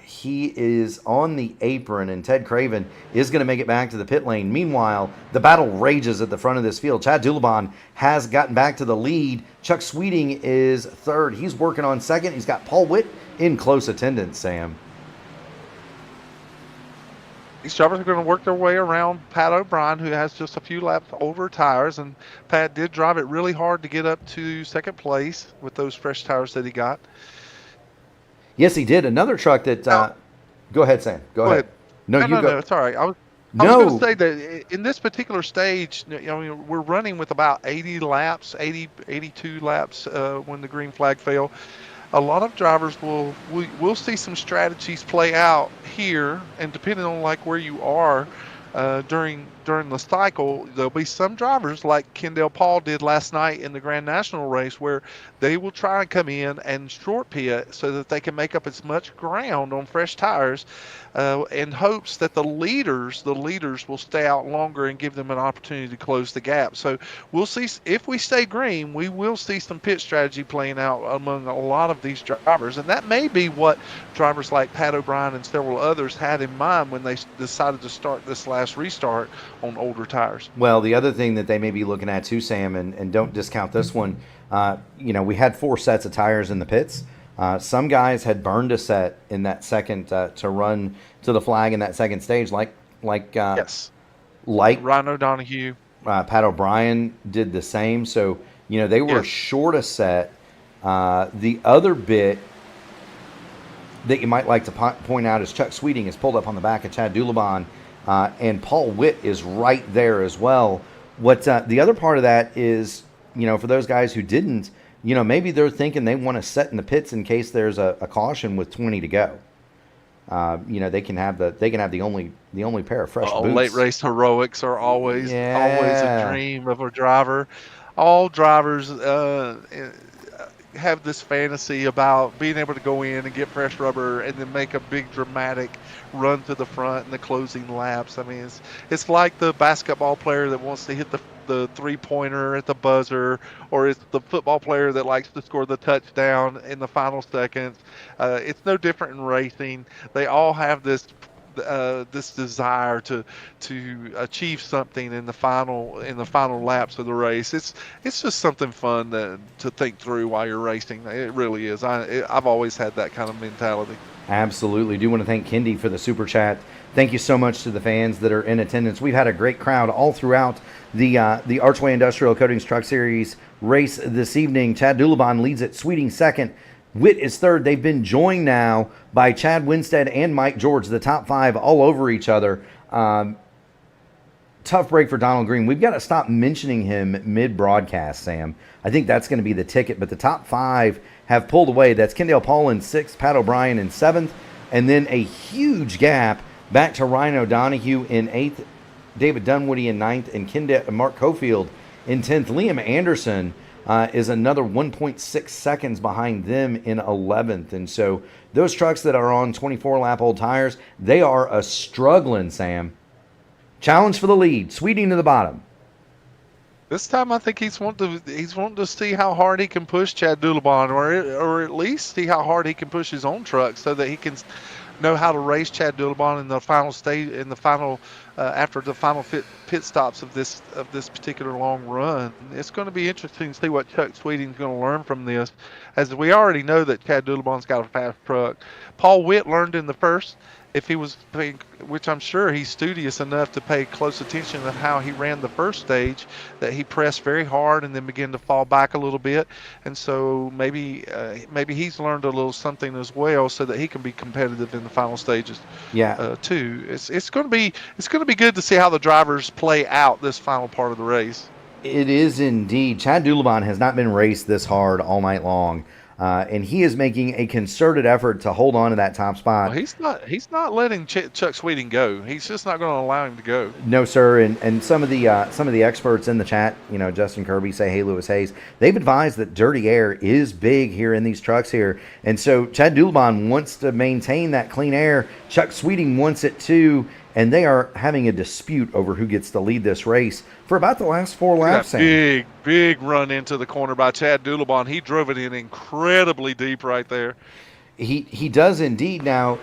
He is on the apron, and Ted Craven is going to make it back to the pit lane. Meanwhile, the battle rages at the front of this field. Chad Dulabon has gotten back to the lead. Chuck Sweeting is third. He's working on second. He's got Paul Witt in close attendance, Sam. These drivers are going to work their way around Pat O'Brien, who has just a few laps older tires, and Pat did drive it really hard to get up to second place with those fresh tires that he got. Yes, he did. Another truck that. Go ahead, Sam. Go ahead. No, it's all right. I was going to say that in this particular stage, we're running with about 82 laps when the green flag fell. A lot of drivers we'll see some strategies play out here, and depending on where you are during the cycle, there'll be some drivers like Kendall Paul did last night in the Grand National race, where they will try and come in and short pit so that they can make up as much ground on fresh tires, in hopes that the leaders will stay out longer and give them an opportunity to close the gap. So we'll see if we stay green, we will see some pit strategy playing out among a lot of these drivers, and that may be what drivers like Pat O'Brien and several others had in mind when they decided to start this last restart on older tires. Well, the other thing that they may be looking at too, Sam, and don't discount this one, we had 4 sets of tires in the pits. Some guys had burned a set in that second to run to the flag in that second stage, like Ryan O'Donoghue. Pat O'Brien did the same. So, they were short a set. The other bit that you might like to point out is Chuck Sweeting is pulled up on the back of Chad Dulabon, and Paul Witt is right there as well. What the other part of that is, for those guys who didn't maybe they're thinking they want to set in the pits in case there's a caution with 20 to go. They can have the only pair of fresh boots. Late race heroics are always Yeah. a dream of a driver. All drivers have this fantasy about being able to go in and get fresh rubber and then make a big dramatic run to the front in the closing laps. I mean, it's like the basketball player that wants to hit the three-pointer at the buzzer, or it's the football player that likes to score the touchdown in the final seconds. It's no different in racing. They all have this desire to achieve something in the final laps of the race. It's just something fun to think through while you're racing. It really is. I've always had that kind of mentality. Absolutely. Do want to thank Kendi for the super chat. Thank you so much to the fans that are in attendance. We've had a great crowd all throughout the Archway Industrial Coatings Truck Series race this evening. Chad Dulabon leads it, Sweeting second. Witt is third. They've been joined now by Chad Winstead and Mike George, the top five all over each other. Tough break for Donald Green. We've got to stop mentioning him mid-broadcast, Sam. I think that's going to be the ticket, but the top five have pulled away. That's Kendall Paul in sixth, Pat O'Brien in seventh, and then a huge gap back to Ryan O'Donoghue in eighth, David Dunwoody in ninth, and Mark Cofield in 10th. Liam Anderson is another 1.6 seconds behind them in 11th. And so those trucks that are on 24-lap old tires, they are struggling, Sam. Challenge for the lead. Sweeting to the bottom. This time I think he's wanting to see how hard he can push Chad Dulabon, or at least see how hard he can push his own truck so that he can know how to race Chad Dulabon in the final stage, after the final pit stops of this particular long run. It's going to be interesting to see what Chuck Sweeting's going to learn from this, as we already know that Chad Dulabon's got a fast truck. Paul Witt learned in the first, which I'm sure he's studious enough to pay close attention to how he ran the first stage, that he pressed very hard and then began to fall back a little bit, and so maybe he's learned a little something as well, so that he can be competitive in the final stages. Yeah. Too. It's going to be good to see how the drivers play out this final part of the race. It is indeed. Chad Dulabon has not been raced this hard all night long. And he is making a concerted effort to hold on to that top spot. Well, he's not letting Chuck Sweeting go. He's just not going to allow him to go. No, sir. And some of the experts in the chat, Justin Kirby, say, hey, Lewis Hayes, they've advised that dirty air is big here in these trucks here. And so Chad Dulabon wants to maintain that clean air. Chuck Sweeting wants it too. And they are having a dispute over who gets to lead this race for about the last four laps. Big run into the corner by Chad Dulabon. He drove it in incredibly deep right there. He does indeed. Now,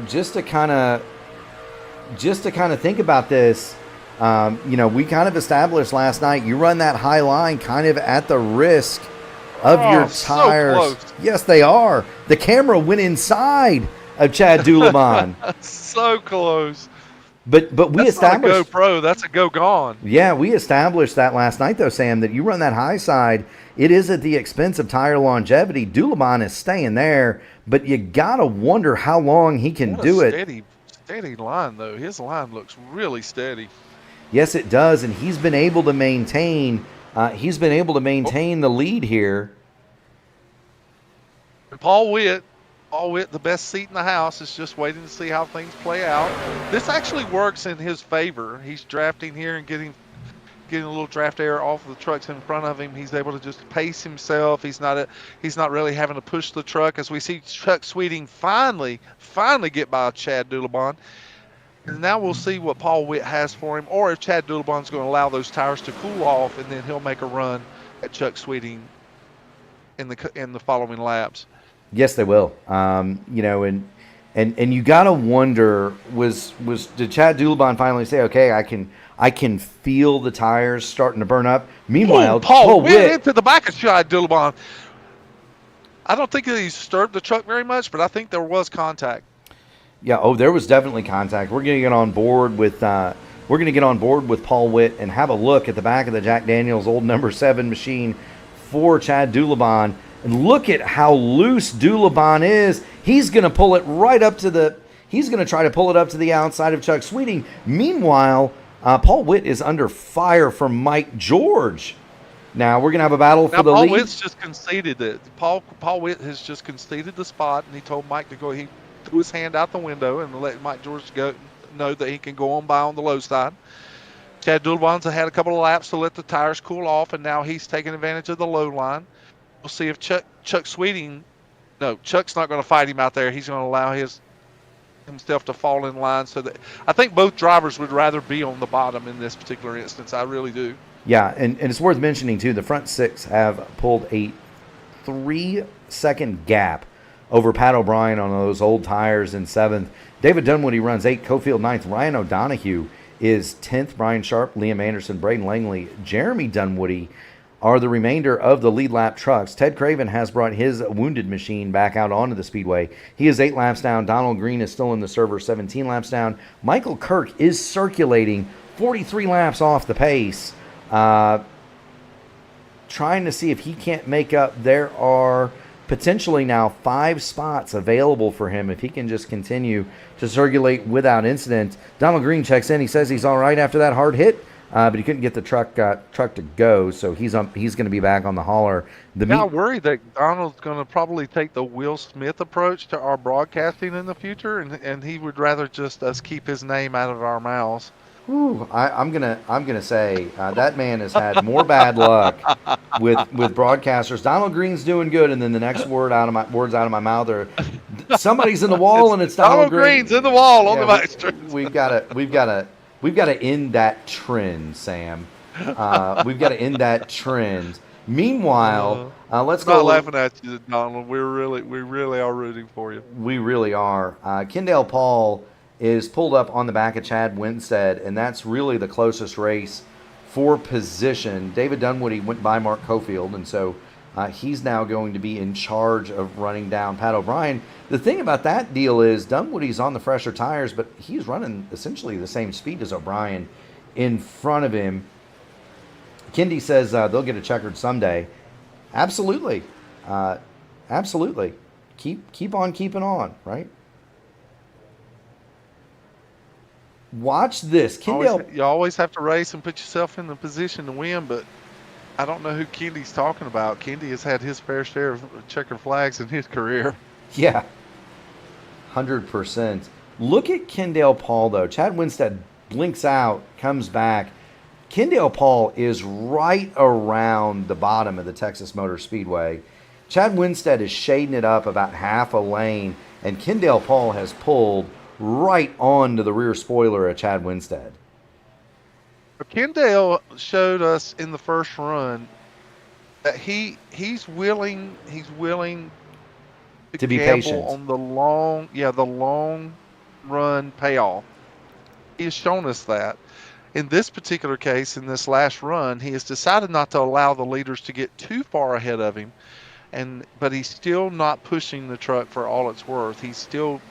just to kind of think about this, we kind of established last night, you run that high line kind of at the risk of your tires. So close. Yes, they are. The camera went inside of Chad Dulabon. So close. But we that's established not a GoPro, that's a go gone. Yeah, we established that last night though, Sam, that you run that high side, it is at the expense of tire longevity. Dulabon is staying there, but you gotta wonder how long he can do it. Steady line though. His line looks really steady. Yes, it does, and he's been able to maintain the lead here. And Paul Witt, the best seat in the house, is just waiting to see how things play out. This actually works in his favor. He's drafting here and getting a little draft air off of the trucks in front of him. He's able to just pace himself. He's not really having to push the truck, as we see Chuck Sweeting finally get by Chad Dulabon. And now we'll see what Paul Witt has for him, or if Chad Dulabon's going to allow those tires to cool off, and then he'll make a run at Chuck Sweeting in the following laps. Yes, they will. And you gotta wonder, did Chad Dulabon finally say, okay, I can feel the tires starting to burn up? Meanwhile, Paul Witt into the back of Chad Dulabon. I don't think that he disturbed the truck very much, but I think there was contact. Yeah. Oh, there was definitely contact. We're gonna get on board with Paul Witt and have a look at the back of the Jack Daniels old number 7 machine for Chad Dulabon. And look at how loose Dulabon is. He's going to pull it right up to he's going to try to pull it up to the outside of Chuck Sweeting. Meanwhile, Paul Witt is under fire from Mike George. Now we're gonna have a battle for Now the Paul lead. Witt's just conceded that Paul Witt has just conceded the spot, and he told Mike to go. He threw his hand out the window and let Mike George know that he can go on by on the low side. Chad Dulbon's had a couple of laps to let the tires cool off, and now he's taking advantage of the low line. We'll see if Chuck Sweeting. No, Chuck's not going to fight him out there. He's going to allow himself to fall in line. So that I think both drivers would rather be on the bottom in this particular instance. I really do. Yeah, and it's worth mentioning, too, the front six have pulled a 3-second gap over Pat O'Brien on those old tires in 7th. David Dunwoody runs 8th, Cofield 9th. Ryan O'Donohue is 10th. Brian Sharp, Liam Anderson, Braden Langley, Jeremy Dunwoody are the remainder of the lead lap trucks. Ted Craven has brought his wounded machine back out onto the speedway. He is 8 laps down. Donald Green is still in the server, 17 laps down. Michael Kirk is circulating 43 laps off the pace. Trying to see if he can't make up. There are potentially now 5 spots available for him if he can just continue to circulate without incident. Donald Green checks in. He says he's all right after that hard hit, but he couldn't get the truck to go, so he's going to be back on the hauler. I worry that Donald's going to probably take the Will Smith approach to our broadcasting in the future, and he would rather just us keep his name out of our mouths. Ooh, I'm gonna say that man has had more bad luck with broadcasters. Donald Green's doing good, and then the next words out of my mouth are somebody's in the wall, and it's Donald Green's in the wall on the back street. We've got to end that trend, Sam. We've got to end that trend. Meanwhile, let's go. I'm not laughing at you, Donald. We really are rooting for you. We really are. Kendall Paul is pulled up on the back of Chad Winstead, and that's really the closest race for position. David Dunwoody went by Mark Cofield, and so he's now going to be in charge of running down Pat O'Brien. The thing about that deal is Dunwoody's on the fresher tires, but he's running essentially the same speed as O'Brien in front of him. Kendi says they'll get a checkered someday. Absolutely. Absolutely. Keep on keeping on, right? Watch this. You always have to race and put yourself in the position to win, but I don't know who Kendi's talking about. Kendi has had his fair share of checkered flags in his career. Yeah, 100%. Look at Kendall Paul, though. Chad Winstead blinks out, comes back. Kendall Paul is right around the bottom of the Texas Motor Speedway. Chad Winstead is shading it up about half a lane, and Kendall Paul has pulled right onto the rear spoiler of Chad Winstead. Kendall showed us in the first run that he's willing to be patient on the long run payoff. He has shown us that. In this particular case, in this last run, he has decided not to allow the leaders to get too far ahead of him. But he's still not pushing the truck for all it's worth. He's still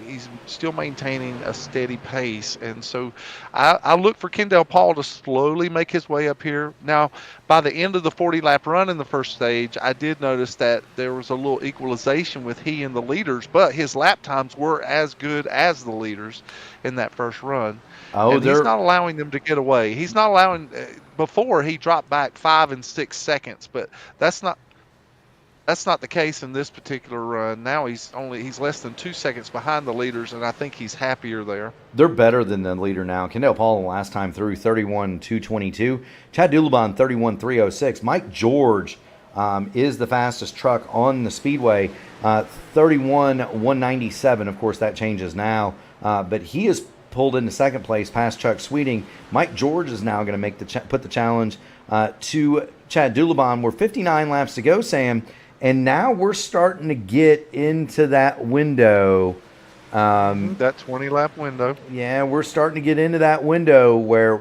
maintaining a steady pace, and so I look for Kendall Paul to slowly make his way up here. Now, by the end of the 40-lap run in the first stage, I did notice that there was a little equalization with he and the leaders, but his lap times were as good as the leaders in that first run. And he's not allowing them to get away. He's not allowing. Before he dropped back 5 and 6 seconds, but that's not the case in this particular run. Now he's less than 2 seconds behind the leaders, and I think he's happier there. They're better than the leader now. Kendall Paul last time through 31.222. Chad Dulabon 31.306. Mike George is the fastest truck on the speedway. 31.197. Of course, that changes now, but he is pulled into second place past Chuck Sweeting. Mike George is now going to put the challenge to Chad Dulabon. We're 59 laps to go, Sam. And now we're starting to get into that window. That 20-lap window. Yeah, we're starting to get into that window where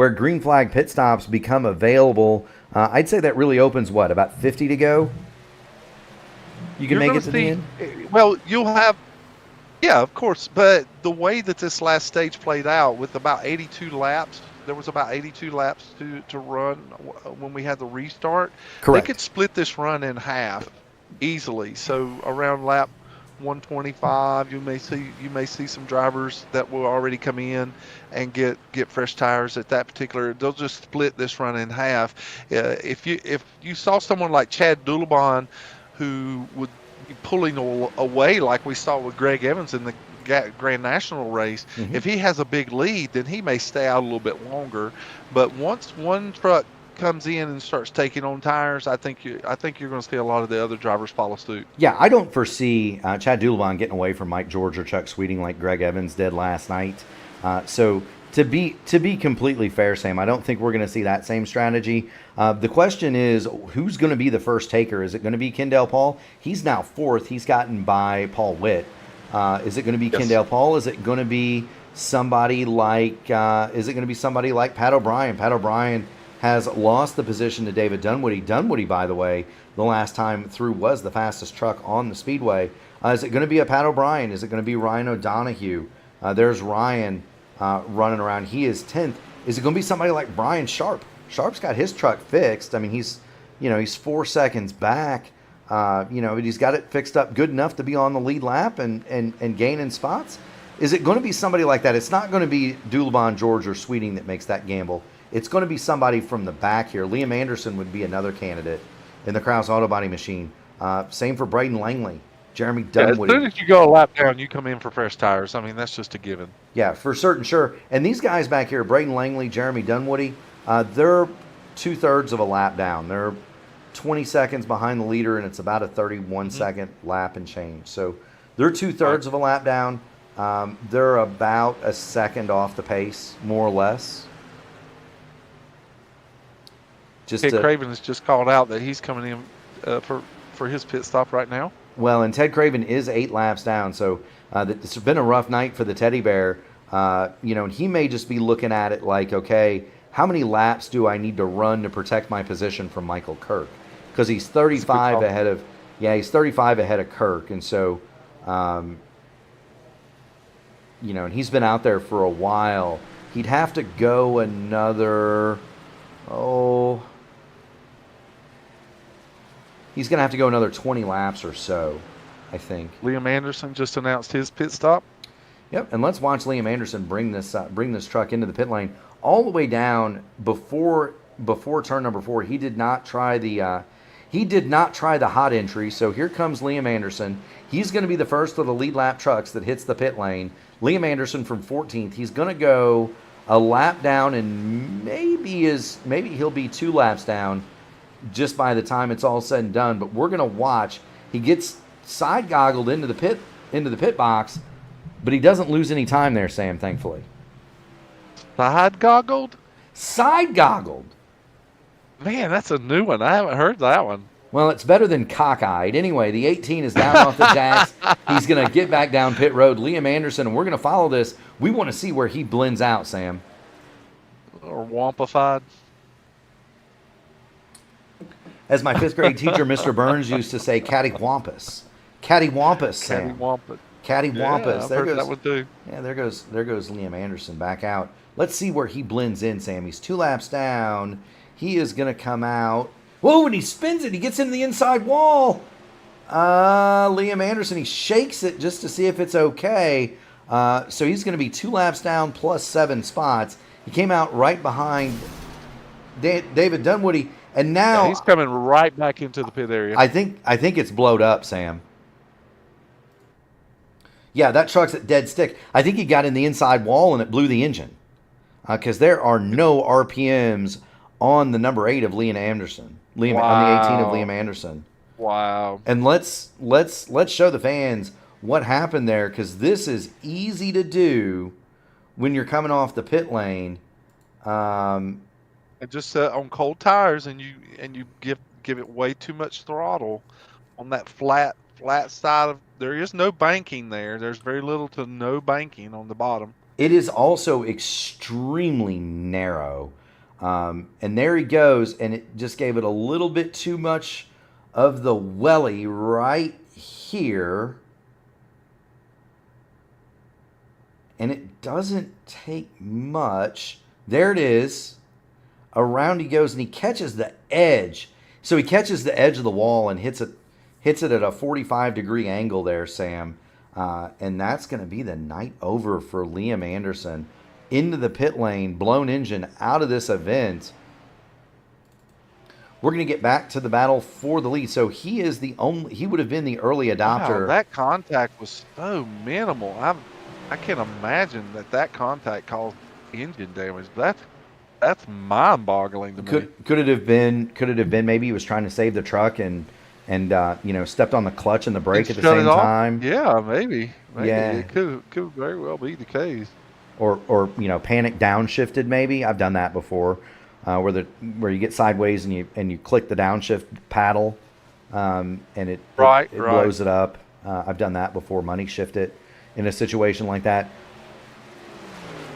green flag pit stops become available. I'd say that really opens, about 50 to go? You can make it to the end? Well, you'll have, yeah, of course. But the way that this last stage played out with about 82 laps, there was about 82 laps to run when we had the restart. Correct. They could split this run in half easily. So around lap 125. You may see some drivers that will already come in and get fresh tires at that particular. They'll just split this run in half. If you saw someone like Chad Dulabon, who would be pulling away like we saw with Greg Evans in the Grand National race, if he has a big lead, then he may stay out a little bit longer. But once one truck comes in and starts taking on tires, I think you're going to see a lot of the other drivers follow suit. Yeah, I don't foresee Chad Dulabon getting away from Mike George or Chuck Sweeting like Greg Evans did last night. So to be completely fair, Sam, I don't think we're going to see that same strategy. The question is, who's going to be the first taker? Is it going to be Kendall Paul? He's now fourth. He's gotten by Paul Witt. Is it going to be Kendall Paul? Is it going to be somebody like Pat O'Brien? Pat O'Brien has lost the position to David Dunwoody. Dunwoody, by the way, the last time through was the fastest truck on the Speedway. Is it going to be a Pat O'Brien? Is it going to be Ryan O'Donohue? There's Ryan running around. He is 10th. Is it going to be somebody like Brian Sharp? Sharp's got his truck fixed. I mean, he's 4 seconds back. But he's got it fixed up good enough to be on the lead lap and gaining spots. Is it going to be somebody like that? It's not going to be Dulabon, George, or Sweeting that makes that gamble. It's going to be somebody from the back here. Liam Anderson would be another candidate in the Krause Auto Body machine. Same for Braden Langley, Jeremy Dunwoody. As soon as you go a lap down, you come in for fresh tires. I mean, that's just a given. Yeah, for certain, sure. And these guys back here, Braden Langley, Jeremy Dunwoody, they're 2/3 of a lap down. They're 20 seconds behind the leader, and it's about a 31-second lap and change. So they're 2/3 of a lap down. They're about a second off the pace, more or less. Ted Craven has just called out that he's coming in for his pit stop right now. Well, and Ted Craven is 8 laps down, so it's been a rough night for the Teddy Bear. And he may just be looking at it like, okay, how many laps do I need to run to protect my position from Michael Kirk? Because he's 35 ahead of, he's 35 ahead of Kirk, and so, and he's been out there for a while. He'd have to go another, he's going to have to go another 20 laps or so, I think. Liam Anderson just announced his pit stop. Yep, and let's watch Liam Anderson bring this truck into the pit lane all the way down before turn number 4. He did not try the hot entry. So here comes Liam Anderson. He's going to be the first of the lead lap trucks that hits the pit lane. Liam Anderson from 14th. He's going to go a lap down, and maybe he'll be 2 laps down just by the time it's all said and done. But we're going to watch. He gets side goggled into the pit box, but he doesn't lose any time there, Sam, thankfully. Side goggled? Side goggled. Man, that's a new one. I haven't heard that one. Well, it's better than cockeyed. Anyway, the 18 is down off the jacks. He's going to get back down pit road. Liam Anderson, and we're going to follow this. We want to see where he blends out, Sam. Or wampified. As my 5th grade teacher, Mr. Burns, used to say, cattywampus. Cattywampus, Sam. Cattywampus. Yeah, I've heard that one too. Yeah, there goes Liam Anderson back out. Let's see where he blends in, Sam. He's 2 laps down. He is going to come out. Whoa, and he spins it. He gets into the inside wall. Liam Anderson, he shakes it just to see if it's okay. So he's going to be 2 laps down plus 7 spots. He came out right behind David Dunwoody. And now he's coming right back into the pit area. I think it's blowed up, Sam. Yeah, that truck's at dead stick. I think he got in the inside wall and it blew the engine. Because there are no RPMs on the number 8 of Liam Anderson. On the 18 of Liam Anderson. Wow. And let's show the fans what happened there, because this is easy to do when you're coming off the pit lane. And just on cold tires, and you give it way too much throttle on that flat side of. There is no banking there. There's very little to no banking on the bottom. It is also extremely narrow. And there he goes, and it just gave it a little bit too much of the welly right here. And it doesn't take much. There it is. Around he goes, and he catches the edge. So he catches the edge of the wall and hits it hits it at a 45-degree angle there, Sam. And that's going to be the night over for Liam Anderson. Into the pit lane, blown engine out of this event. We're going to get back to the battle for the lead. So he would have been the early adopter. Wow, that contact was so minimal. I can't imagine that contact caused engine damage. That's mind-boggling to me. Could it have been maybe he was trying to save the truck and stepped on the clutch and the brake at the same time? Yeah, maybe. Yeah. It could very well be the case. Or panic downshift maybe. I've done that before, where you get sideways and you click the downshift paddle, and it blows it up. I've done that before. Money shift it in a situation like that.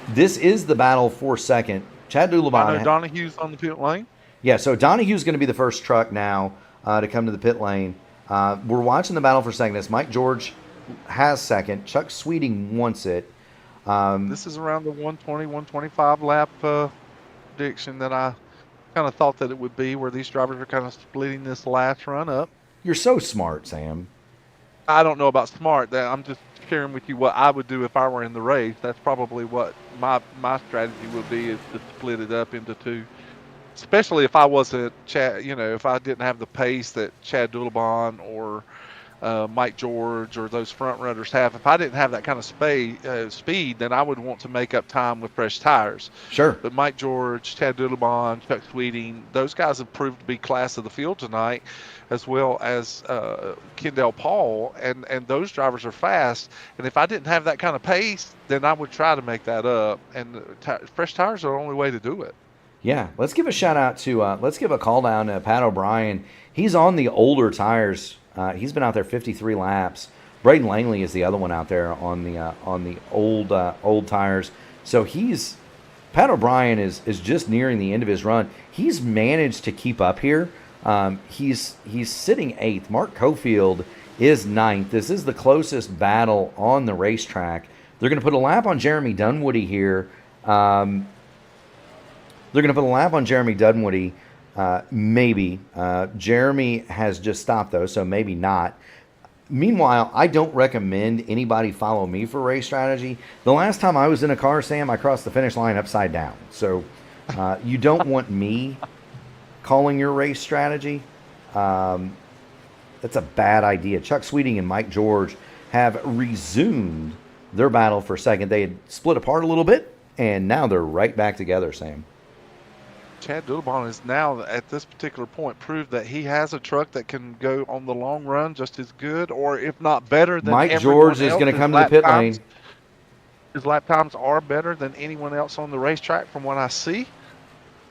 This is the battle for second. Chad Dulabon. I know Donahue's on the pit lane. Yeah, so Donahue's going to be the first truck now to come to the pit lane. We're watching the battle for second. This Mike George has second. Chuck Sweeting wants it. This is around the 120, 125 lap prediction that I kind of thought that it would be, where these drivers are kind of splitting this last run up. You're so smart, Sam. I don't know about smart. That I'm just sharing with you what I would do if I were in the race. That's probably what my strategy would be, is to split it up into two. Especially if I wasn't Chad, if I didn't have the pace that Chad Dulabon or Mike George or those front runners have. If I didn't have that kind of speed, then I would want to make up time with fresh tires. Sure. But Mike George, Chad Dulabon, Chuck Sweeting, those guys have proved to be class of the field tonight, as well as Kendall Paul, and those drivers are fast. And if I didn't have that kind of pace, then I would try to make that up. And fresh tires are the only way to do it. Yeah, let's give a shout out to let's give a call down to Pat O'Brien. He's on the older tires. He's been out there 53 laps. Braden Langley is the other one out there on the old tires. So Pat O'Brien is just nearing the end of his run. He's managed to keep up here. He's sitting 8th. Mark Cofield is 9th. This is the closest battle on the racetrack. They're going to put a lap on Jeremy Dunwoody here. Maybe. Jeremy has just stopped, though, so maybe not. Meanwhile, I don't recommend anybody follow me for race strategy. The last time I was in a car, Sam, I crossed the finish line upside down. So you don't want me calling your race strategy. That's a bad idea. Chuck Sweeting and Mike George have resumed their battle for second. They had split apart a little bit, and now they're right back together, Sam. Chad Dulabon is now, at this particular point, proved that he has a truck that can go on the long run just as good, or if not better than Mike George is going to come to the pit lane. His lap times are better than anyone else on the racetrack from what I see.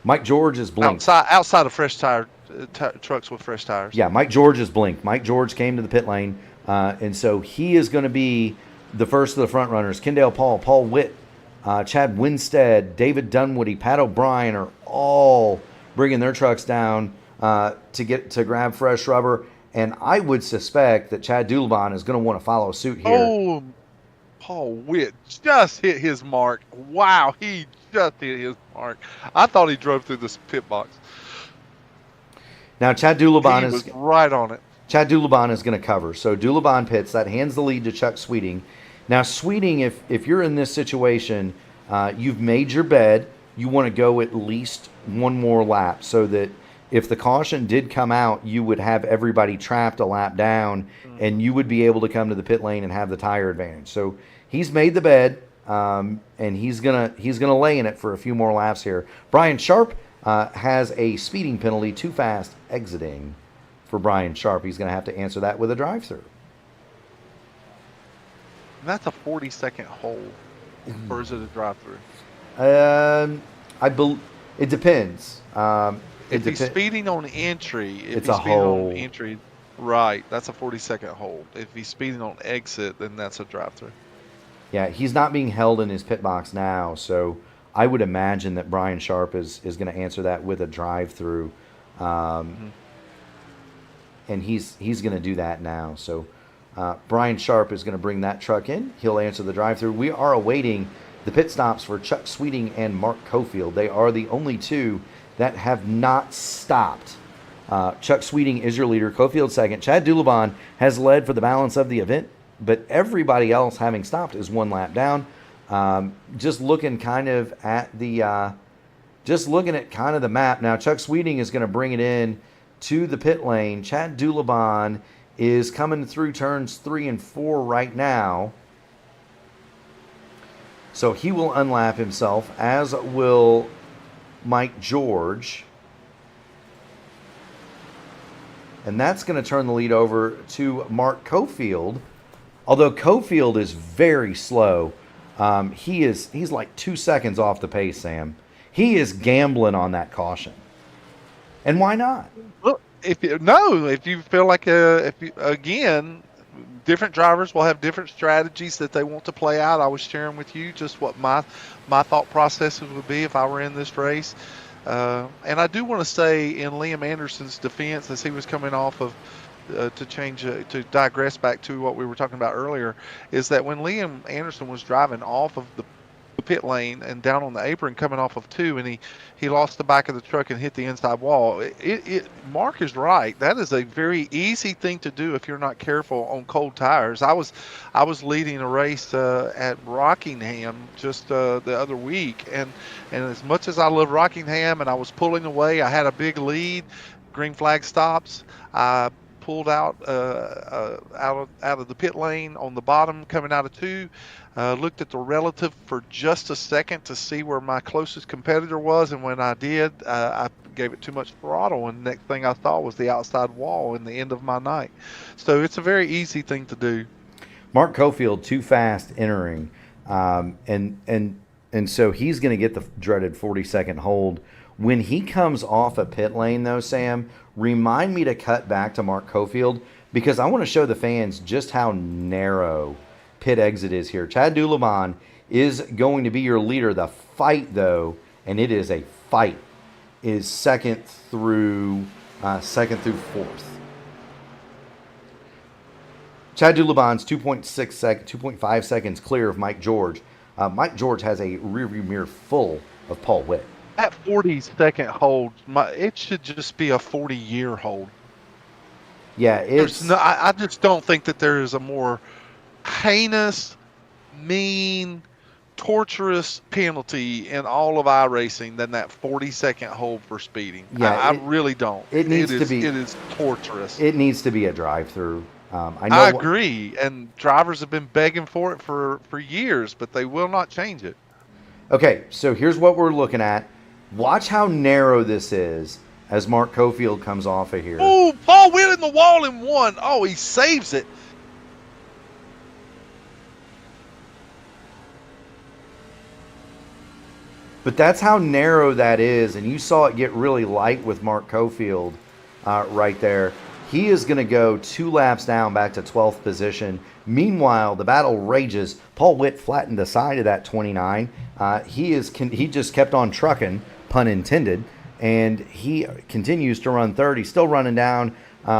Mike George is blinked. Outside of fresh tire trucks with fresh tires. Yeah, Mike George is blinked. Mike George came to the pit lane, and so he is going to be the first of the front runners. Kendall Paul, Paul Witt, Chad Winstead, David Dunwoody, Pat O'Brien are all bringing their trucks down to grab fresh rubber. And I would suspect that Chad Dulabon is going to want to follow suit here. Oh, Paul Witt just hit his mark. Wow, he just hit his mark. I thought he drove through this pit box. Now Chad Dulabon was right on it. Chad Dulabon is going to cover. So Dulabon pits. That hands the lead to Chuck Sweeting. Now, Sweeting, if you're in this situation, you've made your bed, you want to go at least one more lap so that if the caution did come out, you would have everybody trapped a lap down, and you would be able to come to the pit lane and have the tire advantage. So he's made the bed, and he's gonna lay in it for a few more laps here. Brian Sharp has a speeding penalty, too fast exiting for Brian Sharp. He's going to have to answer that with a drive-through. And that's a 40-second hold, or is it a drive-through? It depends. If he's speeding on entry, it's a hold. Right, that's a 40-second hold. If he's speeding on exit, then that's a drive-through. Yeah, he's not being held in his pit box now, so I would imagine that Brian Sharp is going to answer that with a drive-through, and he's going to do that now. So Brian Sharp is going to bring that truck in. He'll answer the drive-through. We are awaiting the pit stops for Chuck Sweeting and Mark Cofield. They are the only two that have not stopped Chuck Sweeting is your leader. Cofield second. Chad Dulabon has led for the balance of the event, but everybody else having stopped is one lap down. Just looking kind of at the map now. Chuck Sweeting is going to bring it in to the pit lane. Chad Dulabon is coming through turns 3 and 4 right now. So he will unlap himself, as will Mike George. And that's going to turn the lead over to Mark Cofield. Although Cofield is very slow. He's like 2 seconds off the pace, Sam. He is gambling on that caution. And why not? Well, if you feel like different drivers will have different strategies that they want to play out. I was sharing with you just what my thought processes would be if I were in this race. And I do want to say, in Liam Anderson's defense, as he was coming off of to digress back to what we were talking about earlier, is that when Liam Anderson was driving off of the pit lane and down on the apron coming off of 2, and he lost the back of the truck and hit the inside wall. Mark is right. That is a very easy thing to do if you're not careful on cold tires. I was leading a race at Rockingham just the other week, and as much as I love Rockingham, and I was pulling away, I had a big lead. Green flag stops. I pulled out of the pit lane on the bottom coming out of 2. Looked at the relative for just a second to see where my closest competitor was, and when I did, I gave it too much throttle, and the next thing I saw was the outside wall in the end of my night. So it's a very easy thing to do. Mark Cofield too fast entering, and so he's going to get the dreaded 40-second hold. When he comes off a pit lane, though, Sam, remind me to cut back to Mark Cofield, because I want to show the fans just how narrow pit exit is here. Chad Dulabon is going to be your leader. The fight, though, and it is a fight, is second through fourth. Chad Dulabon's 2.5 seconds clear of Mike George. Mike George has a rearview mirror full of Paul Witt. That 40-second hold, it should just be a 40-year hold. Yeah, I just don't think that there is a more heinous, mean, torturous penalty in all of iRacing than that 40-second hold for speeding. Yeah, I really don't. It is torturous. It needs to be a drive-through. I agree, and drivers have been begging for it for years, but they will not change it. Okay, so here's what we're looking at. Watch how narrow this is as Mark Cofield comes off of here. Oh, Paul Witt in the wall in 1. Oh, he saves it. But that's how narrow that is, and you saw it get really light with Mark Cofield right there. He is going to go 2 laps down back to 12th position. Meanwhile, the battle rages. Paul Witt flattened the side of that 29. He just kept on trucking, pun intended, and he continues to run third. He's still running down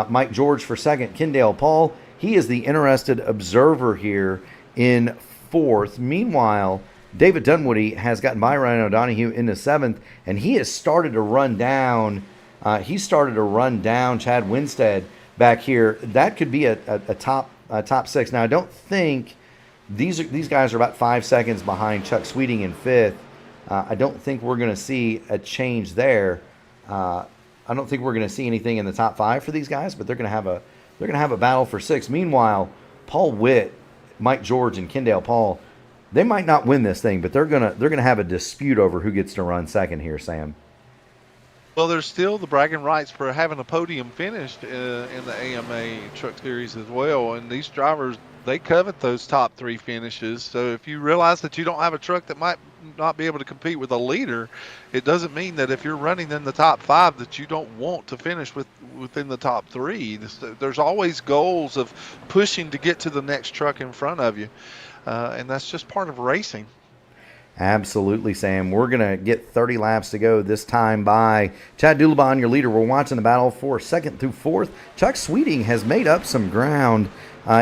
Mike George for second. Kendale Paul, he is the interested observer here in fourth. Meanwhile, David Dunwoody has gotten by Ryan O'Donohue into 7th, and he has started to run down. Chad Winstead back here. That could be a top 6. Now, I don't think these guys are about 5 seconds behind Chuck Sweeting in 5th. I don't think we're going to see a change there. I don't think we're going to see anything in the top 5 for these guys, but they're going to have a battle for 6. Meanwhile, Paul Witt, Mike George, and Kendale Paul, they might not win this thing, but they're gonna have a dispute over who gets to run second here, Sam. Well, there's still the bragging rights for having a podium finished in the AMA Truck Series as well, and these drivers, they covet those top 3 finishes. So if you realize that you don't have a truck that might not be able to compete with a leader, it doesn't mean that if you're running in the top 5 that you don't want to finish within the top 3. There's always goals of pushing to get to the next truck in front of you, and that's just part of racing. Absolutely, Sam. We're going to get 30 laps to go this time by Chad Dulabon, your leader. We're watching the battle for 2nd through 4th. Chuck Sweeting has made up some ground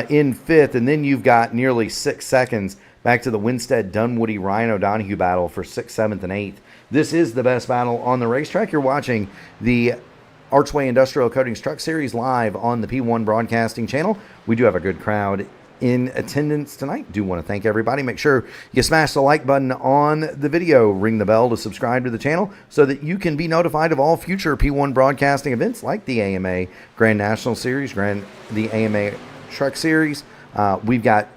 in 5th, and then you've got nearly 6 seconds back to the Winstead, Dunwoody, Ryan O'Donohue battle for 6th, 7th, and 8th. This is the best battle on the racetrack. You're watching the Archway Industrial Coatings Truck Series live on the P1 Broadcasting Channel. We do have a good crowd in attendance tonight. Do want to thank everybody. Make sure you smash the like button on the video. Ring the bell to subscribe to the channel so that you can be notified of all future P1 Broadcasting events like the AMA Grand National Series, the AMA Truck Series. We've got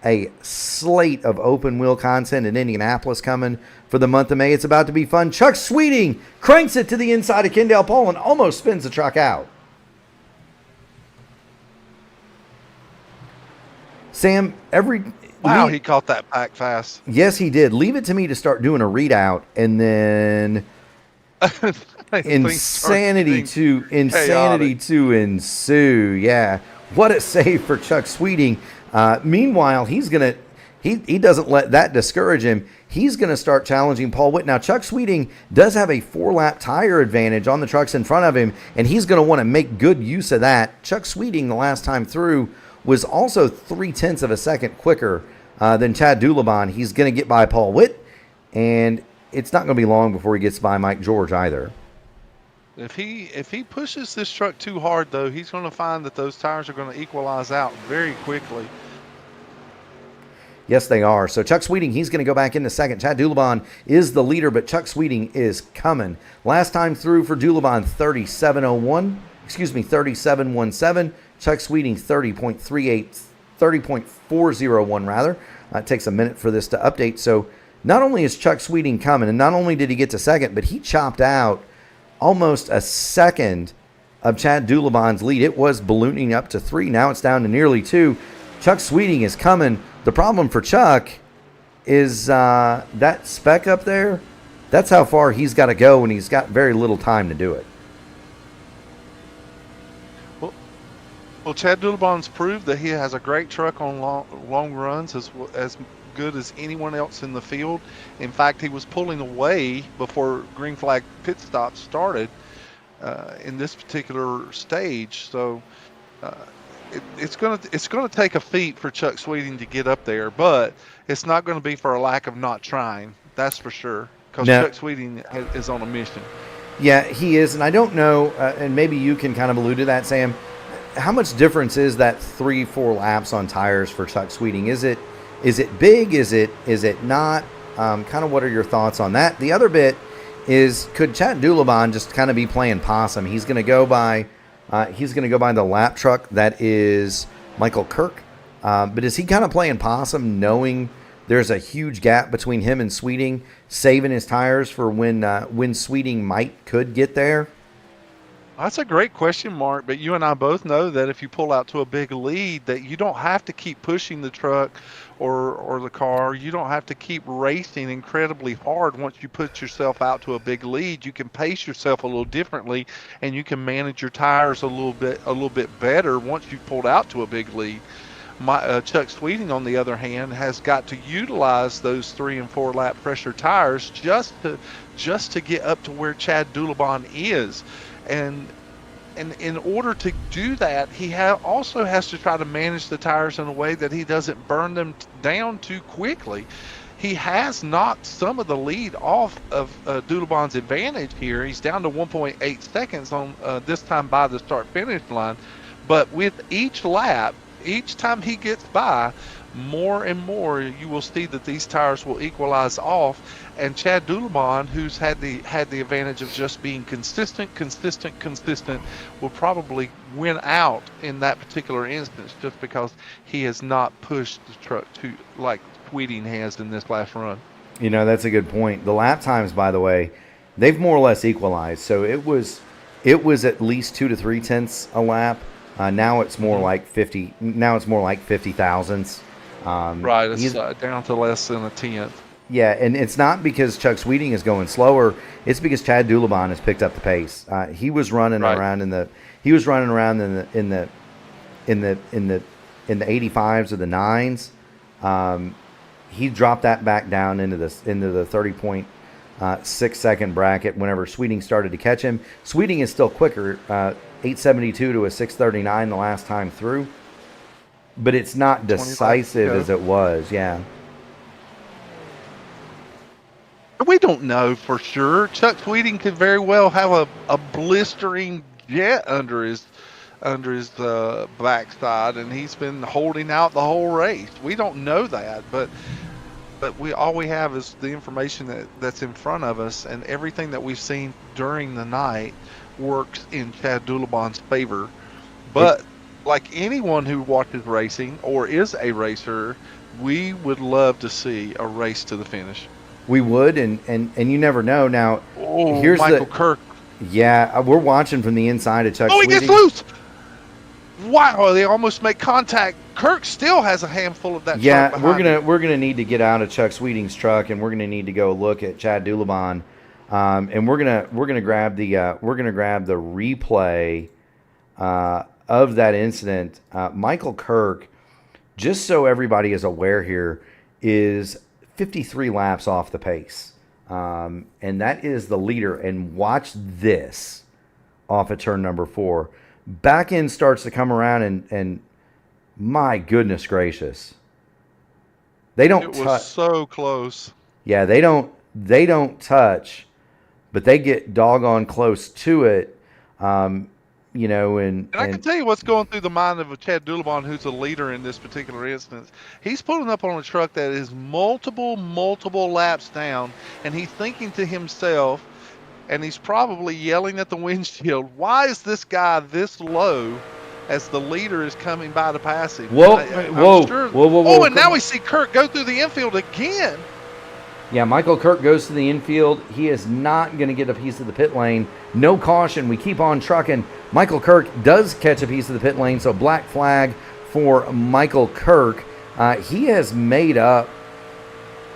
a slate of open wheel content in Indianapolis coming for the month of May. It's about to be fun. Chuck Sweeting cranks it to the inside of Kendall Pole and almost spins the truck out. Sam, he caught that back fast. Yes, he did. Leave it to me to start doing a readout, and then insanity to ensue. Yeah, what a save for Chuck Sweeting. Meanwhile, he doesn't let that discourage him. He's going to start challenging Paul Witt. Now, Chuck Sweeting does have a 4-lap tire advantage on the trucks in front of him, and he's going to want to make good use of that. Chuck Sweeting, the last time through, was also 0.3 of a second quicker than Chad Dulabon. He's going to get by Paul Witt, and it's not going to be long before he gets by Mike George either. If he pushes this truck too hard, though, he's going to find that those tires are going to equalize out very quickly. Yes, they are. So Chuck Sweeting, he's going to go back into second. Chad Dulabon is the leader, but Chuck Sweeting is coming. Last time through for Dulabon, 37.17. Chuck Sweeting, 30.401 rather. It takes a minute for this to update. So not only is Chuck Sweeting coming, and not only did he get to second, but he chopped out almost a second of Chad Dulabon's lead. It was ballooning up to 3. Now it's down to nearly 2. Chuck Sweeting is coming. The problem for Chuck is that speck up there. That's how far he's got to go, and he's got very little time to do it. Well, Chad Dulabon's proved that he has a great truck on long runs, as good as anyone else in the field. In fact, he was pulling away before green flag pit stop started in this particular stage. So it's gonna take a feat for Chuck Sweeting to get up there, but it's not going to be for a lack of not trying. That's for sure, because Chuck Sweeting is on a mission. Yeah, he is, and I don't know, and maybe you can kind of allude to that, Sam. How much difference is that 3-4 laps on tires for Chuck Sweeting? Is it big? Is it not? Kind of what are your thoughts on that? The other bit is, could Chad Dulabon just kind of be playing possum? He's going to go by the lap truck that is Michael Kirk. But is he kind of playing possum, knowing there's a huge gap between him and Sweeting, saving his tires for when Sweeting could get there? That's a great question, Mark, but you and I both know that if you pull out to a big lead, that you don't have to keep pushing the truck or the car. You don't have to keep racing incredibly hard. Once you put yourself out to a big lead, you can pace yourself a little differently, and you can manage your tires a little bit better once you've pulled out to a big lead. Chuck Sweeting, on the other hand, has got to utilize those 3 and 4 lap pressure tires just to get up to where Chad Dulabon is. And in order to do that, he also has to try to manage the tires in a way that he doesn't burn them down too quickly. He has knocked some of the lead off of Dulabon's advantage here. He's down to 1.8 seconds on this time by the start-finish line. But with each lap, each time he gets by, more and more you will see that these tires will equalize off, and Chad Dulabon, who's had the advantage of just being consistent, will probably win out in that particular instance, just because he has not pushed the truck to like Sweeting has in this last run. You know, that's a good point. The lap times, by the way, they've more or less equalized. So it was at least 2 to 3 tenths a lap. Now it's more like 50. Now it's more like 50 thousandths. Right, it's down to less than a tenth. Yeah, and it's not because Chuck Sweeting is going slower. It's because Chad Dulabon has picked up the pace. He was running around in the 85s or the 9s. He dropped that back down into the 30.6 second bracket whenever Sweeting started to catch him. Sweeting is still quicker, 872 to a 639 the last time through. But it's not decisive as it was, yeah. We don't know for sure. Chuck Sweeting could very well have a blistering jet under his backside, and he's been holding out the whole race. We don't know that, but all we have is the information that's in front of us, and everything that we've seen during the night works in Chad Dulabon's favor. But like anyone who watches racing or is a racer, we would love to see a race to the finish. We would, and you never know. Now, here's Michael Kirk. Yeah, we're watching from the inside of Chuck Oh, he Sweeting. gets loose! Wow, they almost make contact. Kirk still has a handful of that. Yeah, truck we're gonna need to get out of Chuck Sweeting's truck, and we're gonna need to go look at Chad Dulabon, and we're gonna grab the replay of that incident. Michael Kirk, just so everybody is aware here, is 53 laps off the pace, and that is the leader. And watch this off of turn number 4. Back end starts to come around, and my goodness gracious, they don't. It was so close. Yeah, they don't touch, but they get doggone close to it. You know, and I can tell you what's going through the mind of a Chad Dulabon, who's a leader in this particular instance. He's pulling up on a truck that is multiple laps down, and he's thinking to himself, and he's probably yelling at the windshield, why is this guy this low as the leader is coming by to pass him? Whoa. Oh, and now we see Kirk go through the infield again. Yeah, Michael Kirk goes to the infield. He is not going to get a piece of the pit lane. No caution. We keep on trucking. Michael Kirk does catch a piece of the pit lane, so black flag for Michael Kirk. He has made up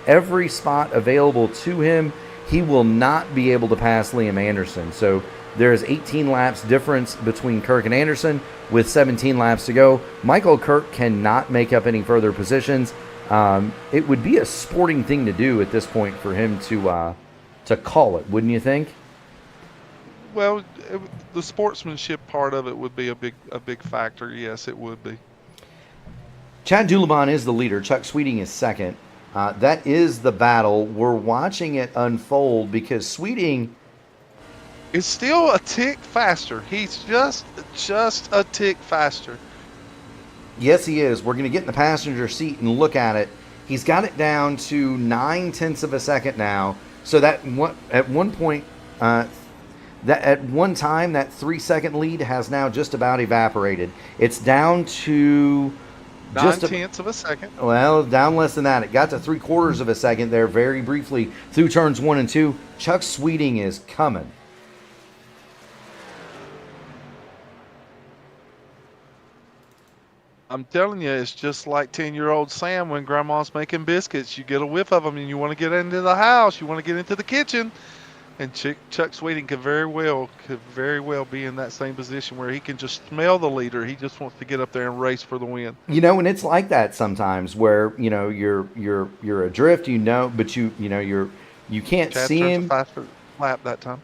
every spot available to him. He will not be able to pass Liam Anderson. So there's 18 laps difference between Kirk and Anderson with 17 laps to go. Michael Kirk cannot make up any further positions. It would be a sporting thing to do at this point for him to call it, wouldn't you think? Well, the sportsmanship part of it would be a big factor. Yes, it would be. Chad Dulabon is the leader. Chuck Sweeting is second. That is the battle. We're watching it unfold because Sweeting is still a tick faster. He's just a tick faster. Yes, he is. We're going to get in the passenger seat and look at it. He's got it down to 0.9 of a second now. So that at one point, that at one time, that 3-second lead has now just about evaporated. It's down to 0.9 of a second. Well, down less than that. It got to 3/4 of a second there very briefly through turns 1 and 2. Chuck Sweeting is coming. I'm telling you, it's just like 10-year-old Sam when Grandma's making biscuits. You get a whiff of them and you want to get into the house. You want to get into the kitchen. And Chuck Sweeting could very well be in that same position where he can just smell the leader. He just wants to get up there and race for the win. You know, and it's like that sometimes where, you know, you're adrift, you know, but you can't Chad see him. Faster lap that time.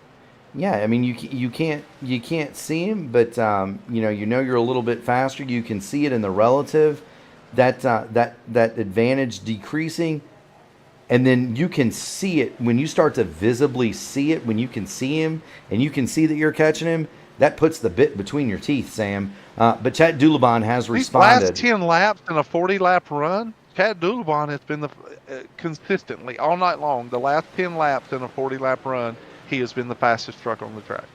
Yeah, I mean you can't see him, but you know you're a little bit faster. You can see it in the relative, that advantage decreasing, and then you can see it when you start to visibly see it. When you can see him and you can see that you're catching him, that puts the bit between your teeth, Sam. But Chad Dulabon has responded. These last 10 laps in a 40-lap run, Chad Dulabon has been consistently all night long. The last 10 laps in a 40-lap run, he has been the fastest truck on the track.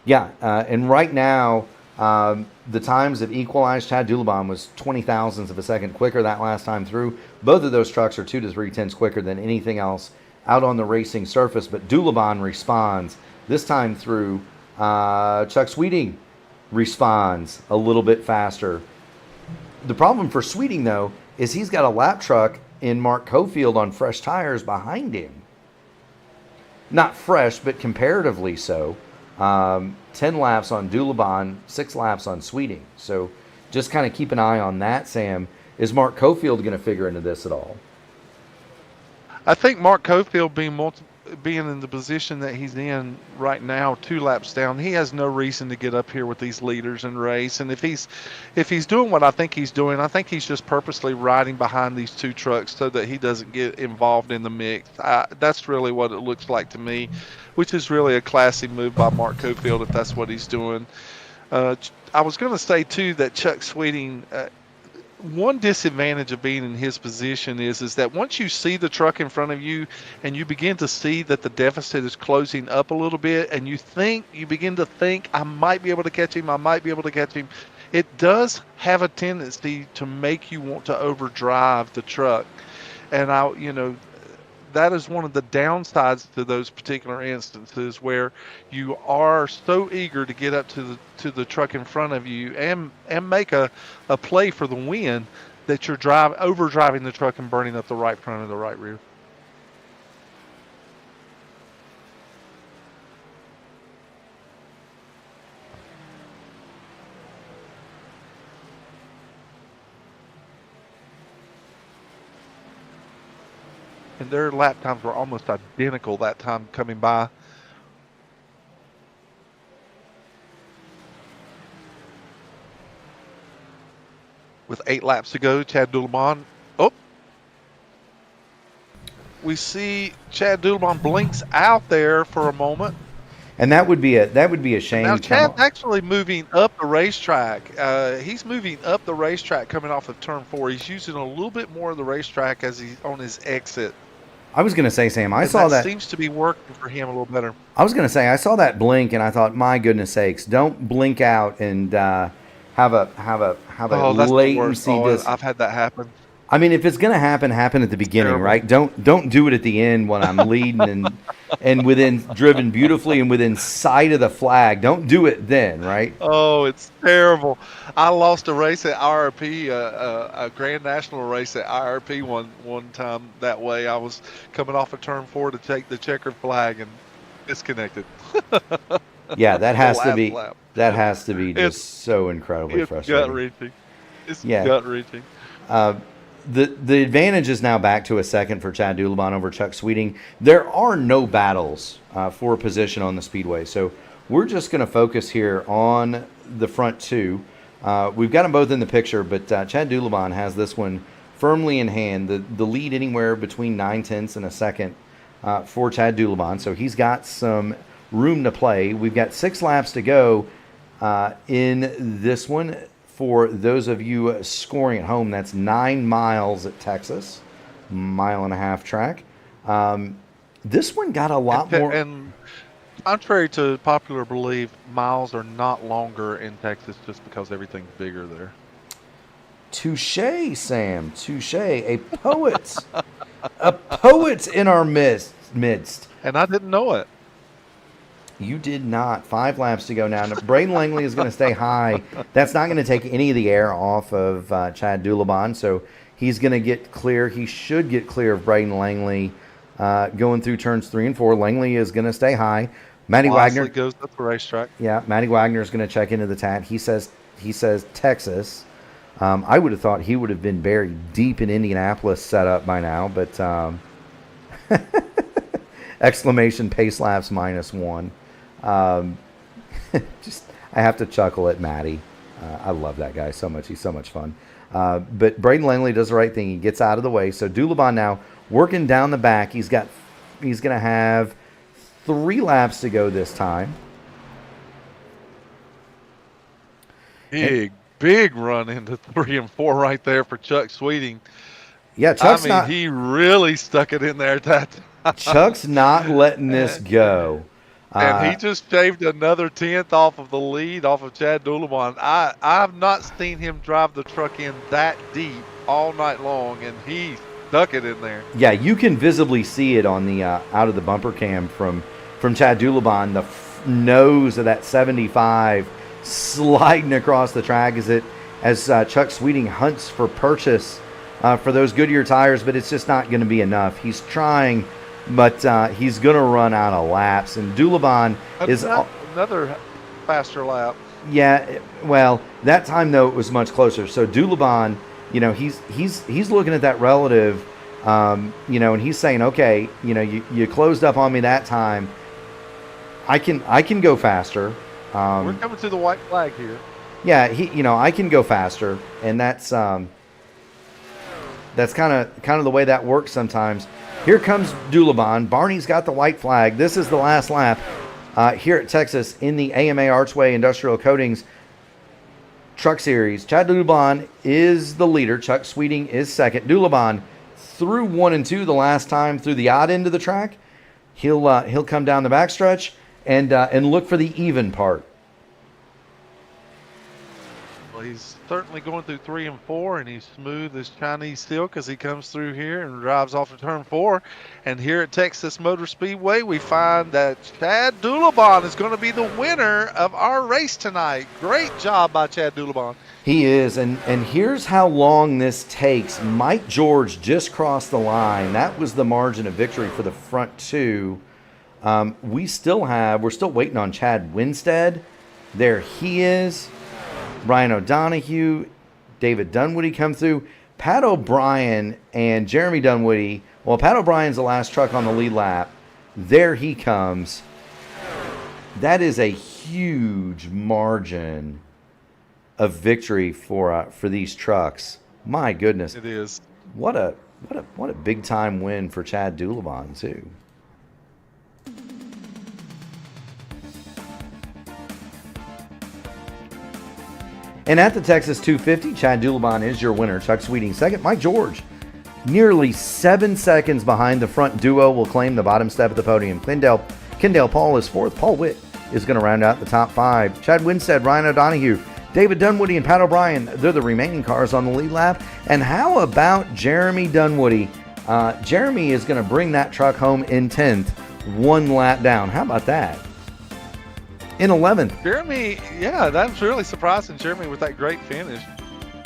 Yeah, and right now, the times have equalized. Chad Dulabon was 20 thousandths of a second quicker that last time through. Both of those trucks are 2 to 3 tenths quicker than anything else out on the racing surface. But Dulabon responds this time through. Chuck Sweeting responds a little bit faster. The problem for Sweeting, though, is he's got a lap truck in Mark Cofield on fresh tires behind him. Not fresh, but comparatively so. 10 laps on Dulabon, 6 laps on Sweeting. So just kind of keep an eye on that, Sam. Is Mark Cofield going to figure into this at all? I think Mark Cofield being being in the position that he's in right now, 2 laps down, he has no reason to get up here with these leaders and race. And if he's doing what I think he's doing, I think he's just purposely riding behind these 2 trucks so that he doesn't get involved in the mix. That's really what it looks like to me, which is really a classy move by Mark Cofield if that's what he's doing. I was going to say too that Chuck Sweeting. One disadvantage of being in his position is that once you see the truck in front of you and you begin to see that the deficit is closing up a little bit, and you begin to think, I might be able to catch him, it does have a tendency to make you want to overdrive the truck. And that is one of the downsides to those particular instances where you are so eager to get up to the truck in front of you and make a play for the win that you're overdriving the truck and burning up the right front and the right rear. And their lap times were almost identical that time coming by. With 8 laps to go, Chad Dulabon. Oh, we see Chad Dulabon blinks out there for a moment. And that would be a shame. Now Chad's actually moving up the racetrack. He's moving up the racetrack coming off of turn 4. He's using a little bit more of the racetrack as he's on his exit. I was going to say, Sam, I saw that. Seems to be working for him a little better. I was going to say, I saw that blink, and I thought, my goodness sakes, don't blink out and have a latency. I've had that happen. I mean, if it's going to happen at the beginning, terrible. right? Don't do it at the end when I'm leading and driven beautifully and within sight of the flag. Don't do it then, right? Oh, it's terrible. I lost a race at IRP, a Grand National race at IRP one time that way. I was coming off of turn 4 to take the checkered flag and disconnected. Yeah, that has to be lap. just so incredibly frustrating. Gut-wrenching. It's Yeah. gut-wrenching. The advantage is now back to a second for Chad Dulabon over Chuck Sweeting. There are no battles for position on the Speedway, so we're just going to focus here on the front 2. We've got them both in the picture, but Chad Dulabon has this one firmly in hand. The lead anywhere between 9/10 and a second for Chad Dulabon, so he's got some room to play. We've got 6 laps to go in this one. For those of you scoring at home, that's 9 miles at Texas, 1.5 mile track. This one got a lot more. And contrary to popular belief, miles are not longer in Texas just because everything's bigger there. Touche, Sam. Touche. A poet. A poet in our midst. And I didn't know it. You did not. 5 laps to go now. Braden Langley is going to stay high. That's not going to take any of the air off of Chad Dulabon, so he's going to get clear. He should get clear of Braden Langley going through turns 3 and 4. Langley is going to stay high. Matty Wagner goes up the racetrack. Yeah, Matty Wagner is going to check into the tat. He says Texas. I would have thought he would have been buried deep in Indianapolis set up by now, but exclamation pace laps -1. Just I have to chuckle at Matty. I love that guy so much. He's so much fun. But Braden Langley does the right thing. He gets out of the way. So Dulabon now working down the back. He's going to have 3 laps to go this time. Big run into 3 and 4 right there for Chuck Sweeting. Yeah, he really stuck it in there at that time. Chuck's not letting this go. And he just shaved another 10th off of the lead off of Chad Dulabon. I've not seen him drive the truck in that deep all night long, and he stuck it in there. Yeah, you can visibly see it on the out of the bumper cam from Chad Dulabon. The nose of that 75 sliding across the track as Chuck Sweeting hunts for purchase for those Goodyear tires, but it's just not going to be enough. He's trying, but he's going to run out of laps. And Dulabon is another faster lap. Yeah, well, that time though it was much closer. So Dulabon, he's looking at that relative And he's saying, okay, you closed up on me that time. I can go faster. We're coming to the white flag here. Yeah, I can go faster, and that's kind of the way that works sometimes. Here comes Dulabon. Barney's got the white flag. This is the last lap here at Texas in the AMA Archway Industrial Coatings Truck Series. Chad Dulabon is the leader. Chuck Sweeting is second. Dulabon through 1 and 2 the last time through the odd end of the track. He'll come down the backstretch and look for the even part. Well, he's certainly going through 3 and 4, and he's smooth as Chinese silk as he comes through here and drives off to turn 4. And here at Texas Motor Speedway, we find that Chad Dulabon is going to be the winner of our race tonight. Great job by Chad Dulabon. He is, and here's how long this takes. Mike George just crossed the line. That was the margin of victory for the front two. We're still waiting on Chad Winstead. There he is. Ryan O'Donohue, David Dunwoody come through. Pat O'Brien and Jeremy Dunwoody. Well, Pat O'Brien's the last truck on the lead lap. There he comes. That is a huge margin of victory for these trucks. My goodness. It is. What a big time win for Chad Dulabon too. And at the Texas 250, Chad Dulabon is your winner. Chuck Sweeting second. Mike George, nearly 7 seconds behind the front duo, will claim the bottom step of the podium. Kendall Paul is fourth. Paul Witt is going to round out the top 5. Chad Winstead, Ryan O'Donohue, David Dunwoody, and Pat O'Brien, they're the remaining cars on the lead lap. And how about Jeremy Dunwoody? Jeremy is going to bring that truck home in 10th, 1 lap down. How about that? In 11th. Jeremy, yeah, that's really surprising. Jeremy with that great finish.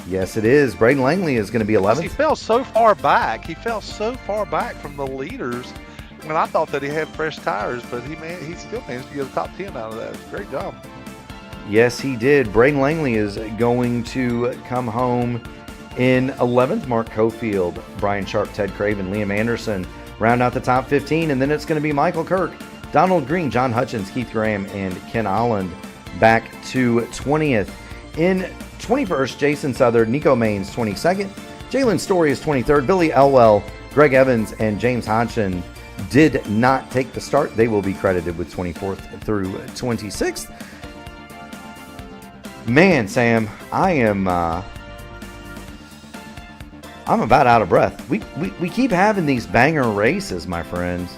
Yes, it is. Braden Langley is going to be 11th. He fell so far back. He fell so far back from the leaders. When I thought that he had fresh tires, but he still managed to get a top 10 out of that. Great job. Yes, he did. Braden Langley is going to come home in 11th. Mark Cofield, Brian Sharp, Ted Craven, Liam Anderson round out the top 15, and then it's going to be Michael Kirk, Donald Green, John Hutchins, Keith Graham, and Ken Holland back to 20th. In 21st, Jason Southern, Nico Maines, 22nd. Jalen Story is 23rd. Billy Elwell, Greg Evans, and James Hodgson did not take the start. They will be credited with 24th through 26th. Man, Sam, I'm about out of breath. We keep having these banger races, my friends.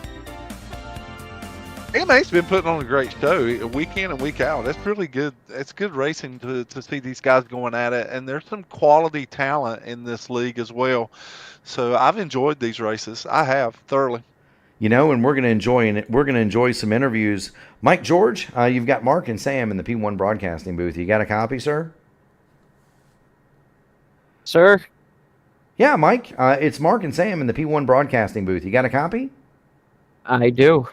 AMA's been putting on a great show week in and week out. That's really good. It's good racing to see these guys going at it, and there's some quality talent in this league as well. So I've enjoyed these races. I have thoroughly. And we're going to enjoy some interviews. Mike George, you've got Mark and Sam in the P1 broadcasting booth. You got a copy, sir? Sir? Yeah, Mike. It's Mark and Sam in the P1 broadcasting booth. You got a copy? I do.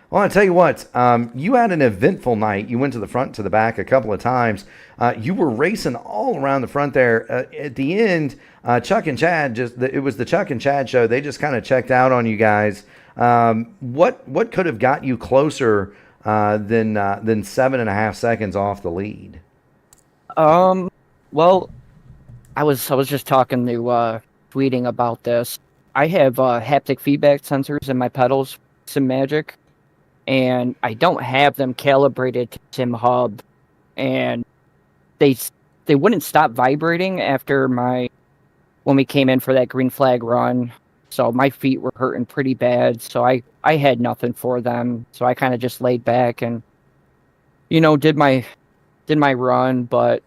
Well, I'll tell you what, you had an eventful night. You went to the front, to the back a couple of times. You were racing all around the front there. At the end, Chuck and Chad, it was the Chuck and Chad show. They just kind of checked out on you guys. What could have got you closer than 7.5 seconds off the lead? Well, I was just talking to tweeting about this. I have haptic feedback sensors in my pedals, some magic. And I don't have them calibrated to Sim Hub, and they wouldn't stop vibrating after when we came in for that green flag run. So my feet were hurting pretty bad. So I had nothing for them. So I kind of just laid back and did my run. But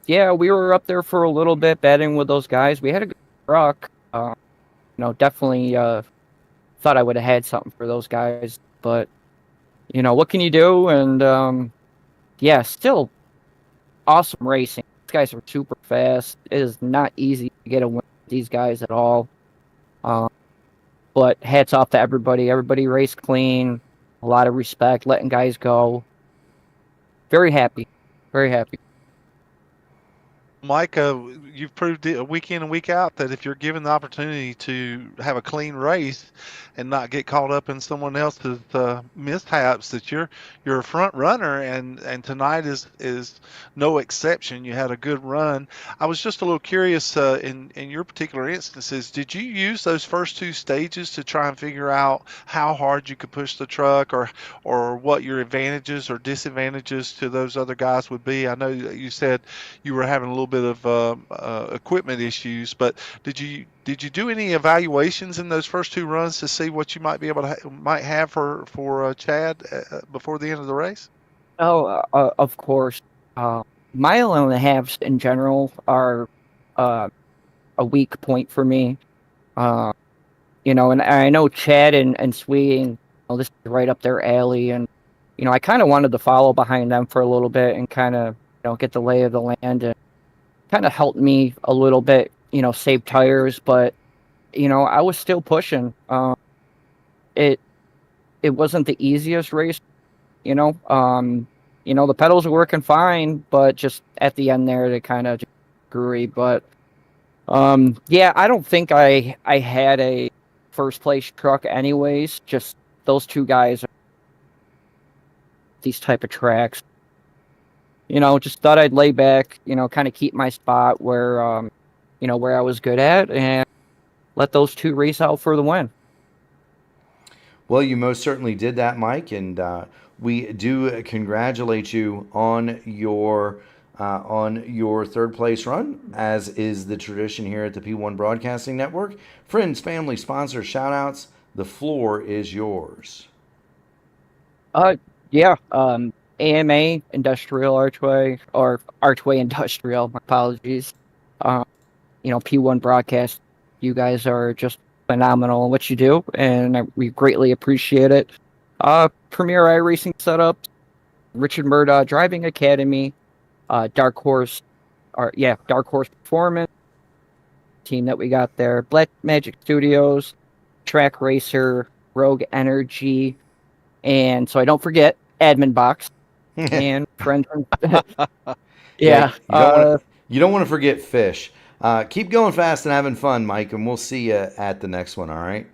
yeah, we were up there for a little bit batting with those guys. We had a good truck. Definitely thought I would have had something for those guys, but. What can you do? And, yeah, still awesome racing. These guys are super fast. It is not easy to get a win with these guys at all. But hats off to everybody. Everybody raced clean. A lot of respect, letting guys go. Very happy. Very happy. Mike, you've proved it week in and week out that if you're given the opportunity to have a clean race and not get caught up in someone else's mishaps, that you're a front runner, and tonight is no exception. You had a good run. I was just a little curious in your particular instances. Did you use those first two stages to try and figure out how hard you could push the truck, or what your advantages or disadvantages to those other guys would be? I know that you said you were having a little bit of equipment issues, but did you do any evaluations in those first two runs to see what you might be able to might have for Chad before the end of the race? Oh, of course. Mile and a halves in general are a weak point for me. Uh, and I know Chad and Sweeting, this is right up their alley, and I kind of wanted to follow behind them for a little bit and kind of get the lay of the land, and kind of helped me a little bit, save tires, but I was still pushing. It it wasn't the easiest race, the pedals were working fine, but just at the end there they kind of screwy. But yeah, I don't think I had a first place truck anyways. Just those two guys, these type of tracks. Just thought I'd lay back, kind of keep my spot where where I was good at, and let those two race out for the win. Well, you most certainly did that, Mike, and we do congratulate you on your third place run, as is the tradition here at the P1 Broadcasting Network. Friends, family, sponsors, shout outs. The floor is yours. Yeah. AMA Industrial Archway, or Archway Industrial. My apologies. P1 Broadcast. You guys are just phenomenal in what you do, and we greatly appreciate it. Premier iRacing setup, Richard Murda Driving Academy, Dark Horse Performance team that we got there, Black Magic Studios, Trak Racer, Rogue Energy, and so I don't forget Admin Box and friends. Yeah, you don't want to forget Fish. Keep going fast and having fun, Mike, and we'll see you at the next one. All right.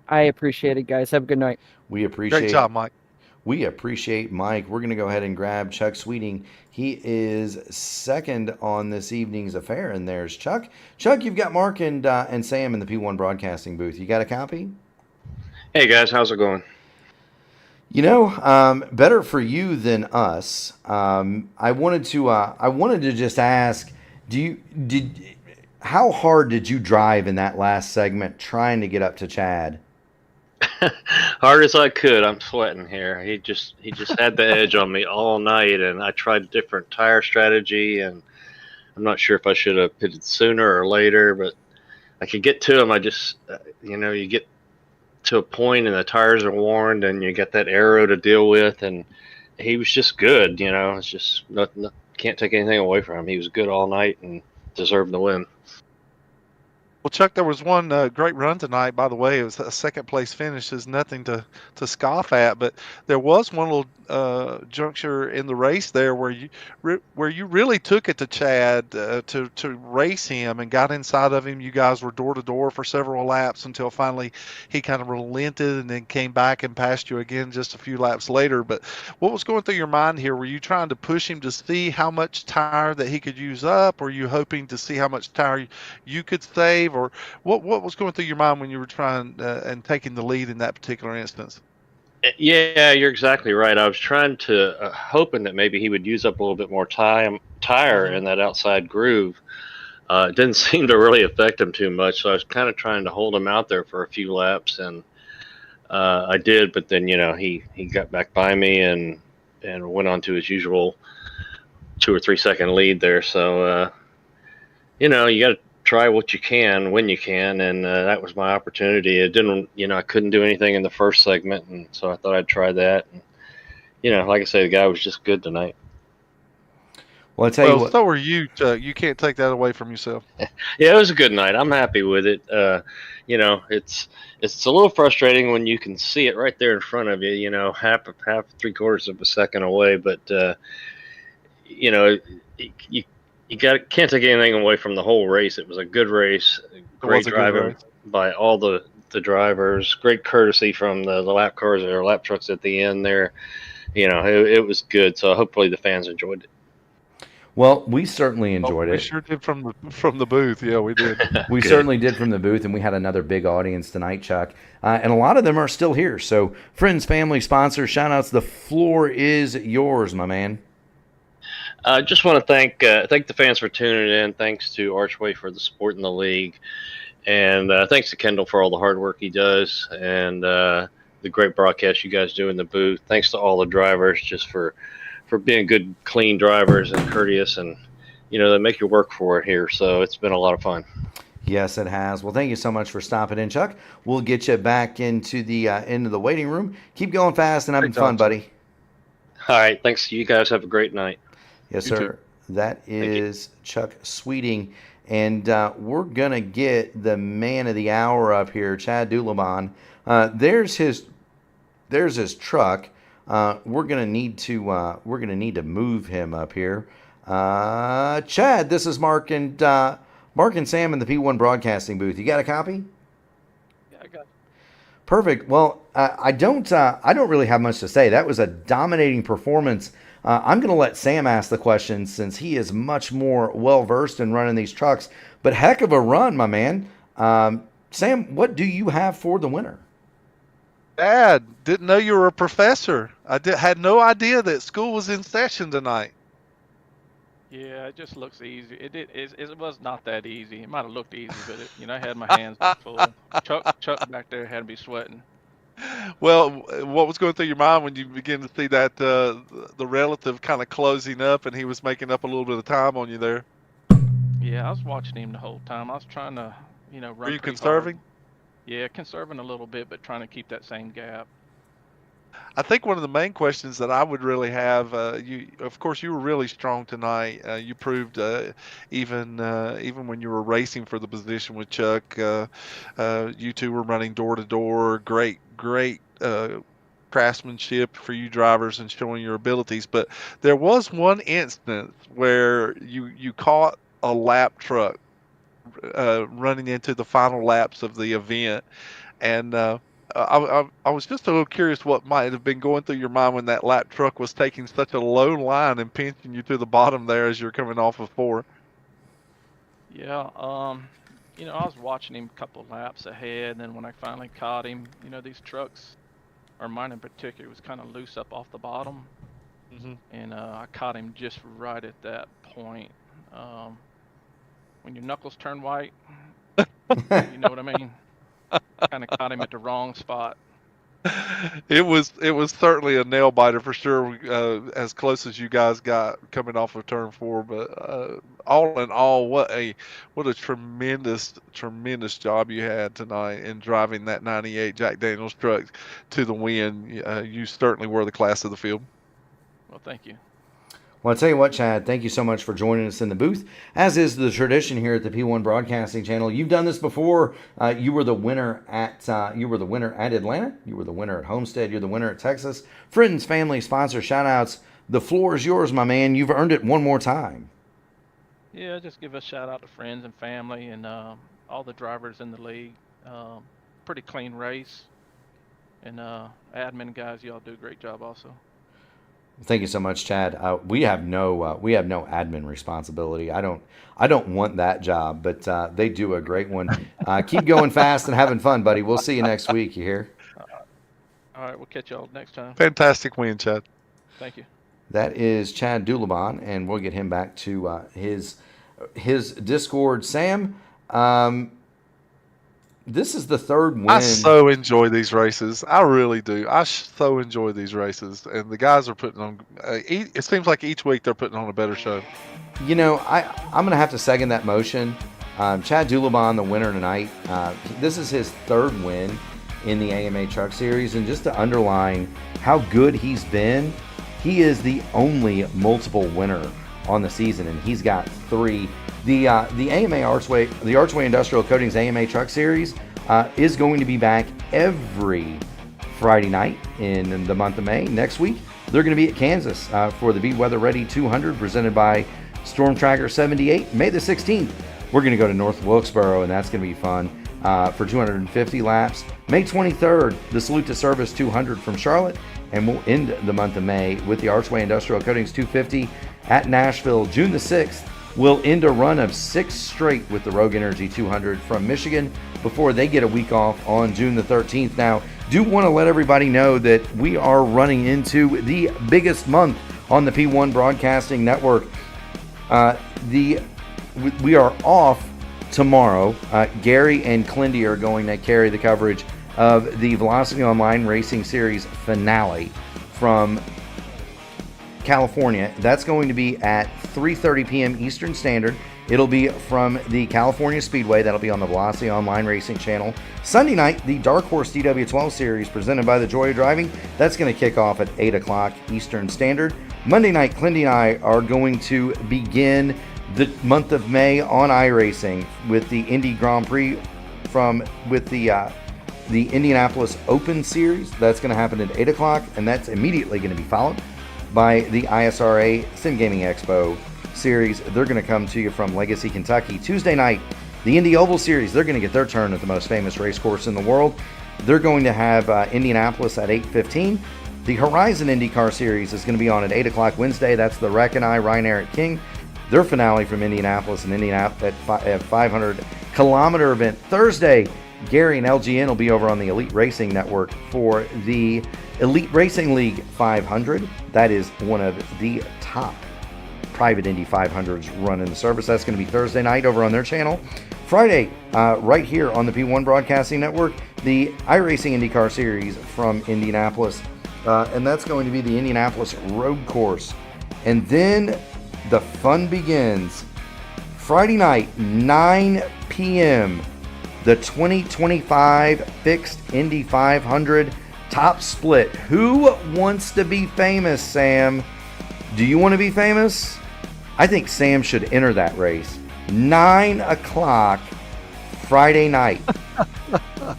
I appreciate it, guys. Have a good night. We appreciate. Great job, Mike. We appreciate Mike. We're going to go ahead and grab Chuck Sweeting. He is second on this evening's affair, and there's Chuck. Chuck, you've got Mark and Sam in the P1 Broadcasting booth. You got a copy? Hey guys, how's it going? Better for you than us. I wanted to just ask, how hard did you drive in that last segment trying to get up to Chad? Hard as I could. I'm sweating here. He just had the edge on me all night, and I tried different tire strategy, and I'm not sure if I should have pitted sooner or later, but I could get to him. I just, you get to a point and the tires are worn, and you get that aero to deal with, and he was just good. It's just nothing. Can't take anything away from him. He was good all night and deserved the win. Well, Chuck, there was one great run tonight, by the way. It was a second place finish. Is nothing to scoff at, but there was one little juncture in the race there where you really took it to Chad to race him and got inside of him. You guys were door to door for several laps until finally he kind of relented and then came back and passed you again just a few laps later. But what was going through your mind here? Were you trying to push him to see how much tire that he could use up? Or were you hoping to see how much tire you could save? Or what was going through your mind when you were trying and taking the lead in that particular instance? Yeah, you're exactly right. I was trying to, hoping that maybe he would use up a little bit more tire in that outside groove. It didn't seem to really affect him too much, so I was kind of trying to hold him out there for a few laps, and I did. But then, he got back by me and went on to his usual 2 or 3 second lead there. So, you got to try what you can when you can, and that was my opportunity. It didn't, I couldn't do anything in the first segment, and so I thought I'd try that. And, like I say, the guy was just good tonight. Well, I tell you what. So are you. You can't take that away from yourself. Yeah, it was a good night. I'm happy with it. It's a little frustrating when you can see it right there in front of you. Half 3/4 of a second away, but you can't take anything away from the whole race. It was a good race, great was a good driving race. by all the drivers, great courtesy from the lap cars or lap trucks at the end there. It was good. So hopefully the fans enjoyed it. Well, we certainly enjoyed We it. sure did from the booth. Yeah, we did. We Good. certainly did from the booth, and we had another big audience tonight, Chuck. And a lot of them are still here. So, friends, family, sponsors, shout-outs. The floor is yours, my man. I just want to thank the fans for tuning in. Thanks to Archway for the support in the league, and thanks to Kendall for all the hard work he does, and the great broadcast you guys do in the booth. Thanks to all the drivers just for being good, clean drivers and courteous, and they make you work for it here. So it's been a lot of fun. Yes, it has. Well, thank you so much for stopping in, Chuck. We'll get you back into the waiting room. Keep going fast and having fun, buddy. All right, thanks. You guys have a great night. Yes, You sir. too. That is Chuck Sweeting. And we're going to get the man of the hour up here, Chad Dulaban. There's his truck. We're going to need to move him up here. Chad, this is Mark and Sam in the P1 broadcasting booth. You got a copy? Yeah, I got it. Perfect. Well, I don't really have much to say. That was a dominating performance. I'm going to let Sam ask the questions since he is much more well-versed in running these trucks. But heck of a run, my man. Sam, what do you have for the winner? Dad, didn't know you were a professor. Had no idea that school was in session tonight. Yeah, it just looks easy. It was not that easy. It might have looked easy, but I had my hands full. Chuck back there had me sweating. Well, what was going through your mind when you began to see that the relative kind of closing up and he was making up a little bit of time on you there? Yeah, I was watching him the whole time. I was trying to, run. Were you pretty conserving? hard. Yeah, conserving a little bit, but trying to keep that same gap. I think one of the main questions that I would really have, of course, you were really strong tonight. You proved even when you were racing for the position with Chuck, you two were running door to door. Great craftsmanship for you drivers and showing your abilities. But there was one instance where you caught a lap truck running into the final laps of the event, and I was just a little curious what might have been going through your mind when that lap truck was taking such a low line and pinching you to the bottom there as you're coming off of 4. Yeah, I was watching him a couple laps ahead, and then when I finally caught him, these trucks, or mine in particular, was kind of loose up off the bottom, and I caught him just right at that point. When your knuckles turn white, you know what I mean? Kind of caught him at the wrong spot. It was certainly a nail biter for sure, as close as you guys got coming off of turn 4. But all in all, what a tremendous job you had tonight in driving that '98 Jack Daniels truck to the win. You certainly were the class of the field. Well, thank you. Well, I'll tell you what, Chad, thank you so much for joining us in the booth. As is the tradition here at the P1 Broadcasting Channel, you've done this before. You were the winner at Atlanta. You were the winner at Homestead. You're the winner at Texas. Friends, family, sponsors, shout-outs. The floor is yours, my man. You've earned it one more time. Yeah, just give a shout out to friends and family and all the drivers in the league. Pretty clean race. And admin guys, y'all do a great job also. Thank you so much, Chad. We have no admin responsibility. I don't want that job, but they do a great one. Keep going fast and having fun, buddy. We'll see you next week. You hear? All right, we'll catch y'all next time. Fantastic win, Chad. Thank you. That is Chad Dulaban, and we'll get him back to his Discord. Sam, this is the third win. I so enjoy these races. I really do. I so enjoy these races, and the guys are putting on. It seems like each week they're putting on a better show. I'm going to have to second that motion. Chad Dulaban, the winner tonight. This is his third win in the AMA Truck Series, and just to underline how good he's been, he is the only multiple winner on the season, and he's got 3. The AMA Archway, the Archway Industrial Coatings AMA Truck Series is going to be back every Friday night in the month of May. Next week, they're going to be at Kansas for the Be Weather Ready 200 presented by Storm Tracker 78. May the 16th, we're going to go to North Wilkesboro, and that's going to be fun for 250 laps. May 23rd, the Salute to Service 200 from Charlotte, and we'll end the month of May with the Archway Industrial Coatings 250 at Nashville. June the 6th, we'll end a run of 6 straight with the Rogue Energy 200 from Michigan before they get a week off on June the 13th. Now, do want to let everybody know that we are running into the biggest month on the P1 Broadcasting Network. We are off tomorrow. Gary and Clindy are going to carry the coverage of the Velocity Online Racing Series finale from California. That's going to be at 3:30 p.m. Eastern Standard. It'll be from the California Speedway. That'll be on the Velocity Online Racing channel. Sunday night, the Dark Horse DW12 Series presented by the Joy of Driving. That's going to kick off at 8 o'clock Eastern Standard. Monday night, Clindy and I are going to begin the month of May on iRacing with the Indy Grand Prix with the Indianapolis Open Series. That's going to happen at 8 o'clock, and that's immediately going to be followed by the ISRA Sim Gaming Expo Series. They're going to come to you from Legacy, Kentucky. Tuesday night, the Indy Oval Series. They're going to get their turn at the most famous race course in the world. They're going to have Indianapolis at 8:15. The Horizon IndyCar Series is going to be on at 8 o'clock Wednesday. That's the Wreck and I, Ryan Eric King. Their finale from Indianapolis and Indianapolis at 500-kilometer event. Thursday, Gary and LGN will be over on the Elite Racing Network for the Elite Racing League 500. That is one of the top private Indy 500s run in the service. That's going to be Thursday night over on their channel. Friday, right here on the P1 Broadcasting Network, the iRacing IndyCar Series from Indianapolis. And that's going to be the Indianapolis Road Course. And then the fun begins. Friday night, 9 p.m., the 2025 Fixed Indy 500 Top Split. Who wants to be famous, Sam? Do you want to be famous? I think Sam should enter that race. 9 o'clock Friday night.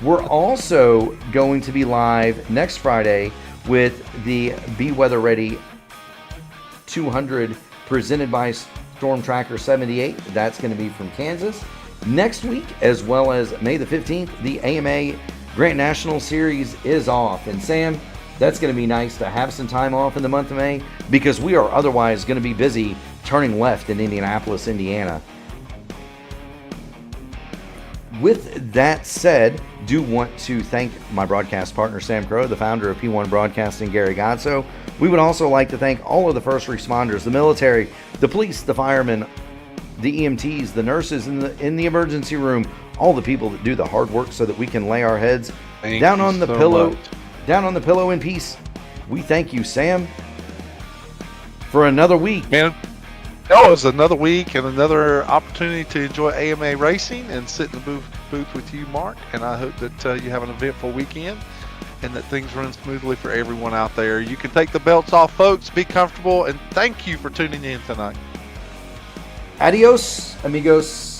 We're also going to be live next Friday with the Be Weather Ready 200 presented by Storm Tracker 78. That's going to be from Kansas. Next week, as well as May the 15th, the AMA Grant National Series is off. And Sam, that's going to be nice to have some time off in the month of May because we are otherwise going to be busy turning left in Indianapolis, Indiana. With that said, do want to thank my broadcast partner, Sam Crow, the founder of P1 Broadcasting, Gary Godso. We would also like to thank all of the first responders, the military, the police, the firemen, the EMTs, the nurses in the emergency room, all the people that do the hard work so that we can lay our heads down on the pillow in peace. We thank you, Sam, for another week. Man, it was another week and another opportunity to enjoy AMA racing and sit in the booth with you, Mark. And I hope that you have an eventful weekend and that things run smoothly for everyone out there. You can take the belts off, folks. Be comfortable, and thank you for tuning in tonight. Adios, amigos.